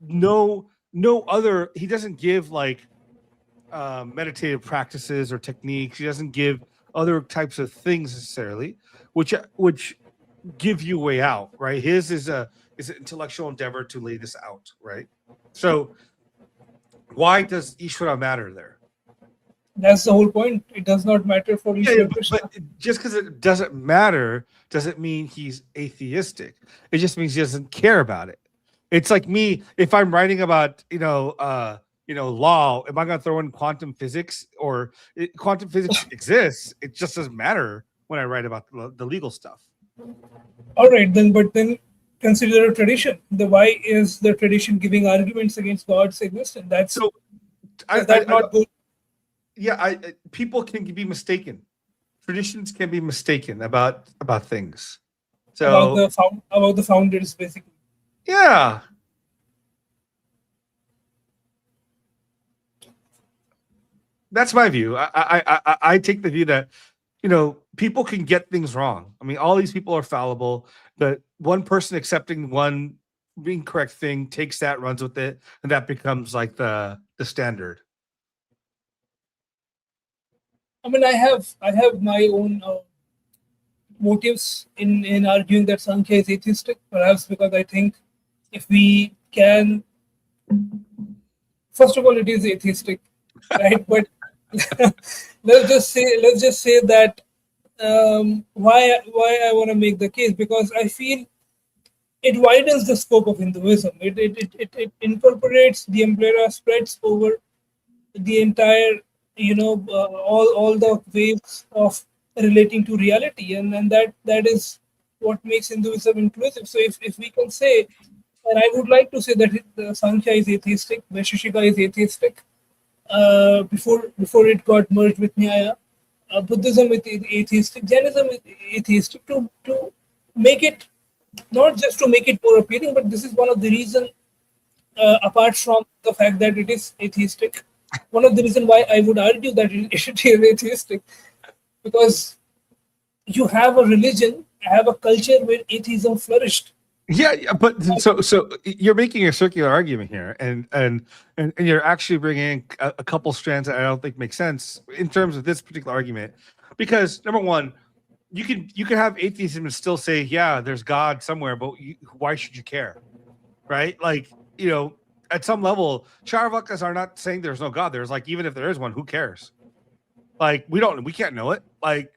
no other. He doesn't give like meditative practices or techniques. He doesn't give other types of things necessarily, which give you a way out, right? His is an intellectual endeavor to lay this out, right? So Why does Ishvara matter there? That's the whole point. It does not matter for Yeah, Ishwar Krishna. but just because it doesn't matter doesn't mean he's atheistic. It just means he doesn't care about it. It's like me, if I'm writing about law, am I going to throw in quantum physics or quantum physics exists? It just doesn't matter when I write about the legal stuff. All right, then, but then consider a tradition. Why is the tradition giving arguments against God's existence? So Does that not go? people can be mistaken. Traditions can be mistaken about things. So About the founders, basically. yeah. That's my view. I take the view that people can get things wrong. I mean, all these people are fallible, but one person accepting one incorrect thing takes that, runs with it, and that becomes like the standard. I mean, I have my own motives in arguing that Sankhya is atheistic, perhaps because I think if we can, first of all, it is atheistic, right? But let's just say that why I want to make the case, because I feel it widens the scope of Hinduism. It incorporates the umbrella, spreads over the entire, all the ways of relating to reality, and that is what makes Hinduism inclusive. So if we can say, and I would like to say that Sankhya is atheistic, Vaisheshika is atheistic, before it got merged with Nyaya. Buddhism is atheistic, Jainism is atheistic, to make it, not just to make it more appealing, but this is one of the reasons, apart from the fact that it is atheistic, one of the reasons why I would argue that it is atheistic, because you have a religion, have a culture where atheism flourished. Yeah, but so you're making a circular argument here, and you're actually bringing a couple strands that I don't think make sense in terms of this particular argument, because number one, you can have atheism and still say, yeah, there's God somewhere, but why should you care, right? Like, at some level, Charvakas are not saying there's no God. There's like, even if there is one, who cares? Like, we can't know it. Like,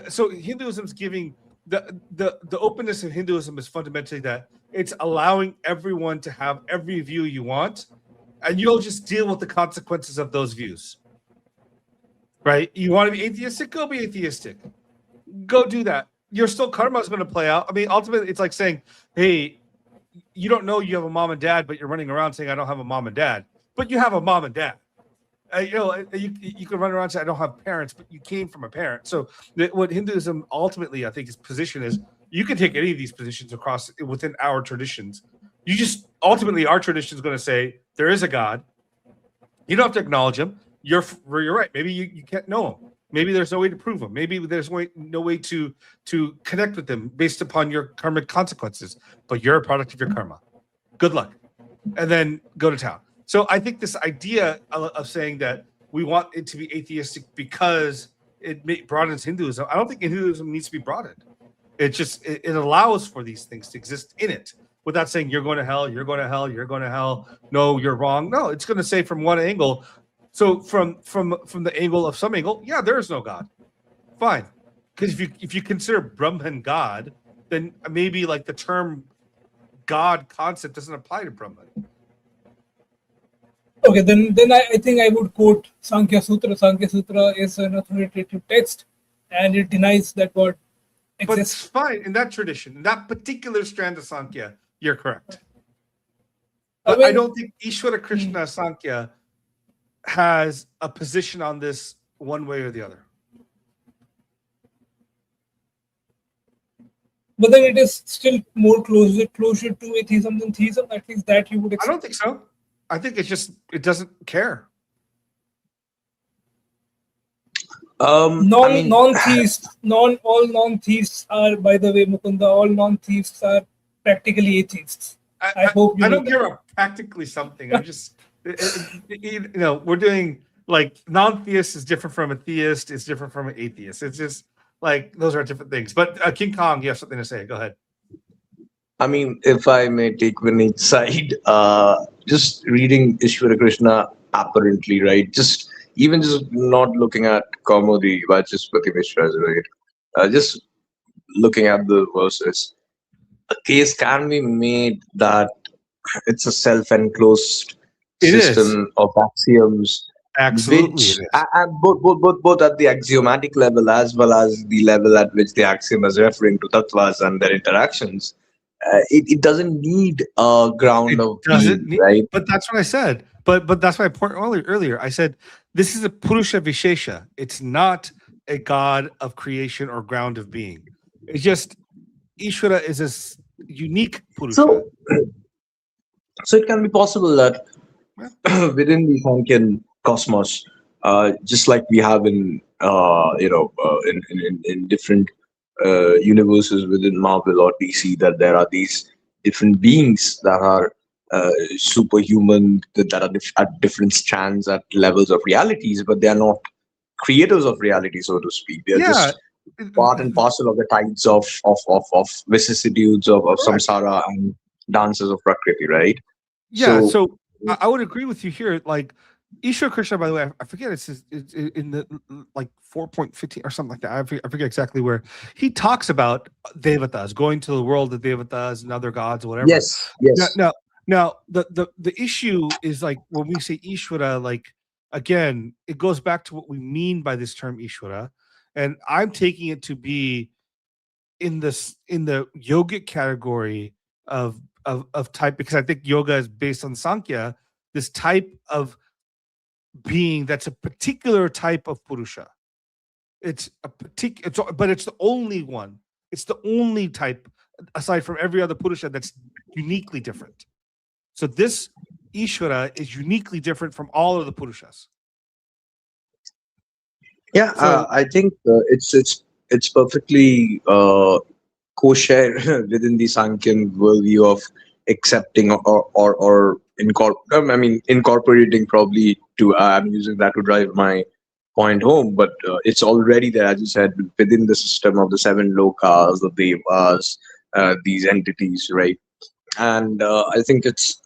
so Hinduism's giving the openness of Hinduism is fundamentally that it's allowing everyone to have every view you want, and you'll just deal with the consequences of those views. Right? You want to be atheistic? Go be atheistic. Go do that. Your still karma is going to play out. I mean, ultimately, it's like saying, hey, you don't know you have a mom and dad, but you're running around saying, I don't have a mom and dad. But you have a mom and dad. You can run around and say, I don't have parents, but you came from a parent. So what Hinduism ultimately, I think, its position is, you can take any of these positions across within our traditions. You just, ultimately, our tradition is going to say, there is a God. You don't have to acknowledge him. You're right. Maybe you can't know him. Maybe there's no way to prove him. Maybe there's no way to connect with them based upon your karmic consequences. But you're a product of your karma. Good luck. And then go to town. So I think this idea of saying that we want it to be atheistic because it broadens Hinduism, I don't think Hinduism needs to be broadened. It just it allows for these things to exist in it without saying you're going to hell, you're going to hell, you're going to hell. No, you're wrong. No, it's going to say from one angle. So from the angle of some angle, yeah, there is no God. Fine, because if you consider Brahman God, then maybe like the term God concept doesn't apply to Brahman. Okay, then I think I would quote Sankhya Sutra. Sankhya Sutra is an authoritative text, and it denies that God exists. But it's fine in that tradition, in that particular strand of Sankhya, you're correct. But I don't think Ishvara Krishna Sankhya has a position on this one way or the other. But then it is still more closer to atheism than theism. At least that you would accept. I don't think so. I think it's just it doesn't care. All non-theists are, by the way, Mukunda, all non-theists are practically atheists. I hope I don't care about practically something. I'm just, we're doing like non-theist is different from a theist, is different from an atheist. It's just like those are different things. But King Kong, you have something to say. Go ahead. I mean, if I may take Vinit's side, just reading Ishvara Krishna apparently, right? Just not looking at Kaumudi, Vachaspati Mishra's, right? Just looking at the verses, a case can be made that it's a self-enclosed It is. system of axioms, Absolutely which it is. both at the axiomatic level as well as the level at which the axiom is referring to tattvas and their interactions. It doesn't need a ground It of doesn't being, need, right? but that's what I said. But that's my point earlier. I said this is a Purusha Vishesha. It's not a god of creation or ground of being. It's just Ishvara is a unique Purusha. So, so it can be possible that within the Sankhyan cosmos, just like we have in in different universes within Marvel or DC, that there are these different beings that are superhuman, that are at different strands at levels of realities, but they are not creators of reality, so to speak. They are Yeah, just part and parcel of the tides of vicissitudes of correct. samsara and dances of prakriti, right? Yeah, So so I would agree with you here. Like Ishwar Krishna, by the way, I forget it's in the like 4.15 or something like that. I forget exactly where he talks about devatas going to the world of devatas and other gods or whatever. yes, Now, yes. now, now the issue is like when we say Ishvara, like again, it goes back to what we mean by this term Ishvara, and I'm taking it to be in the yogic category of type, because I think yoga is based on Sankhya, this type of being that's a particular type of Purusha. It's a particular, but it's the only one. It's the only type aside from every other Purusha that's uniquely different. So this Ishvara is uniquely different from all of the Purushas. Yeah, So I think it's perfectly kosher within the Sankhyan worldview of accepting I mean, incorporating probably to. I'm using that to drive my point home, but it's already there, as you said, within the system of the seven lokas, the devas, these entities, right? And I think it's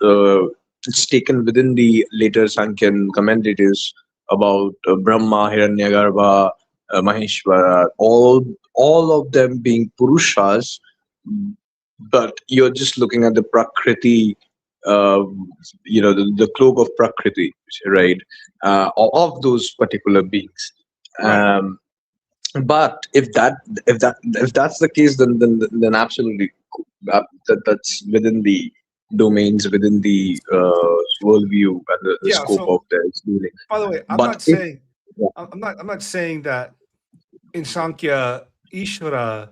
taken within the later Sankhyan commentators about Brahma, Hiranyagarbha, Maheshwara, all of them being Purushas, but you're just looking at the Prakriti, uh, the cloak of Prakriti, right? Of those particular beings. right. Um, but if that's the case, then absolutely, that's within the domains, within the worldview and the Yeah. scope So of their schooling. by the way, But if yeah, I'm not saying that in Sankhya Ishvara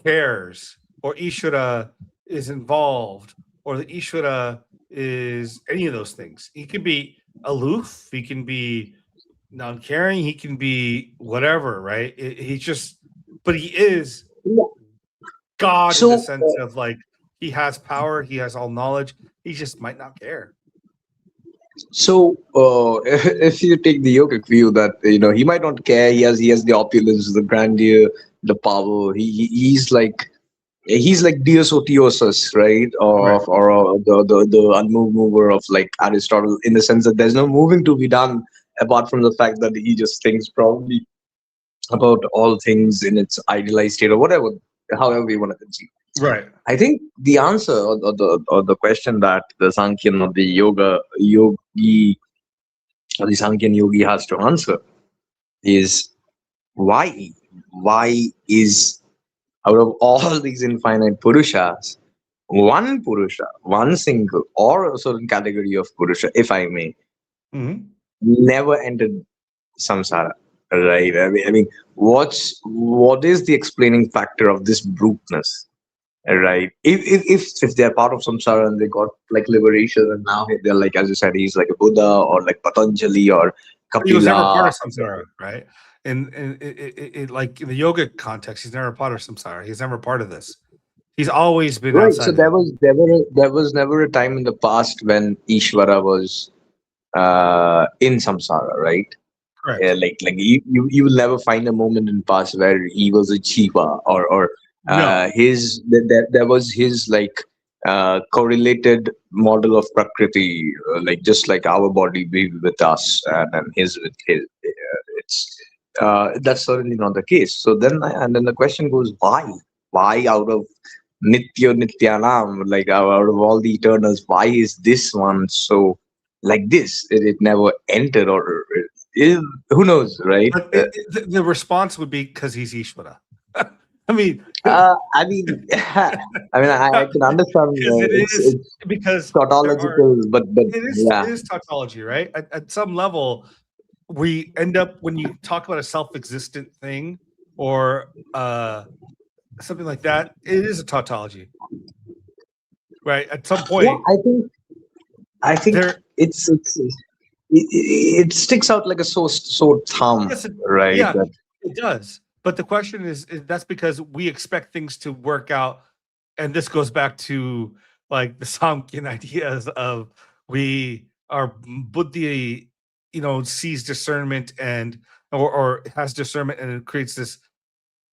cares or Ishvara is involved or the Ishvara is any of those things. He can be aloof, he can be non-caring, he can be whatever, right? He's just, but he is God in the so sense of like he has power, he has all knowledge. He just might not care. if you take the yogic view that he might not care, he has the opulence, the grandeur, the power. He's like Dios Otiosus, right? Right. Or the unmoved mover of like Aristotle, in the sense that there's no moving to be done apart from the fact that he just thinks probably about all things in its idealized state or whatever, however we want to conceive. Right. I think the answer or the question that the Sankhyan or the Sankhyan yogi has to answer is why? Why is out of all these infinite Purushas, one Purusha, one single or a certain category of Purusha, if I may, Mhm. never entered samsara, right? I mean, what is the explaining factor of this bruteness, right? If they're part of samsara and they got like liberation, and now they're like, as you said, he's like a Buddha or like Patanjali or He was never part Kapila. of samsara, right? And it like in the yoga context, he's never part of samsara. He's never part of this. He's always been Right. So outside of it. there was never a time in the past when Ishvara was in samsara, right? Correct. You will never find a moment in past where he was a Shiva or No. there was his like correlated model of Prakriti, like just like our body be with us and his with his. It's That's certainly not the case. So then, and then the question goes, why? Why out of Nitya Nityanam, like out of all the eternals, why is this one so like this? It never entered, or who knows, right? But the response would be because he's Ishvara. I mean, I mean, I can understand because it is it's because there are tautological, but yeah, it is tautology, right? At some level, we end up when you talk about a self-existent thing or something like that, it is a tautology, right? At some point, yeah. I think there. it sticks out like a sore thumb, Yes, right? yeah, it does. But the question is that's because we expect things to work out, and this goes back to like the Samkhyan ideas of our buddhi, sees discernment and or has discernment, and it creates this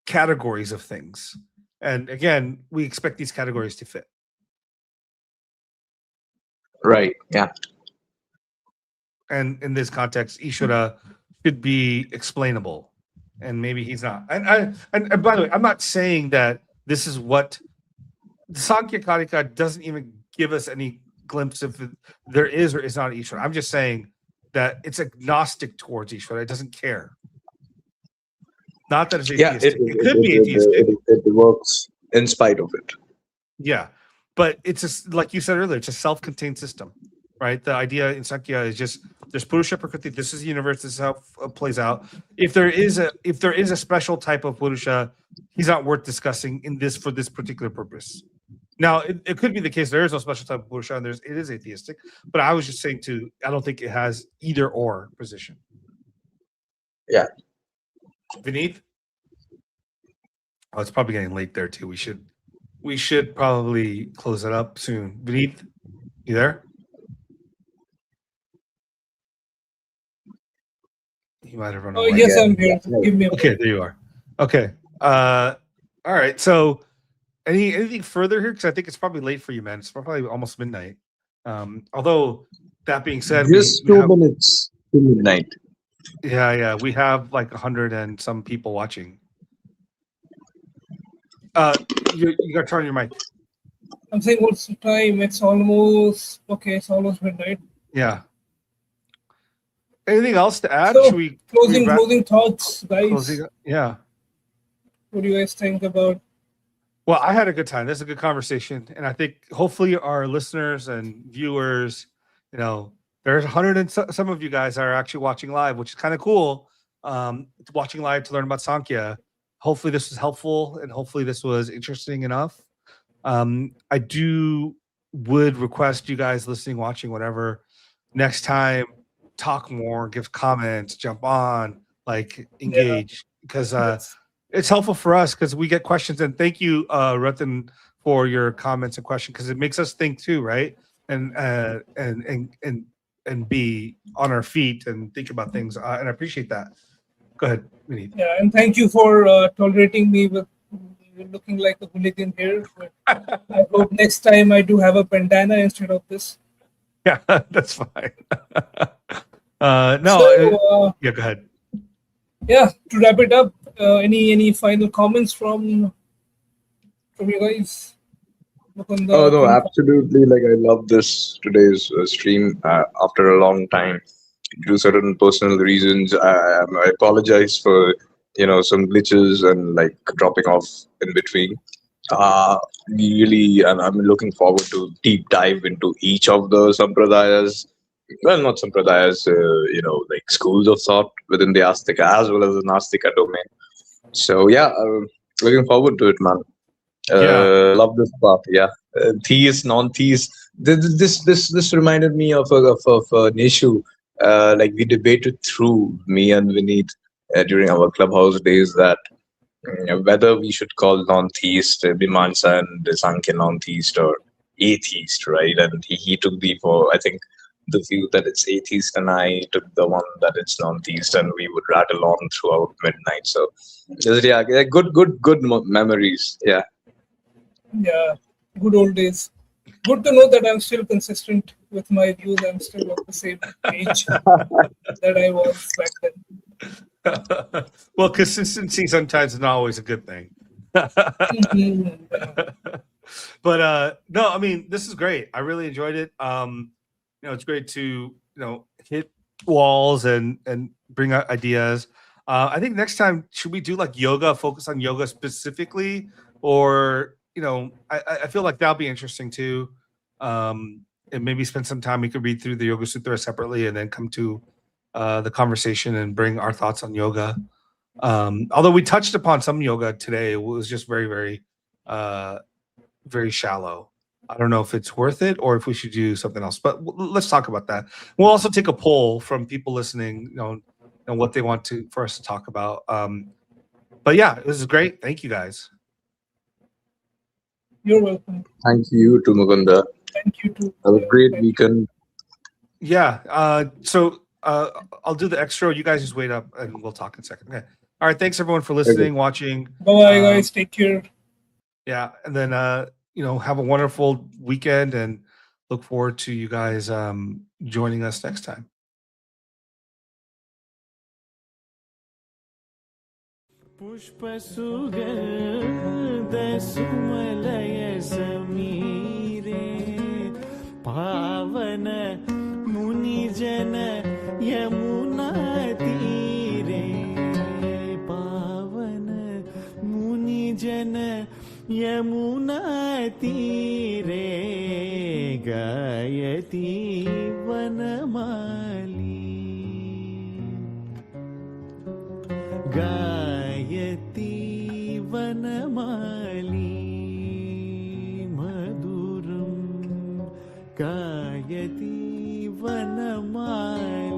categories of things. And again, we expect these categories to fit. Right. Yeah. And in this context, Ishvara should be explainable, and maybe he's not. And by the way, I'm not saying that this is what the Sankhya Karika doesn't even give us any glimpse if there is or is not Ishvara. I'm just saying that it's agnostic towards Ishvara. It doesn't care. Not that it's atheistic. It could be atheistic. It works in spite of it. Yeah, but it's just like you said earlier. It's a self-contained system, right? The idea in Sankhya is just there's Purusha Prakriti. This is the universe. This is how it plays out. If there is a special type of Purusha, he's not worth discussing for this particular purpose. Now, it could be the case there is no special type of Purusha, and it is atheistic. But I was just saying I don't think it has either or position. Yeah. Vinit? Oh, it's probably getting late there too. We should probably close it up soon. Vinit, you there? You might have run away. Oh, yes, I'm here. Give me a Okay, there you are. Okay. All right. So anything further here? Because I think it's probably late for you, man. It's probably almost midnight. Although that being said, Just 2 minutes to midnight. Yeah. We have like 100 and some people watching. You got to turn your mic. I'm saying, what's the time? It's almost midnight. Yeah. Anything else to add? So, Should we closing thoughts, guys? Yeah. What do you guys think about? Well, I had a good time. This is a good conversation, and I think hopefully our listeners and viewers, there's 100 and some of you guys are actually watching live, which is kind of cool. Watching live to learn about Sankhya. Hopefully this was helpful, and hopefully this was interesting enough. I would request you guys listening, watching, whatever, next time, talk more, give comments, jump on, engage, because it's helpful for us because we get questions. And thank you, Ratan, for your comments and questions, because it makes us think too, right? And be on our feet and think about things. And I appreciate that. Go ahead, Vinit. Yeah, and thank you for tolerating me with looking like a hooligan here. But I hope next time I do have a bandana instead of this. Yeah, that's fine. Yeah, go ahead. Yeah, to wrap it up, any final comments from you guys? Mukunda, Oh no, absolutely! Like I love today's stream. After a long time, due to certain personal reasons, I apologize for some glitches and like dropping off in between. Really, and I'm looking forward to deep dive into each of the sampradayas. Well, not sampradayas, like schools of thought within the Astika as well as the Nastika domain. So yeah, looking forward to it, man. Love this part. Yeah, theist, non-theist. This reminded me of an issue. Like we debated through, me and Vinit, during our clubhouse days, that whether we should call non-theist Bimansa and Sankhya non-theist or atheist, right? And he took I think the view that it's atheist, and I took the one that it's non-theist, and we would rattle on throughout midnight. So good memories. Yeah. Yeah, good old days. good to know that I'm still consistent with my views. I'm still of the same age that I was back then. Well, consistency sometimes is not always a good thing. Mhm. But no, I mean, this is great. I really enjoyed it. It's great to hit walls and bring out ideas. I think next time should we do like yoga, focus on yoga specifically, or I feel like that'll be interesting too. And maybe spend some time. We could read through the Yoga Sutra separately, and then come to the conversation and bring our thoughts on yoga. Although we touched upon some yoga today, it was just very, very, very shallow. I don't know if it's worth it or if we should do something else, but let's talk about that. We'll also take a poll from people listening, and what they want for us to talk about. But yeah, this is great. Thank you guys. You're welcome. Thank you to Mukunda. Thank you too. Have a great Thank you. weekend. Yeah. So I'll do the extra. You guys just wait up and we'll talk in a second. Okay. All right. Thanks everyone for listening, watching. Bye, guys. Take care. Yeah. And then, have a wonderful weekend and look forward to you guys joining us next time. पुष्पसुगन्धसुमलय समीरे पावन मुनिजन यमुना तीरे पावन मुनिजन यमुना तीरे गायति वनमाली गायति वनमाली मधुरं गायति वनमाली